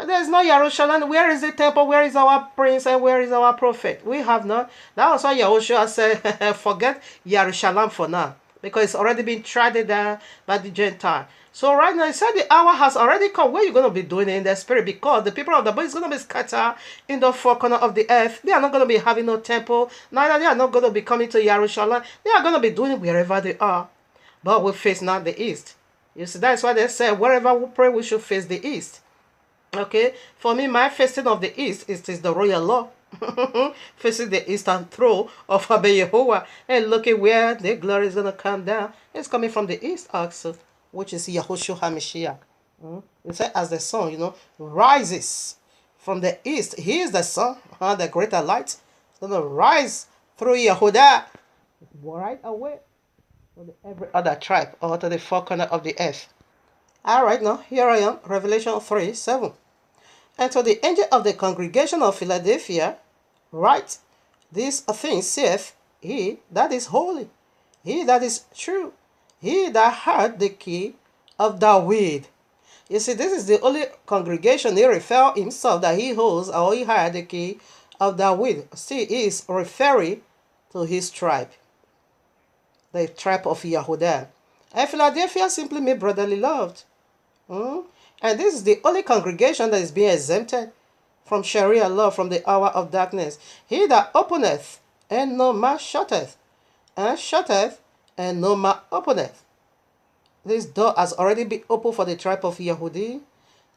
there is no Jerusalem. Where is the temple? Where is our prince and where is our prophet? We have none. That was why Yahushua said, forget Jerusalem for now. Because it's already been trodden down by the Gentile. So right now, he said the hour has already come. Where are you going to be doing it in the spirit? Because the people of the Bible is going to be scattered in the four corners of the earth. They are not going to be having no temple. Neither they are not going to be coming to Jerusalem. They are going to be doing it wherever they are. But we face not the east. You see, that's why they say wherever we pray, we should face the east. Okay? For me, my facing of the east is the royal law. Facing the eastern throne of Abba Yehovah. And look at where the glory is going to come down. It's coming from the east also, which is Yahushua HaMashiach. It said, as the sun, rises from the east. He is the sun, the greater light. It's going to rise through Yehuda right away to every other tribe or to the four corners of the earth. All right, now, here I am, Revelation 3:7. And to the angel of the congregation of Philadelphia, write, this thing saith he that is holy, he that is true, he that had the key of David. You see, this is the only congregation he referred himself that he holds or he had the key of David. See, he is referring to his tribe, the tribe of Yehuda. And Philadelphia simply means brotherly loved. And this is the only congregation that is being exempted from Sharia law, from the hour of darkness. He that openeth, and no man shutteth, and shutteth, and no man openeth. This door has already been opened for the tribe of Yehudi.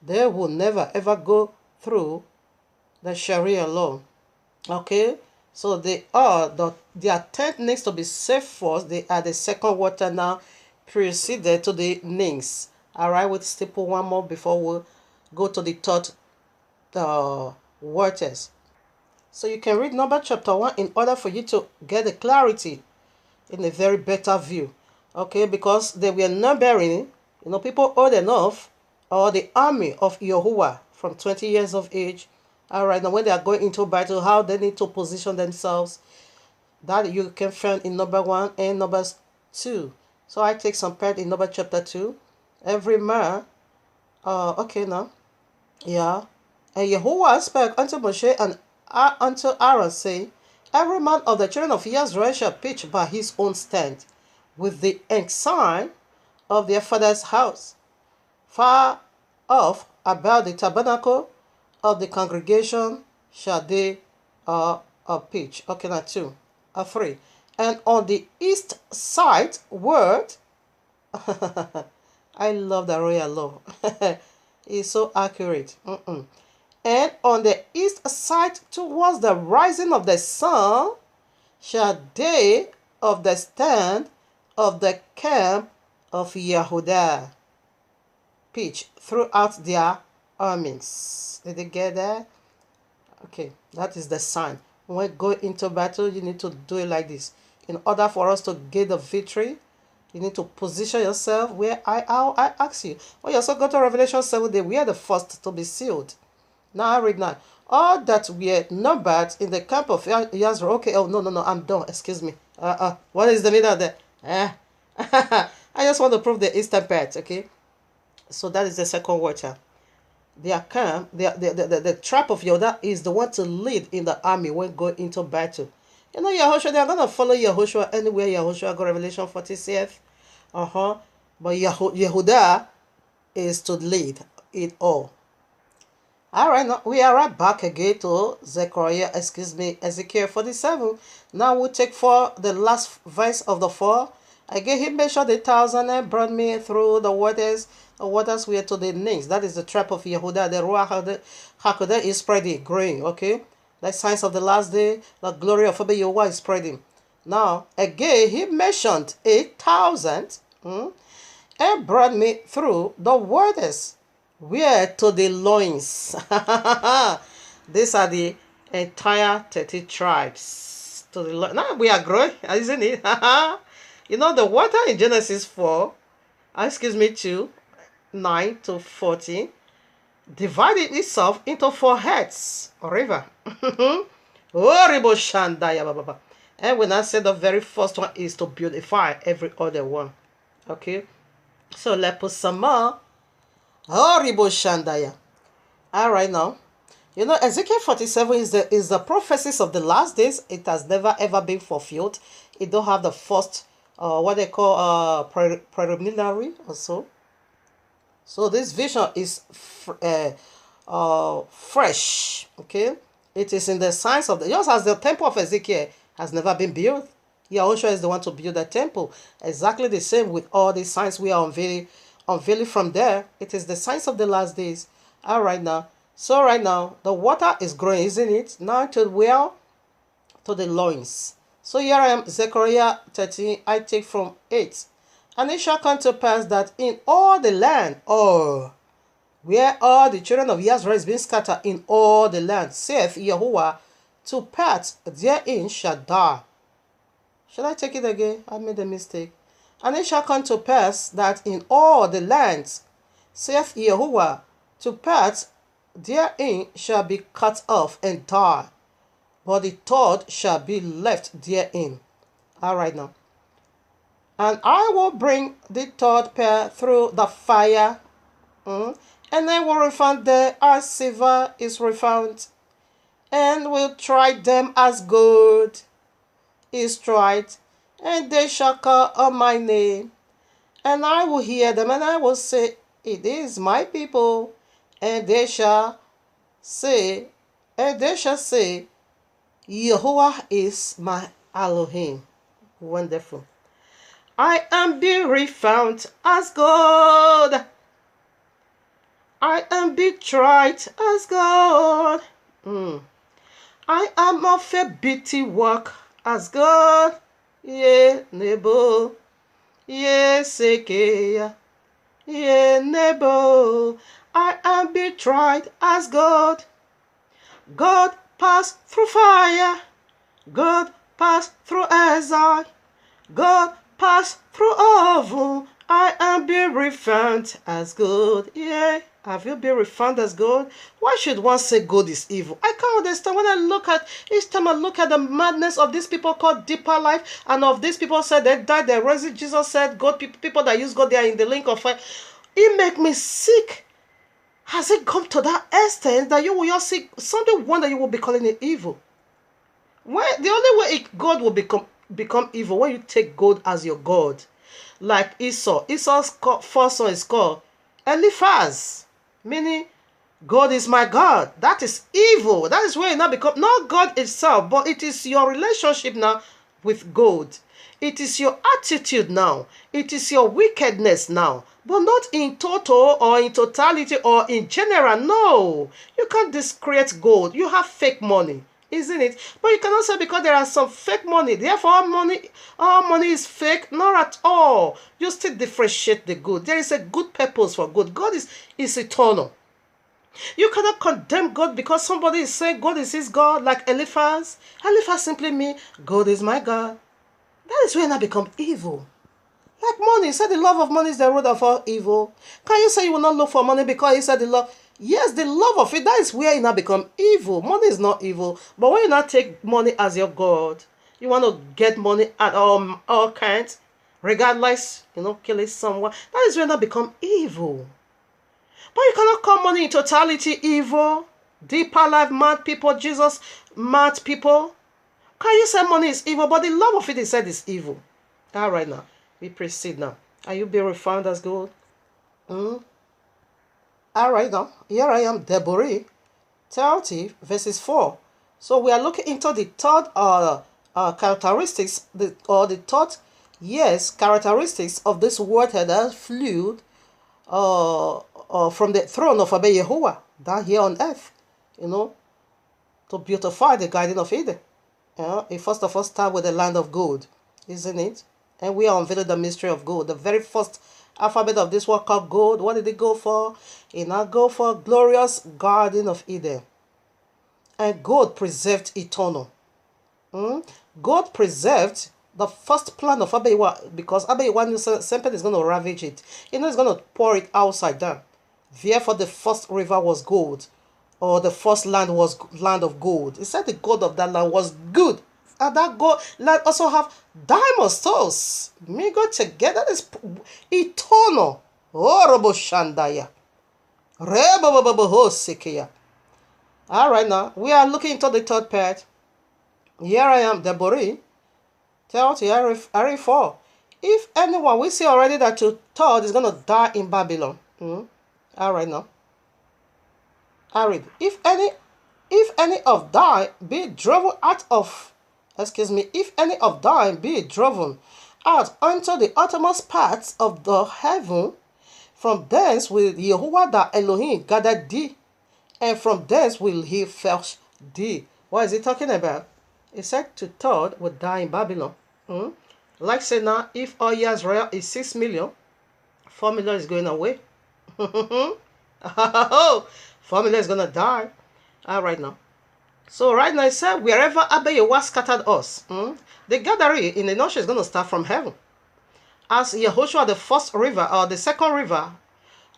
They will never ever go through the Sharia law. Okay? So their tent needs to be safe first. They are the second water now, preceded to the names. Alright, we'll stipple one more before we go to the third waters. So you can read number chapter 1 in order for you to get the clarity in a very better view. Okay, because they were numbering, people old enough, or the army of Yahuwah from 20 years of age. Alright, now when they are going into battle, how they need to position themselves. That you can find in number 1 and number 2. So I take some part in number chapter 2. Every man, okay now, yeah. And Yahuwah spake unto Moshe and unto Aaron, saying, every man of the children of Israel shall pitch by his own stand, with the ensign of their father's house, far off about the tabernacle of the congregation shall they pitch. Okay, now 2, 3. And on the east side word, I love the royal law. It's so accurate. And on the east side towards the rising of the sun shall they of the stand of the camp of Yehuda pitch throughout their armies. Did they get that? Okay, that is the sign. When we go into battle, you need to do it like this. In order for us to get the victory, you need to position yourself where I ask you. When you also go to Revelation 7, we are the first to be sealed. Now I read now. All that were numbered in the camp of Israel. Okay, oh, no, I'm done. Excuse me. What is the middle there? I just want to prove the eastern part, okay? So that is the second water. Their camp, the tribe of Yoda is the one to lead in the army when going into battle. Yahushua, they are going to follow Yahushua anywhere Yahushua go. Revelation 40 saith. But Yehuda is to lead it all. Alright, now we are right back again to Ezekiel 47. Now we'll take for the last verse of the 4. Again, he measured 1,000 and brought me through the waters. The waters were to the knees. That is the tribe of Yehuda. The Ruach HaKodesh is spreading, growing, okay? The signs of the last day, the glory of Abba Yehovah is spreading. Now, again, he mentioned 8,000 and brought me through the waters, where to the loins. These are the entire 30 tribes. to the Lord. Now we are growing, isn't it? You know, the water in Genesis 4, excuse me, 2, 9 to 14, divided itself into 4 heads, or river. Horrible Shandaya Baba. And when I said the very first one is to beautify every other one. Okay? So let's put some more. Horrible Shandaya. Alright now. You know, Ezekiel 47 is the prophecies of the last days. It has never ever been fulfilled. It don't have the first what they call preliminary or so. So this vision is fresh. Okay, it is in the signs of the, just as the temple of Ezekiel has never been built. Yahushua is the one to build the temple. Exactly the same with all the signs we are unveiling from there. It is the signs of the last days. All right now. So right now the water is growing, isn't it? Now to where? To the loins. So here I am, Zechariah 13, I take from 8. And it shall come to pass that in all the land, where all the children of Israel is being scattered in all the land, saith Yahuwah, to part therein shall die. Shall I take it again? I made a mistake. And it shall come to pass that in all the lands, saith Yahuwah, to part therein shall be cut off and die, but the third shall be left therein. All right now. And I will bring the third pair through the fire, and I will refine them as silver is refined, and will try them as gold is tried, and they shall call on my name, and I will hear them, and I will say, it is my people, and they shall say, Yahuwah is my Elohim. Wonderful. I am be refound as gold. I am be tried as gold. I am of a bitty work as gold. Ye nebo. Ye sekeya. Ye nebo. I am be tried as gold. God passed through fire. God passed through exile. God passed through oven. I am be refound as gold. Yeah. Have you been refound as gold? Why should one say gold is evil? I can't understand. When I look at, each time I look at the madness of these people called deeper life, and of these people said they died, they rose. Jesus said, God, people that use God, they are in the link of fire. It make me sick. Has it come to that extent that you will just see something one that you will be calling it evil? Why the only way God will become evil when you take God as your God, like Esau. Esau's first son is called Eliphaz, meaning God is my God. That is evil. That is where it now become not God itself, but it is your relationship now with God. It is your attitude now. It is your wickedness now. But not in total or in totality or in general. No. You can't discredit gold. You have fake money, isn't it? But you cannot say because there are some fake money, therefore all money is fake. Not at all. You still differentiate the good. There is a good purpose for good. God is eternal. You cannot condemn God because somebody is saying God is his God, like Eliphaz. Eliphaz simply means God is my God. That is when I become evil. Like money. He said the love of money is the root of all evil. Can you say you will not look for money because he said the love? Yes, the love of it, that is where it now become evil. Money is not evil. But when you not take money as your God, you want to get money at all kinds, regardless, killing someone, that is when it now become evil. But you cannot call money in totality evil. Deeper life, mad people, Jesus, mad people. Can you say money is evil? But the love of it, he said, is evil. All right now. We proceed now. Are you being refound as gold? All right now. Here I am, Deborah 30 verses 4. So we are looking into the third characteristics, characteristics of this water that flowed from the throne of Abba Yahuwah down here on earth, to beautify the Garden of Eden. It first of all start with the land of gold, isn't it? And we are unveiling the mystery of gold. The very first alphabet of this word called gold, what did it go for? It now go for glorious Garden of Eden. And gold preserved eternal. God preserved the first plan of Abewa because Abewa knew something is going to ravage it. You know, it's going to pour it outside down. Therefore, the first river was gold, or the first land was land of gold. He said the gold of that land was good. And that gold land also have diamond stones. Me go together is eternal. Oh, Robo Shandaya. All right, now we are looking into the third part. Here I am, Deborah. Tell to Ari 4. If anyone, we see already that your third is going to die in Babylon. All right, now. I read. If any of thine be driven out of, if any of thine be driven out unto the uttermost parts of the heaven, from thence will Yahuwah the Elohim gather thee, and from thence will he fetch thee. What is he talking about? He said to third would die in Babylon. Like say now, if all Israel is 6 million, 4 million is going away. 4 million is gonna die. All right now. So right now it said wherever Yahuwah scattered us, the gathering in the nation is gonna start from heaven. As Yehoshua, the first river or the second river,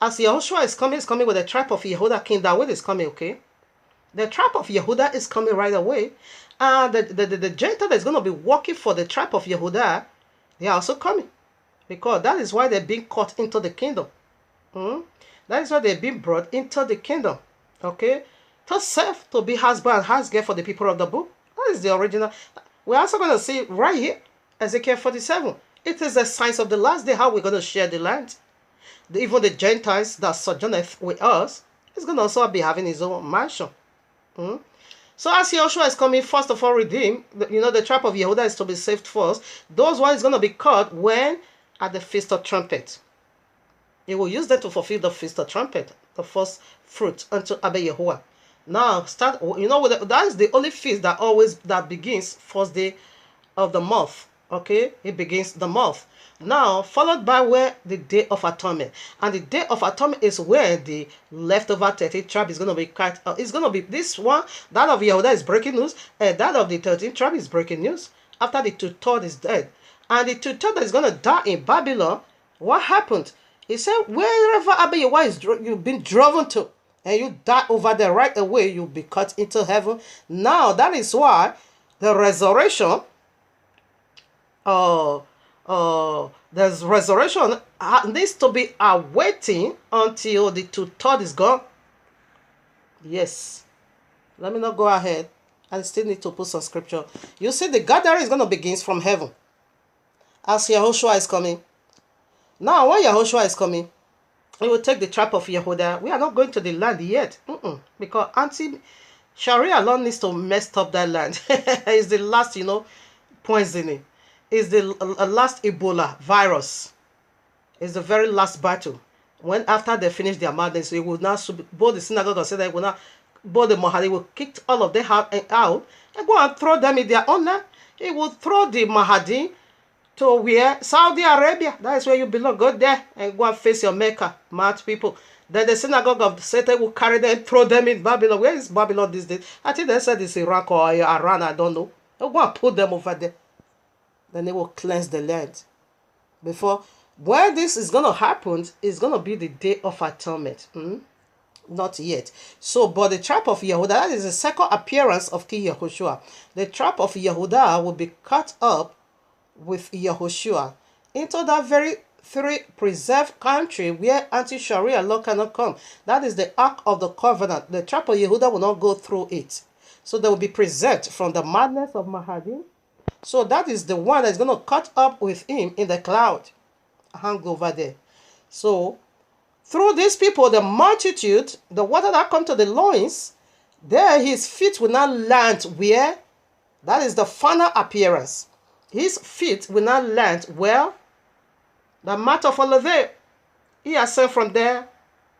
as Yehoshua is coming with the tribe of Yehuda. King David is coming. Okay, the tribe of Yehuda is coming right away, and the Gentile that is gonna be working for the tribe of Yehuda, they are also coming, because that is why they're being caught into the kingdom. That is why they're being brought into the kingdom. Okay? To serve, to be husband and husband for the people of the book. That is the original. We're also going to see right here, Ezekiel 47. It is the signs of the last day, how we're going to share the land. Even the Gentiles that sojourneth with us is going to also be having his own mansion. So as Joshua is coming, first of all, redeem, the tribe of Yehuda is to be saved first. Those ones going to be caught when? At the Feast of Trumpet. He will use them to fulfill the Feast of Trumpet, the first fruit unto Yahuwah. Now, that is the only feast that begins first day of the month. Okay, it begins the month. Now, followed by where the Day of Atonement, and the Day of Atonement is where the leftover 30 tribe is going to be cut. It's going to be this one. That of Yehuda is breaking news, and that of the 13 tribe is breaking news. After the 2/3 is dead, and the 2/3 that is going to die in Babylon. What happened? He said, wherever Yahuwah is, you've been driven to, and you die over there right away, you'll be cut into heaven. Now, that is why the resurrection, there's resurrection needs to be awaiting until the 2/3 is gone. Yes. Let me not go ahead. I still need to put some scripture. You see, the gathering is going to begin from heaven. As Yahushua is coming. Now, when Yahushua is coming, he will take the tribe of Yehuda. We are not going to the land yet. Because anti-Sharia law needs to mess up that land. It's the last, poisoning. It's the last Ebola virus. It's the very last battle. When after they finish their madness, it will now, both the synagogue and say will now, both the Mahadi will kick all of them out and go and throw them in their own land. He will throw the Mahadi to where? Saudi Arabia. That is where you belong. Go there and go and face your Mecca, mad people. Then the synagogue of Satan will carry them, throw them in Babylon. Where is Babylon these days? I think they said it's Iraq or Iran, I don't know. They'll go and put them over there. Then they will cleanse the land. When this is going to happen, it's going to be the Day of Atonement. Not yet. So, but the tribe of Yehuda, that is the second appearance of King Yehoshua. The tribe of Yehuda will be cut up with Yehoshua into that very preserved country where anti-Sharia law cannot come. That is the Ark of the Covenant. The tribe of Yehuda will not go through it. So they will be preserved from the madness of Mahdi. So that is the one that is going to cut up with him in the cloud. Hang over there. So through these people, the multitude, the water that come to the loins, there his feet will not land where? That is the final appearance. His feet will not land well. The Mount of Olivet, he has said from there.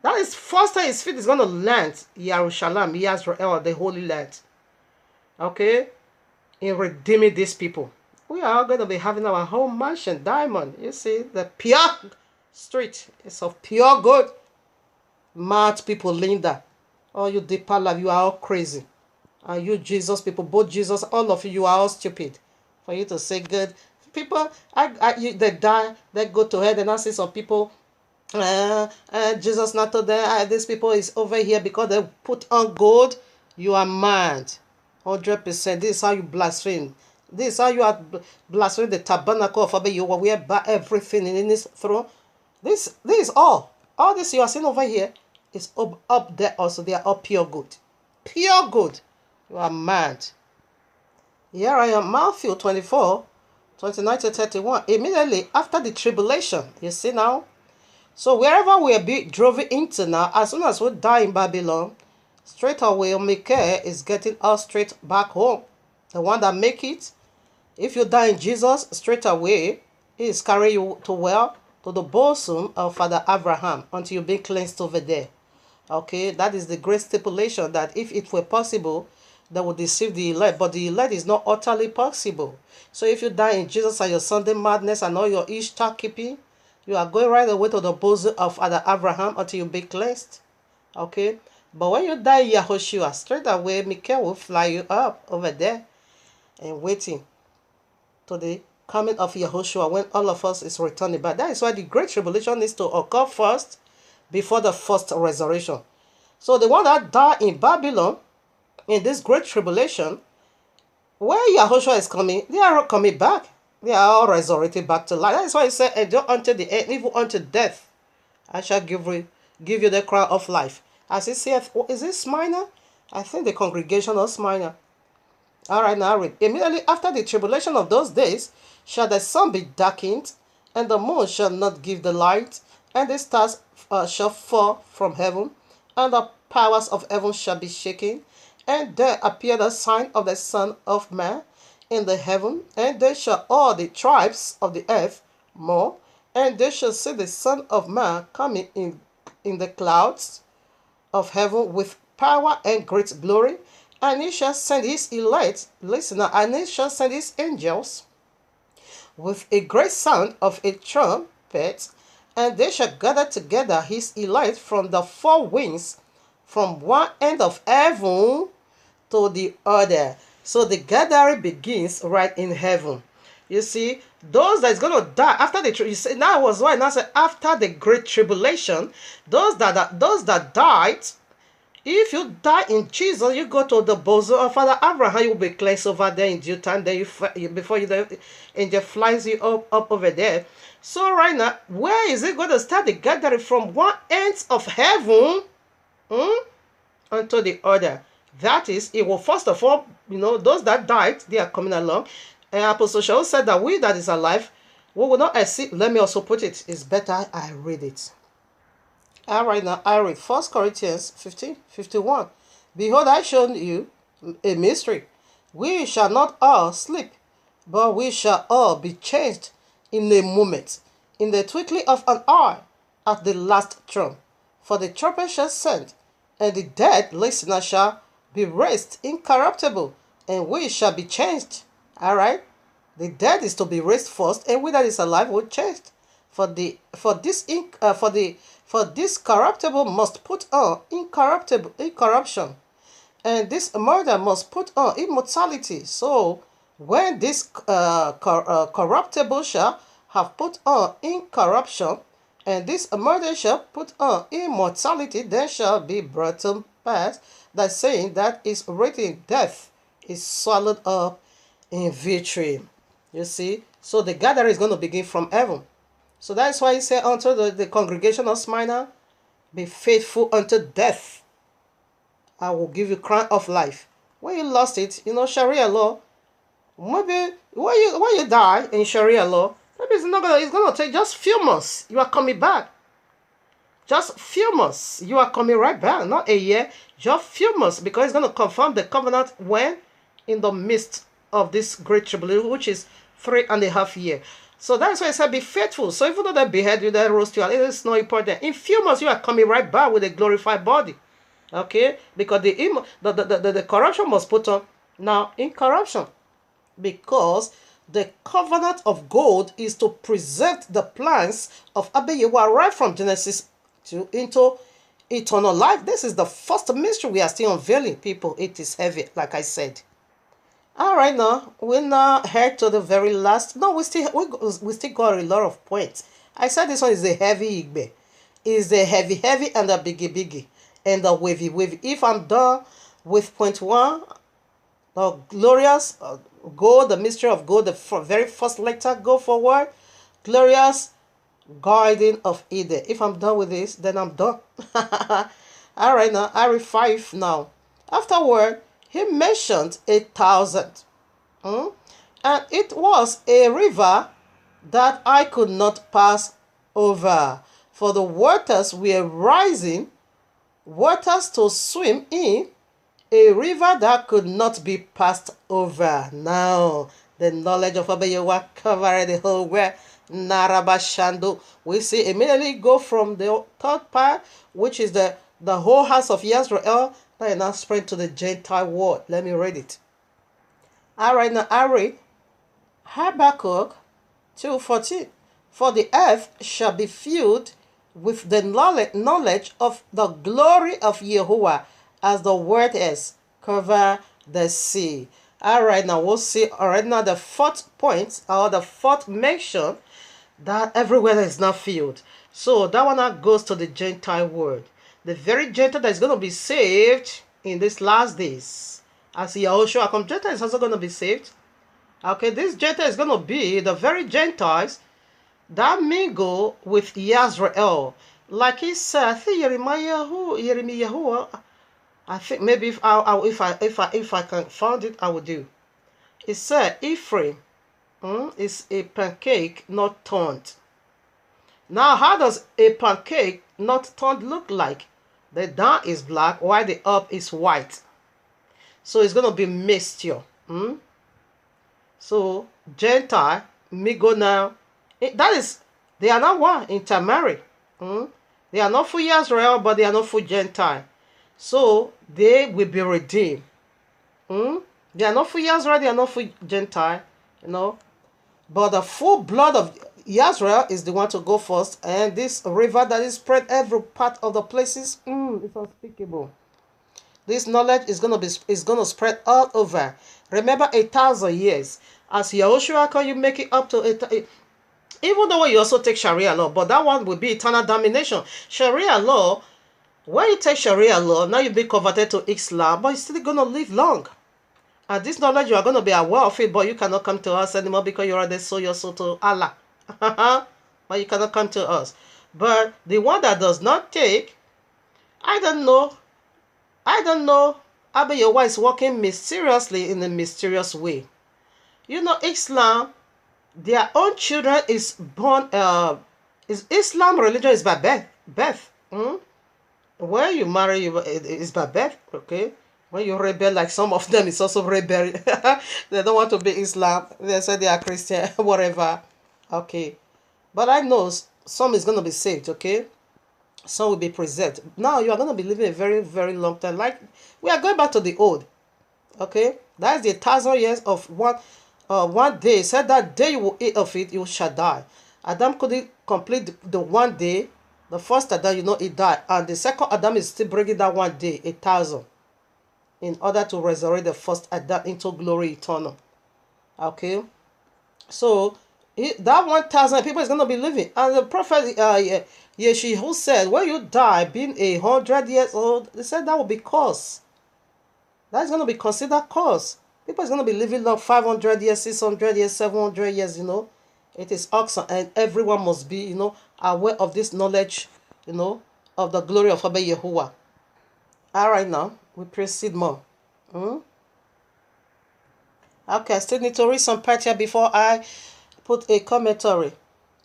That is first time his feet is going to land Jerusalem, Israel, the Holy Land. Okay? In redeeming these people. We are going to be having our home mansion, diamond. You see, the pure street is of pure gold. Mad people, Linda. Oh, you deeper love, you are all crazy. And you Jesus people, both Jesus, all of you, you are all stupid. For you to say good. People, they die, they go to hell, and I see some people, Jesus not to them, these people is over here because they put on gold. You are mad. 100%. This is how you blaspheme. This is how you are blaspheming the tabernacle of Abba. You wear everything in this throne. This is all. All this you are seeing over here is up there also. They are all pure good. Pure good. You are mad. Here I am, Matthew 24, 29 to 31. Immediately after the tribulation, you see now? So wherever we are driven into now, as soon as we die in Babylon, straight away Micah is getting us straight back home. The one that make it, if you die in Jesus, straight away, he is carrying you to the bosom of Father Abraham until you be cleansed over there. Okay, that is the great stipulation that if it were possible, they would deceive the elect, but the elect is not utterly possible. So if you die in Jesus and your Sunday madness and all your Ishtar keeping, you are going right away to the bosom of Father Abraham until you be cleansed. Okay, but when you die in Yahushua, straight away, Michael will fly you up over there and waiting to the coming of Yahushua when all of us is returning back. That is why the great tribulation needs to occur first before the first resurrection. So the one that died in Babylon in this great tribulation, where Yahushua is coming, they are all coming back. They are all resurrected back to life. That is why he said, endure unto the end, even unto death, I shall give you the crown of life. As he saith, is it Smyrna? I think the congregation of Smyrna. All right, now read. Immediately after the tribulation of those days, shall the sun be darkened, and the moon shall not give the light, and the stars shall fall from heaven, and the powers of heaven shall be shaken. And there appeared a sign of the Son of Man in the heaven, and there shall all the tribes of the earth mourn, and they shall see the Son of Man coming in the clouds of heaven with power and great glory. And he shall send his elect, listener, and he shall send his angels with a great sound of a trumpet, and they shall gather together his elect from the four winds, from one end of heaven to the other. So the gathering begins right in heaven. You see, those that is going to die after the you see, now was why now say after the great tribulation, those that died. If you die in Jesus, you go to the bosom of Father Abraham. You will be cleansed over there in due time. Then before the angel flies you up over there. So right now, where is it going to start the gathering from one end of heaven unto the other? That is, it will first of all, those that died, they are coming along. And Apostle Shaul said that we that is alive, we will not exceed. Let me also put it. It's better I read it. All right, now I read 1 Corinthians 15:51. Behold, I show you a mystery. We shall not all sleep, but we shall all be changed in a moment, in the twinkling of an eye, at the last trump. For the trumpet shall sound, and the dead listener shall be raised incorruptible, and we shall be changed. All right, the dead is to be raised first, and we that is alive will change. For this corruptible must put on incorruption, and this murder must put on immortality. So when this corruptible shall have put on incorruption, and this murder shall put on immortality, then shall be brought to pass that saying that is written, death is swallowed up in victory. You see, so the gathering is going to begin from heaven. So that's why he said unto the congregation of Smyrna, be faithful unto death. I will give you crown of life. When you lost it, Sharia law, maybe when you die in Sharia law, maybe it's gonna take just few months. You are coming back. Just few months. You are coming right back. Not a year, just few months, because it's gonna confirm the covenant when in the midst of this great tribulation, which is 3.5 years. So that's why I said be faithful. So even though they behead you, they roast you, it is not important. In few months, you are coming right back with a glorified body. Okay? Because the corruption must put on now incorruption. Because the covenant of gold is to preserve the plans of Abba Yehuah right from Genesis into eternal life. This is the first mystery we are still unveiling, people. It is heavy, like I said. All right, now we now head to the very last. No, we still got a lot of points. I said this one is a heavy igbe, is a heavy and a biggie and a wavy. If I'm done with point one, the glorious go, the mystery of go, the very first letter, go forward, glorious guiding of Eden. If I'm done with this, then I'm done. All right, now I read 5 now. Afterward, he mentioned 1,000. And it was a river that I could not pass over, for the waters were rising, waters to swim in, a river that could not be passed over. Now, the knowledge of Abayewa covered the whole world. Narabashando. We see immediately go from the third part, which is the whole house of Israel, that now spread to the Gentile world. Let me read it. All right, now I read Habakkuk 2:14. For the earth shall be filled with the knowledge of the glory of Yahuwah, as the word is cover the sea. All right, now we'll see already now the fourth point, or the fourth mention, that everywhere is not filled. So that one now goes to the Gentile world. The very Gentile that is going to be saved in these last days. As Yahushua comes, Gentile is also going to be saved. Okay, this Gentile is going to be the very Gentiles that mingle with Israel. Like he said, I think Jeremiah, I think maybe if I can find it, I will do. It said Ephraim is a pancake not turned. Now, how does a pancake not turned look like? The down is black while the up is white. So it's going to be mixture. So Gentile, me go now. That is, they are not one intermarry. They are not for Israel, but they are not for Gentile. So they will be redeemed. They are not for Israel, they are not for Gentile, But the full blood of Israel is the one to go first. And this river that is spread every part of the places, it's unspeakable. This knowledge is gonna spread all over. Remember 1,000 years. As Yahushua, can you make it up to even though you also take Sharia law, but that one will be eternal damnation. Sharia law, when you take Sharia law, now you be converted to Islam, but you're still gonna live long. And this knowledge, you are going to be aware of it, but you cannot come to us anymore because you already sold your soul to Allah. But you cannot come to us. But the one that does not take, I don't know. Abayewa is working mysteriously in a mysterious way. Islam, their own children is born, is Islam religion is by birth. When you marry, it's by birth, okay? When you rebel, like some of them, it's also rebel. They don't want to be Islam. They say they are Christian, whatever. Okay. But I know some is going to be saved, okay? Some will be preserved. Now you are going to be living a very, very long time. Like, we are going back to the old. Okay? That is the 1,000 years of one day. It said that day you will eat of it, you shall die. Adam couldn't complete the one day. The first Adam, he died. And the second Adam is still bringing that one day, 1,000. In order to resurrect the first Adam into glory eternal. Okay? So, that 1,000 people is going to be living. And the prophet Yeshu said, when you die, being 100 years old, they said that will be curse. That's going to be considered curse. People is going to be living long 500 years, 600 years, 700 years, It is awesome. And everyone must be, aware of this knowledge, of the glory of Abba Yahuwah. All right, now, we proceed more. Okay, I still need to read some part here before I put a commentary.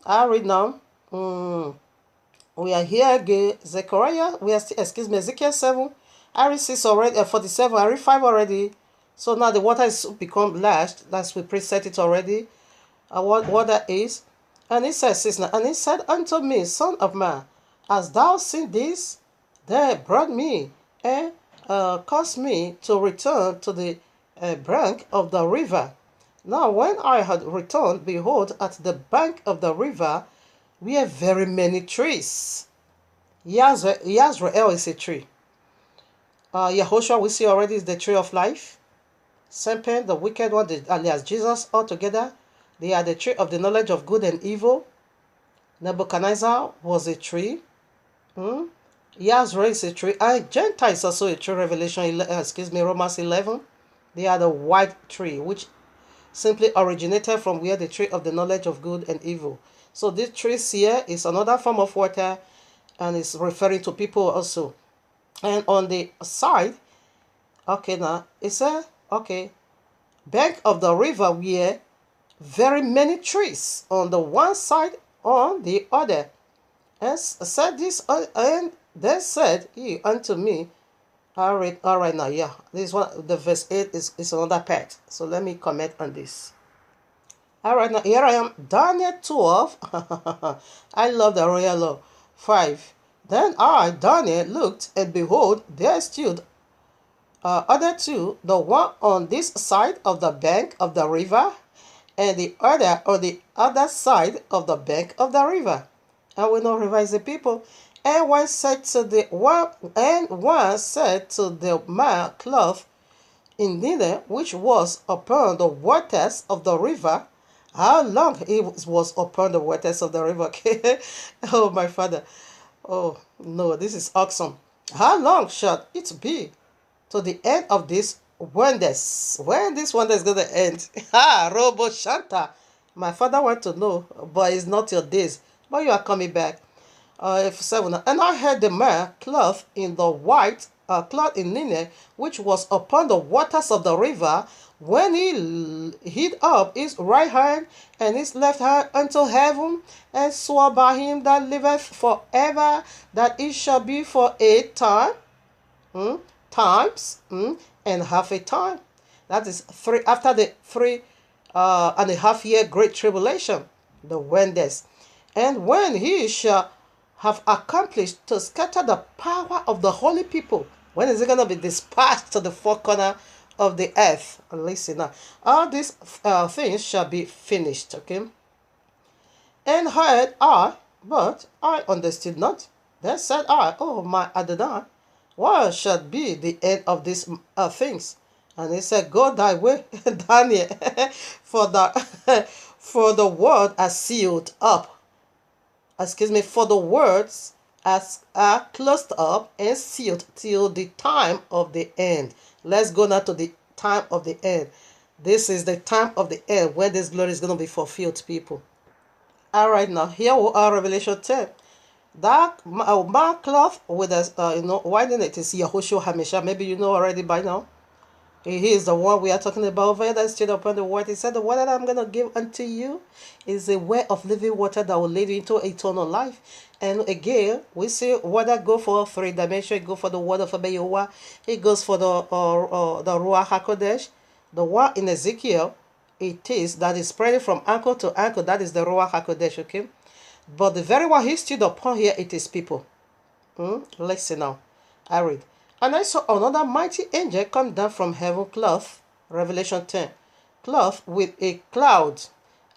I'll read now. We are here again. Zechariah, Ezekiel 7. I read 6 already, 47. I read 5 already. So now the water is become lashed. That's we preset it already. What that is. And it says 6 now. And he said unto me, Son of man, hast thou seen this? They brought me and caused me to return to the bank of the river. Now when I had returned, behold, at the bank of the river were very many trees. Yazrael is a tree. Yahushua, we see already, is the tree of life. Serpent, the wicked one, alias Jesus, altogether, they are the tree of the knowledge of good and evil. Nebuchadnezzar was a tree. Yazra is a tree. Gentile is also a tree. Romans 11. They are the white tree, which simply originated from where the tree of the knowledge of good and evil. So this tree here is another form of water, and it's referring to people also. And on the side, okay, now it says, okay, bank of the river were very many trees on the one side, on the other. And said this, and then said he unto me, all right now, yeah, this one, the verse 8 is another part. So let me comment on this. All right, now here I am, Daniel 12. I love the royal law. 5. Then I, Daniel, looked, and behold, there stood other two, the one on this side of the bank of the river, and the other on the other side of the bank of the river. And we know river is the people. And one said to the man cloth in linen, which was upon the waters of the river. How long it was upon the waters of the river? Oh, my father. Oh, no, this is awesome. How long shall it be to the end of this wonders? When this wonder is going to end? Robo Shanta. My father want to know, but it's not your days. But you are coming back. 7. And I heard the man clothed in the white, cloth in linen, which was upon the waters of the river, when he hid up his right hand and his left hand unto heaven, and swore by him that liveth forever, that it shall be for a time, times, and half a time. That is three after the 3.5 year great tribulation, the wonders. And when he shall have accomplished to scatter the power of the holy people, when is it going to be dispatched to the four corner of the earth? Listen now, all these things shall be finished. Okay. And heard I, but I understood not. Then said I, oh my Adonai, what shall be the end of these things? And he said, go thy way, Daniel, for the word are sealed up. For the words as are closed up and sealed till the time of the end. Let's go now to the time of the end. This is the time of the end when this glory is going to be fulfilled, people. All right, now here we are, Revelation 10. That man cloth with a white in it is Yahushua Hamisha. Maybe you know already by now. He is the one we are talking about over that stood upon the word. He said, the water that I'm going to give unto you is a way of living water that will lead you into eternal life. And again, we see water go for 3 dimensions. It go for the word of Yahuwah. It goes for the Ruach HaKodesh. The one in Ezekiel, it is that is spreading from ankle to ankle. That is the Ruach HaKodesh, okay? But the very one he stood upon here, it is people. Listen now. I read. And I saw another mighty angel come down from heaven, clothed, Revelation 10, clothed with a cloud,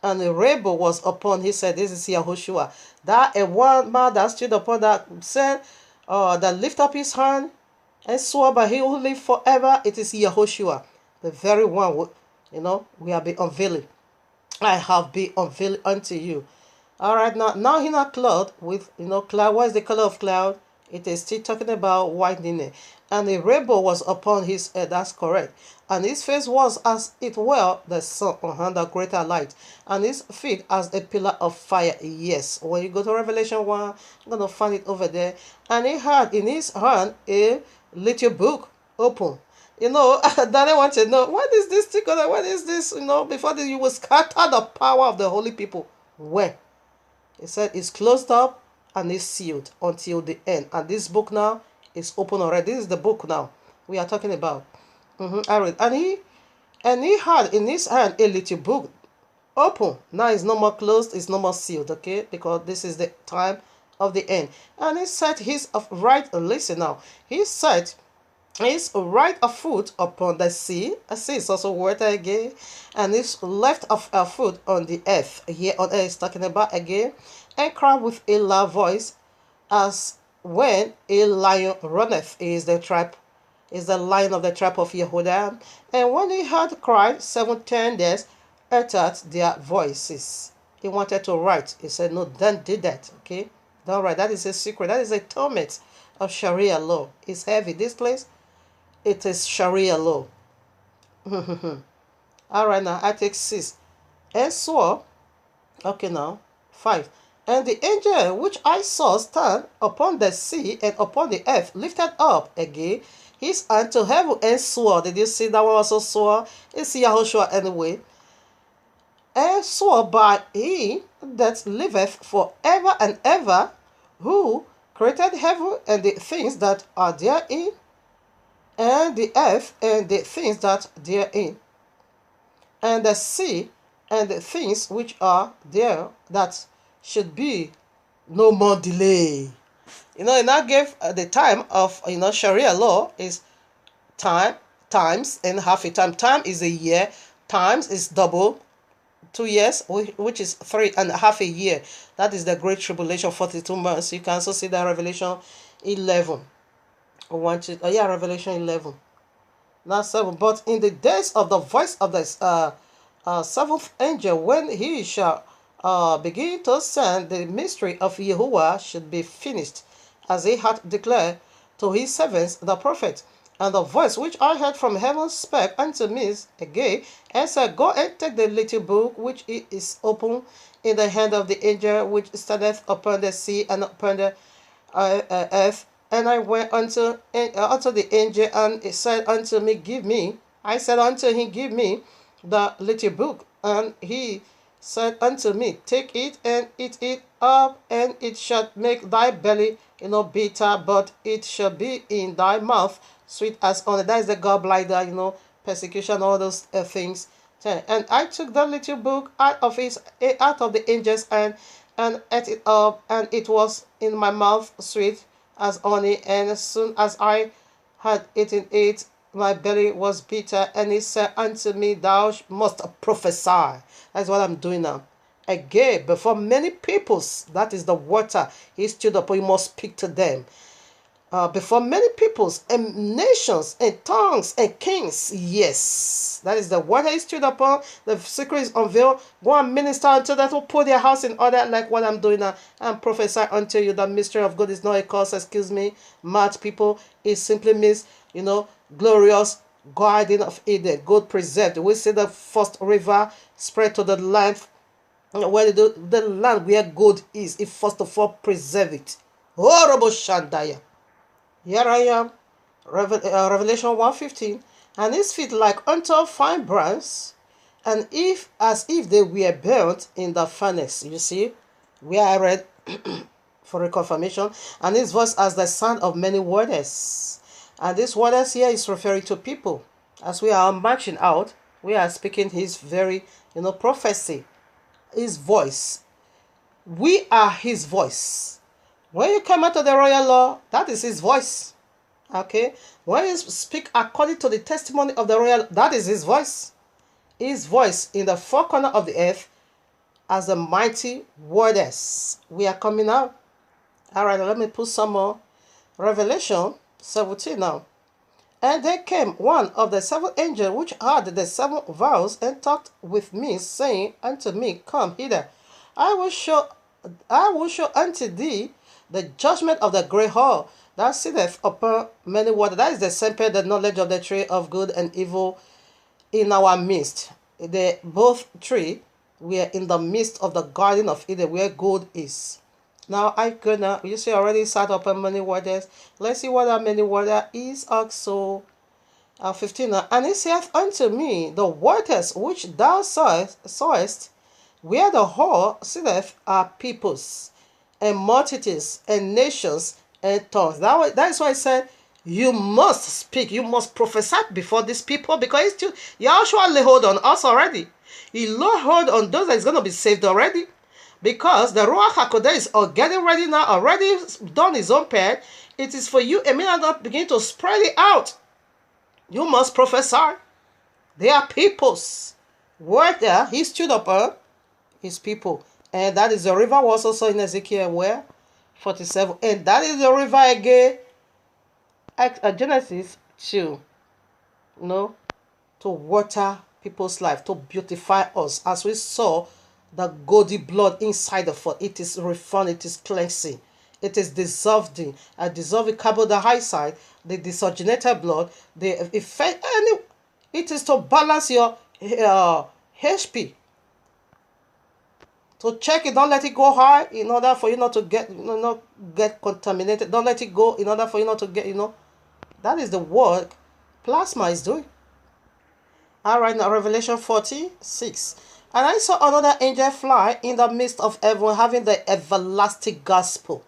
and a rainbow was upon. He said, this is Yahushua. That a one man that stood upon that said, that lift up his hand and swore by him who live forever. It is Yahushua, the very one, we have been unveiling. I have been unveiled unto you. All right, now he not clothed with, cloud. What is the color of cloud? It is still talking about white linen. And a rainbow was upon his head. That's correct. And his face was as it were the sun on the greater light. And his feet as a pillar of fire. Yes. When you go to Revelation 1, I'm going to find it over there. And he had in his hand a little book open. Daniel wants to know, what is this thing? What is this? Before you will scatter the power of the holy people. When? He said it's closed up and is sealed until the end. And this book now is open already. This is the book now we are talking about. I read. And he had in his hand a little book open. Now it's no more closed, it's no more sealed, okay? Because this is the time of the end. And he set his right, listen now. He set his right foot upon the sea. A sea is also water again. And his left foot on the earth. Here on earth is talking about again. And cried with a loud voice, as when a lion runneth, is the lion of the tribe of Yehudah. And when he had cried 7 tenders uttered their voices. He wanted to write. He said, no, don't do that. Okay? Don't write. That is a secret. That is a torment of Sharia law. It's heavy. This place, it is Sharia law. All right, now I take 6. And swore, okay, now 5. And the angel which I saw stand upon the sea and upon the earth lifted up again his hand to heaven and swore. Did you see that one also swore? It's Yahushua anyway. And swore by he that liveth forever and ever, who created heaven and the things that are therein, and the earth and the things that therein, and the sea and the things which are there, that should be no more delay. It now gave the time of Sharia law is time, times, and half a time. Time is a year, times is double 2 years, which is 3.5 a year. That is the Great Tribulation, 42 months. You can also see that Revelation 11. Revelation 11. Not 7. But in the days of the voice of the seventh angel, when he shall begin to send, the mystery of Yahuwah should be finished, as he hath declared to his servants the prophet. And the voice which I heard from heaven spake unto me again, and said, Go and take the little book which is open in the hand of the angel which standeth upon the sea and upon the earth. And I went unto the angel, and it said unto me, Give me. I said unto him, Give me the little book. And he said unto me, Take it and eat it up, and it shall make thy belly bitter, but it shall be in thy mouth sweet as honey. That is the gallbladder, persecution, all those things. And I took the little book out of the angel's hand, and ate it up, and it was in my mouth sweet as honey. And as soon as I had eaten it, my belly was bitter. And he said unto me, Thou must prophesy. That's what I'm doing now. Again, before many peoples, that is the water he stood up, he must speak to them. Before many peoples and nations and tongues and kings. Yes, that is the water he stood upon. The secret is unveiled. Go and minister unto that will put their house in order, like what I'm doing now, and prophesy unto you. The mystery of God is not a cause, mad people. It simply means, glorious garden of Eden, God preserved. We see the first river spread to the land, where the land where God is. It first of all preserve it. Horrible Shandaya. Here I am, Revelation 1:15, and his feet like unto fine bronze, and as if they were burnt in the furnace. You see, where I read for a confirmation, and his voice as the sound of many waters. And this waters here is referring to people. As we are marching out, we are speaking his very, prophecy, his voice. We are his voice. When you come out of the royal law, that is his voice. Okay? When you speak according to the testimony of the royal, that is his voice. His voice in the four corners of the earth as the mighty waters. We are coming out. All right, let me put some more. Revelation 17 now. And there came one of the 7 angels which had the 7 vials, and talked with me, saying unto me, Come hither. I will show unto thee the judgment of the great hall that sitteth upon many waters. That is the sample, the knowledge of the tree of good and evil in our midst. Both tree were in the midst of the garden of Eden, where good is. Now you see already sat upon many waters. Let's see what that many water is also. 15. And he saith unto me, The waters which thou sawest, where the whore sitteth, are peoples, and multitudes, and nations, and tongues. That is why I said, you must speak, you must prophesy before these people, because Yahushua lay hold on us already. He lay hold on those that is going to be saved already, because the Ruach HaKodesh is getting ready now, already done his own part. It is for you, and may not begin to spread it out. You must prophesy. They are peoples. Where there, he stood upon his people. And that is the river was also in Ezekiel, where 47. And that is the river again. Genesis 2. To water people's life, to beautify us. As we saw, the goldy blood inside of us, it is refined, it is cleansing, it is dissolving. Dissolving carbon dioxide, the desogenated blood, the effect, and it is to balance your HP. So check it, don't let it go high in order for you not to get, not get contaminated. Don't let it go in order for you not to get, that is the work plasma is doing. All right, now Revelation 46. And I saw another angel fly in the midst of heaven, having the everlasting gospel,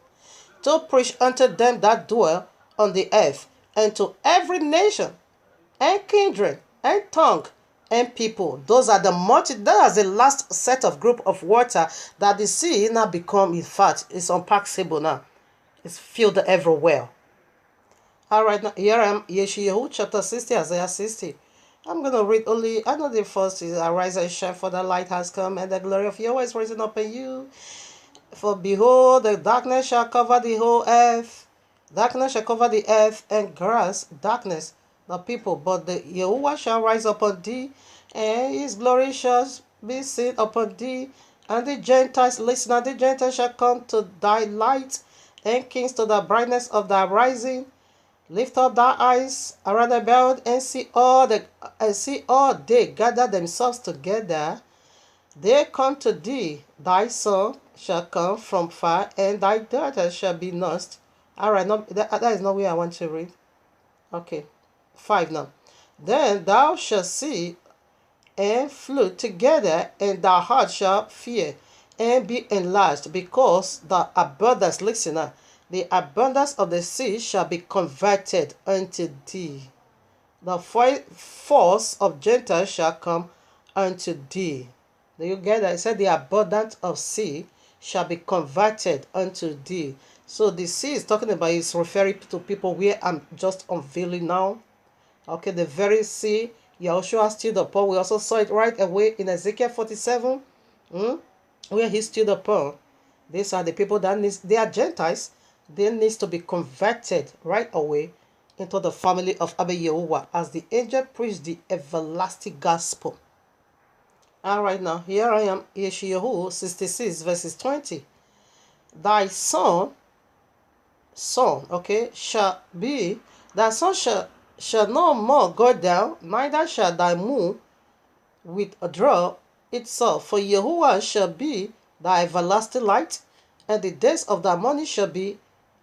to preach unto them that dwell on the earth, and to every nation, and kindred, and tongue, and people. Those are the that is the last set of group of water that the sea now become, in fact, it's unpassable now. It's filled everywhere. All right, now here I am, Yeshayahu, chapter 60, Isaiah 60. I'm going to read only, I know the first is, arise and shine, for the light has come, and the glory of Yahweh is risen upon you. For behold, the darkness shall cover the whole earth. Darkness shall cover the earth, and grass, darkness, the people. But the Yahuwah shall rise upon thee, and his glory shall be seen upon thee. And the Gentiles, listen, and the Gentiles shall come to thy light, and kings to the brightness of thy rising. Lift up thy eyes around about and see all they gather themselves together. They come to thee. Thy son shall come from far, and thy daughter shall be nursed. All right, no, that is not where I want to read. Okay, 5 now. Then thou shalt see and flew together, and thy heart shall fear and be enlarged, because the abundance, listen now, the abundance of the sea shall be converted unto thee. The force of Gentiles shall come unto thee. Do you get that? It said the abundance of sea shall be converted unto thee. So the sea is talking about, is referring to people where I'm just unveiling now. Okay, the very sea Yahushua stood upon. We also saw it right away in Ezekiel 47, where he stood upon. These are the people that they are Gentiles. They need to be converted right away into the family of Abba Yahuwah, as the angel preached the everlasting gospel. All right, now here I am, Yeshayahu 66 verses 20. Thy son, okay, shall be, thy son shall no more go down, neither shall thy moon withdraw itself. For Yahuwah shall be thy everlasting light, and the days of thy mourning shall be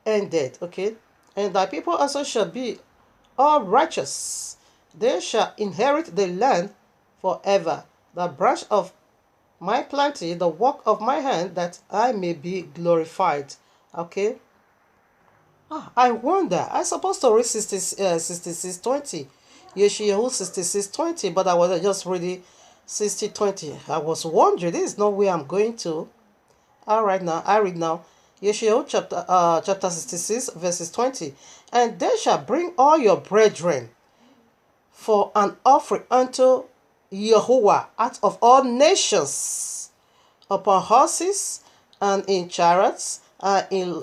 ended. Okay, and thy people also shall be all righteous. They shall inherit the land forever. The branch of my planting, the work of my hand, that I may be glorified. Okay. I wonder. I supposed to read 66:20. Yeshayahu 66:20, but I was just reading 60:20. I was wondering, this is not where I'm going to. All right, now I read now. Yeshayahu chapter 66 verses 20. And they shall bring all your brethren for an offering unto Yahuwah out of all nations, upon horses, and in chariots, and in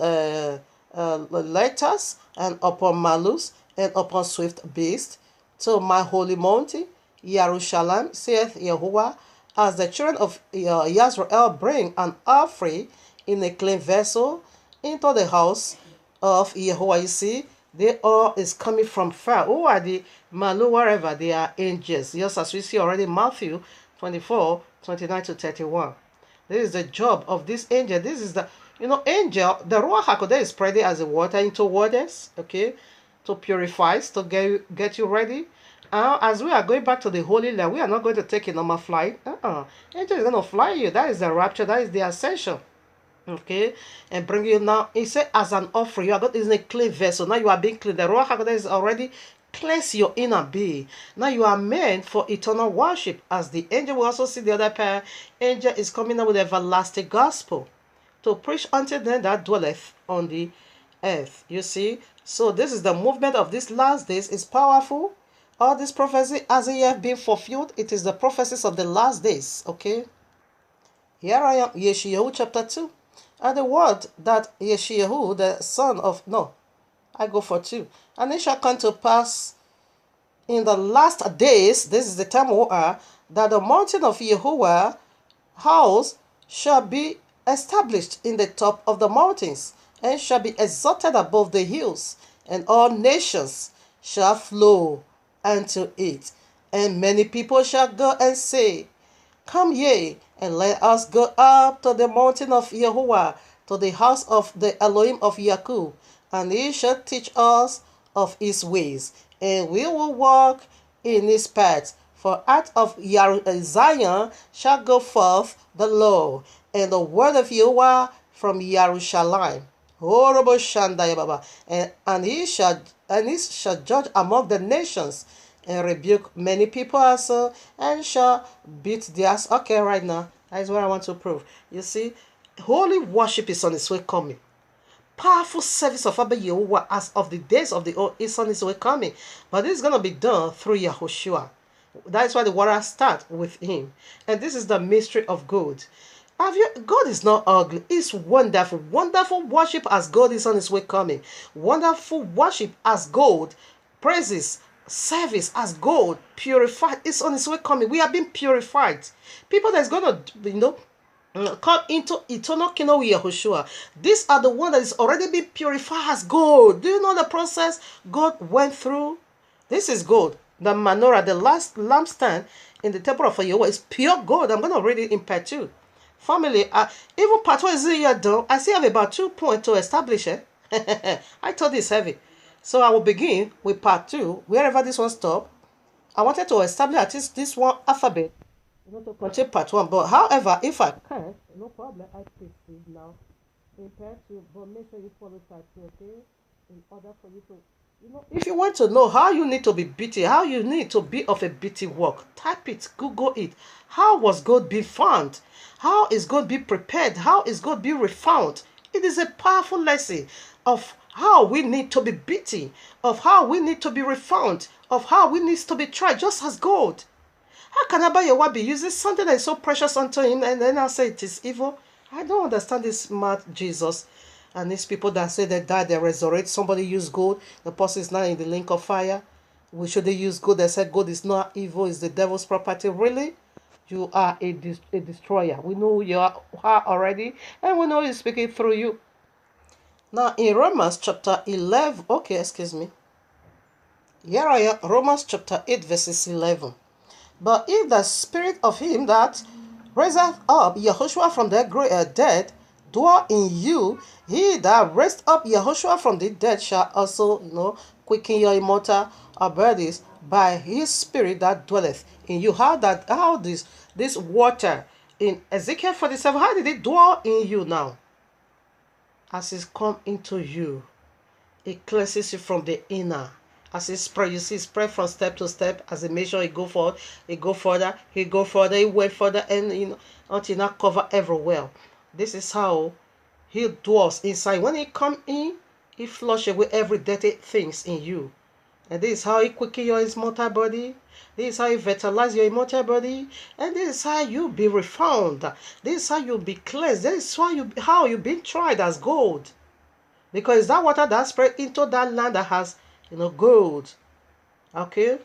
letters, and upon malus, and upon swift beasts, to my holy mountain, Jerusalem, saith Yahuwah, as the children of Israel bring an offering in a clean vessel into the house of Yahuwah. You see, they all is coming from far. Who are the Malu, wherever? They are angels. Just as we see already in Matthew 24, 29 to 31. This is the job of this angel. This is the, angel, the Ruach HaKodesh is spreading as the water into waters, okay, to purify, to get you ready. As we are going back to the Holy Land, we are not going to take a normal flight. Angel is going to fly you. That is the rapture. That is the ascension. Okay, and bring you now. He said, as an offering, you are got in a clean vessel. Now you are being clean. The Ruach HaKodesh is already cleanse your inner being. Now you are meant for eternal worship. As the angel, will also see the other pair. Angel is coming up with everlasting gospel to preach unto them that dwelleth on the earth. You see, so this is the movement of these last days. Is powerful. All this prophecy as it have been fulfilled. It is the prophecies of the last days. Okay. Here I am, Yeshayahu chapter 2. And the word that Yeshayahu, the son of, no, I go for 2. And it shall come to pass in the last days, this is the time we are, that the mountain of Yahuwah house shall be established in the top of the mountains, and shall be exalted above the hills, and all nations shall flow unto it. And many people shall go and say, Come ye, and let us go up to the mountain of Yahuwah, to the house of the Elohim of Yaakov, and he shall teach us of his ways, and we will walk in his paths. For out of Zion shall go forth the law, and the word of Yahuwah from Jerusalem. Horrible Shandaya Baba. And he shall judge among the nations, and rebuke many people also, and shall beat theirs. Okay, right now, that is what I want to prove. You see, holy worship is on its way coming. Powerful service of Abba Yehovah as of the days of the old is on its way coming. But this is going to be done through Yahushua. That is why the water starts with him. And this is the mystery of God. God is not ugly. It's wonderful. Wonderful worship as God is on his way coming. Wonderful worship as God. Praises, service as God. Purified. It's on its way coming. We are being purified. People that's going to, come into eternal kingdom with Yahushua. These are the ones that is already been purified as gold. Do you know the process God went through? This is gold. The menorah, the last lampstand in the temple of Yahuwah is pure gold. I'm going to read it in part 2. Family, even part 1 is here done. I still have about 2 points to establish it. I thought it's heavy. So I will begin with part 2. Wherever this one stopped, I wanted to establish at least this one alphabet. To continue part 1, but however, if I can, no problem, I proceed now in part 2, but make sure you follow part 2, okay? In order for you to, if you want to know how you need to be beaten, how you need to be of a beating work, type it, Google it. How was God being found? How is God being prepared? How is God being refound? It is a powerful lesson of how we need to be beaten, of how we need to be refound, of how we need to be tried, just as God. How can Abba Yehovah be using something that is so precious unto him and then I'll say it is evil? I don't understand this mad Jesus. And these people that say they die, they resurrect. Somebody use gold. The person is now in the lake of fire. Should they use gold? They said gold is not evil, it's the devil's property. Really? You are a destroyer. We know who you are already, and we know he's speaking through you. Now in Romans chapter 11, okay, excuse me. Here I am, Romans chapter 8, verses 11. But if the spirit of him that raiseth up Yahushua from the dead dwell in you, he that raised up Yahushua from the dead shall also, quicken your immortal bodies by his spirit that dwelleth in you. How this water in Ezekiel 47, how did it dwell in you now? As it's come into you, it cleanses you from the inner. As it spread, you see, it spread from step to step. As it measure, it go forward, it go further, it went further, and until not cover everywhere. This is how he dwells inside. When he come in, he flush away every dirty things in you. And this is how he quicken your immortal body. This is how he vitalize your immortal body. And this is how you be refound. This is how you be cleansed. This is how you been tried as gold. Because that water that spread into that land that has gold. Okay?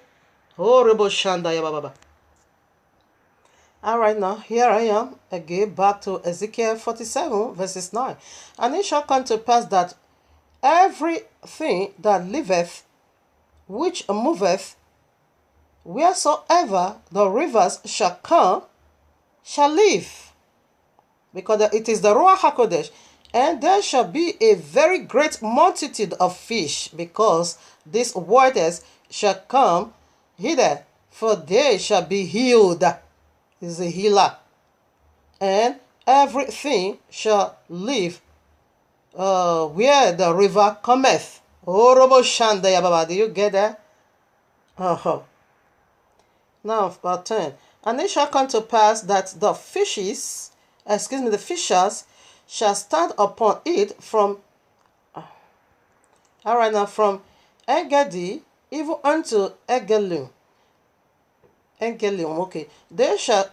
Horrible Shandaya Baba. Alright, now here I am again back to Ezekiel 47, verses 9. And it shall come to pass that everything that liveth, which moveth, wheresoever the rivers shall come, shall live. Because it is the Ruach HaKodesh. And there shall be a very great multitude of fish, because these waters shall come hither, for they shall be healed. Is a healer. And everything shall live where the river cometh. Oh, Robo Shandaya Baba, do you get that? Now, about 10. And it shall come to pass that the fishers shall stand upon it from from Engedi even unto Egelim. Okay. There shall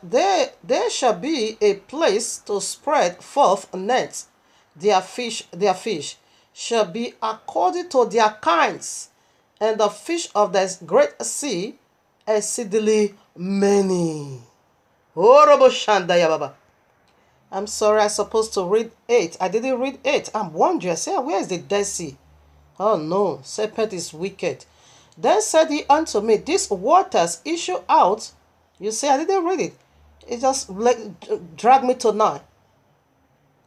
be a place to spread forth nets, their fish shall be according to their kinds, and the fish of the great sea exceedingly many. Orobo Shandaya Baba. I'm sorry, I'm supposed to read 8. I didn't read 8. I'm wondering, I said, where is the Dead Sea? Oh no, serpent is wicked. Then said he unto me, these waters issue out. You see, I didn't read it. It just dragged me to 9.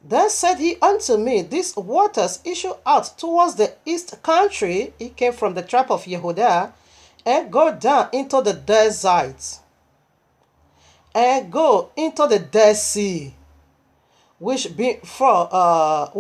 Then said he unto me, these waters issue out towards the east country. He came from the tribe of Yehudah, and go down into the desert, and go into the Dead Sea, which be brought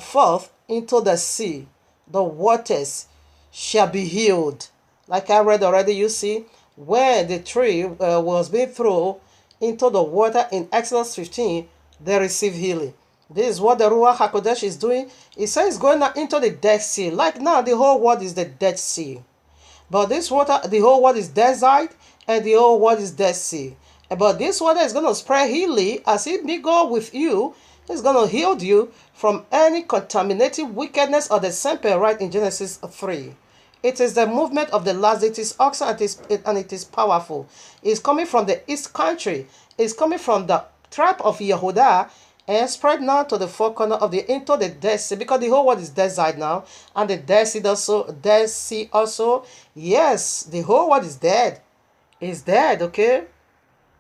forth into the sea. The waters shall be healed. Like I read already, you see, when the tree was being thrown into the water in Exodus 15, they received healing. This is what the Ruach HaKodesh is doing. It says going into the Dead Sea. Like now, the whole world is the Dead Sea. But this water, the whole world is desert, and the whole world is Dead Sea. But this water is going to spread healing as it may go with you. It's going to heal you from any contaminated wickedness or the sample right in Genesis 3. It is the movement of the last. It is oxen and it is powerful. It's coming from the east country. It's coming from the tribe of Yehudah and spread now to the four corners of into the Dead Sea, because the whole world is desert now, and the Dead Sea also. Yes, the whole world is dead. It's dead, okay?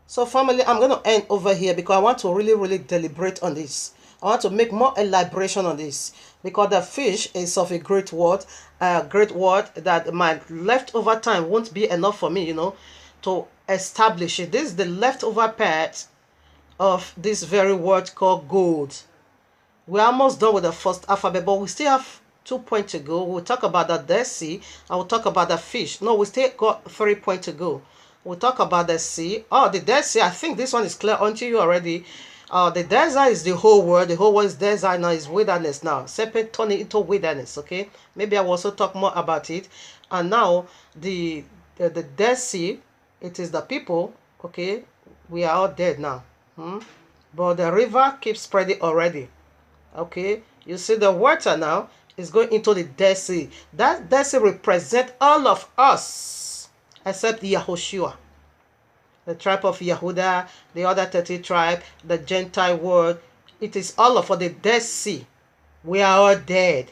So family, I'm going to end over here because I want to really deliberate on this. I want to make more elaboration on this, because the fish is of a great word that my leftover time won't be enough for me, to establish it. This is the leftover part of this very word called gold. We're almost done with the first alphabet, but we still have 2 points to go. We'll talk about the Dead Sea. I will talk about the fish. No, we still got 3 points to go. We'll talk about the sea. Oh, the Dead Sea. I think this one is clear unto you already. The desert is the whole world. The whole world is desert now. Is wilderness now. Serpent turn it into wilderness. Okay. Maybe I will also talk more about it. And now the Dead Sea. It is the people. Okay. We are all dead now. But the river keeps spreading already. Okay. You see the water now is going into the Dead Sea. That Dead Sea represents all of us except Yahushua, the tribe of Yehudah, the other 30 tribe, the Gentile world. It is all of the Dead Sea. We are all dead.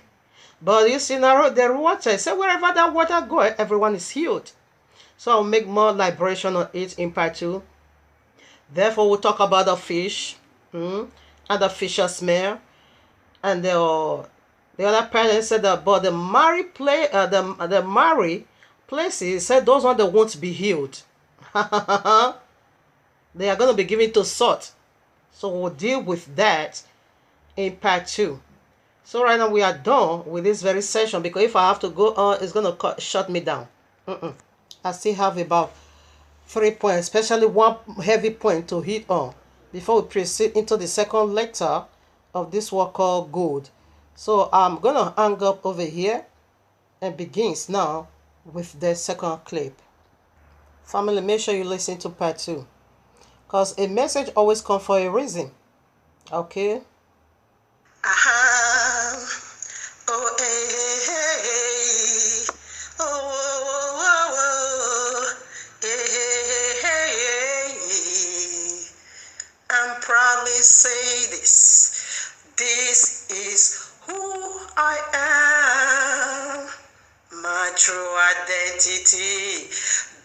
But you see now the water. So wherever that water goes, everyone is healed. So I'll make more liberation on it in part 2. Therefore, we'll talk about the fish and the fisher's smell. And the other parent said that, but the marry places, said those ones that won't be healed. They are going to be given to salt. So we'll deal with that in part 2. So right now we are done with this very session, because if I have to go on, it's going to shut me down. I still have about 3 points, especially one heavy point to hit on before we proceed into the second lecture of this work called gold. So I'm going to hang up over here and begins now with the second clip. Family, make sure you listen to part 2, because a message always comes for a reason. Okay? Oh, hey, hey, hey. Oh, hey, hey, hey. I'm proudly say this. This is who I am. My true identity.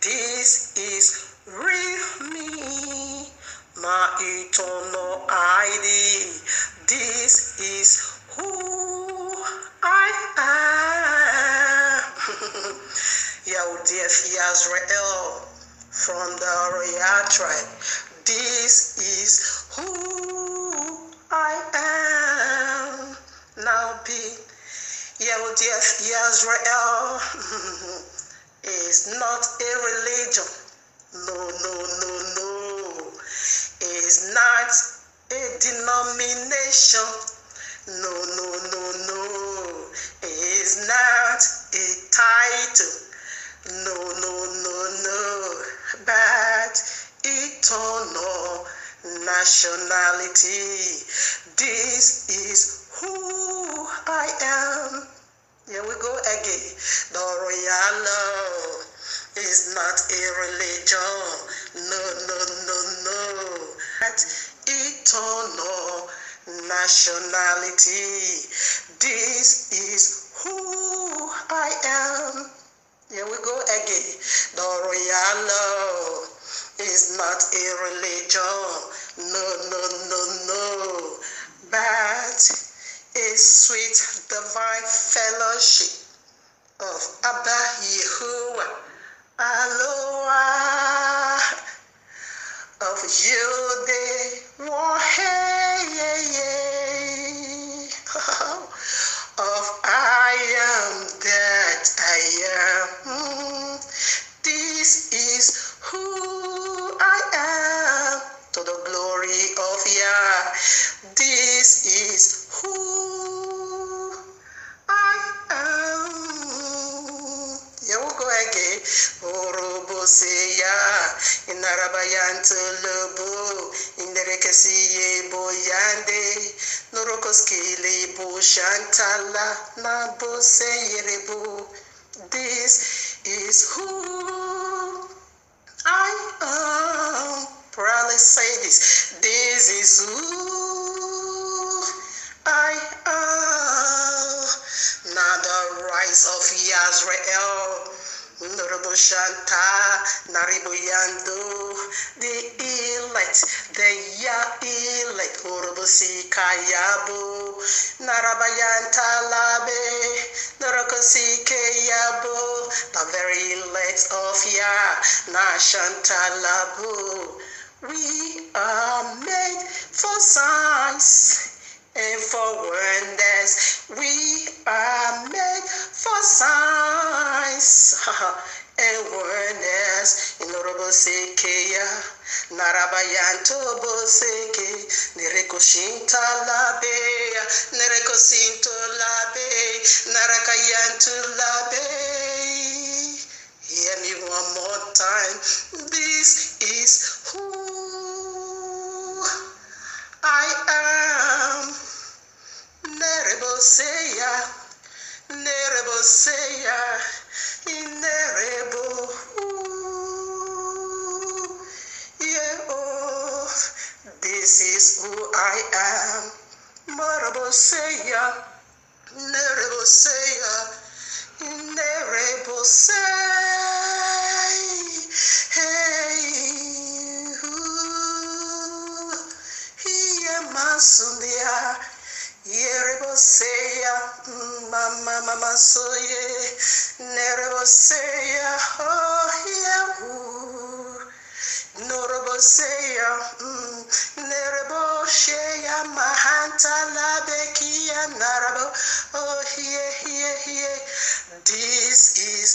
This is real me. My eternal ID. This is who I am. Yahuah'S from the royal tribe. This is who I am. Now be Yahuah'S is not a religion. No. It's not a denomination. No. It's not a title. No. But eternal nationality. This is who I am. Here we go again. The royal love is not a religion. No, no, no, no. That eternal nationality. This is who I am. Here we go again. The royal love is not a religion. No, no, no, no. But a sweet divine fellowship of Abba Yahuwah, Aloha, of you they war, of I am that I am. This is who I am, to the glory of Yah. This is who I am. Here we go again. Orobo seya, inarabayanto lobo, inderekesiye boyande, norokoskele bo shantala, nabo seyerebo. This is who I am. Proudly say this. This is who I am. Now the rise of Yazrael. Norobo Shanta, Naribuyando, the elect, the Ya elect, Orobo Sikayabo, Narabayanta Labe, Norokosike Yabo, the very elect of Ya, Nashanta Labo. We are made for signs and for wonders. We are made for signs and wonders. In Orobo Sekeya, Narabayanto Boseke, Nerekoshinta Labe, Nerekosinto Labe, Narakayanto Labe. Hear me one more time. This is who I am. Nereboseya, Nereboseya, Nerebo. Yeah, oh, this is who I am. Nereboseya, Nereboseya. Nerebose, hey, here masundia, yerebosea, mama soye, nerebosea, oh, yeah, norobosea, nereboshea, mahanta labekia narabo, oh, here. This is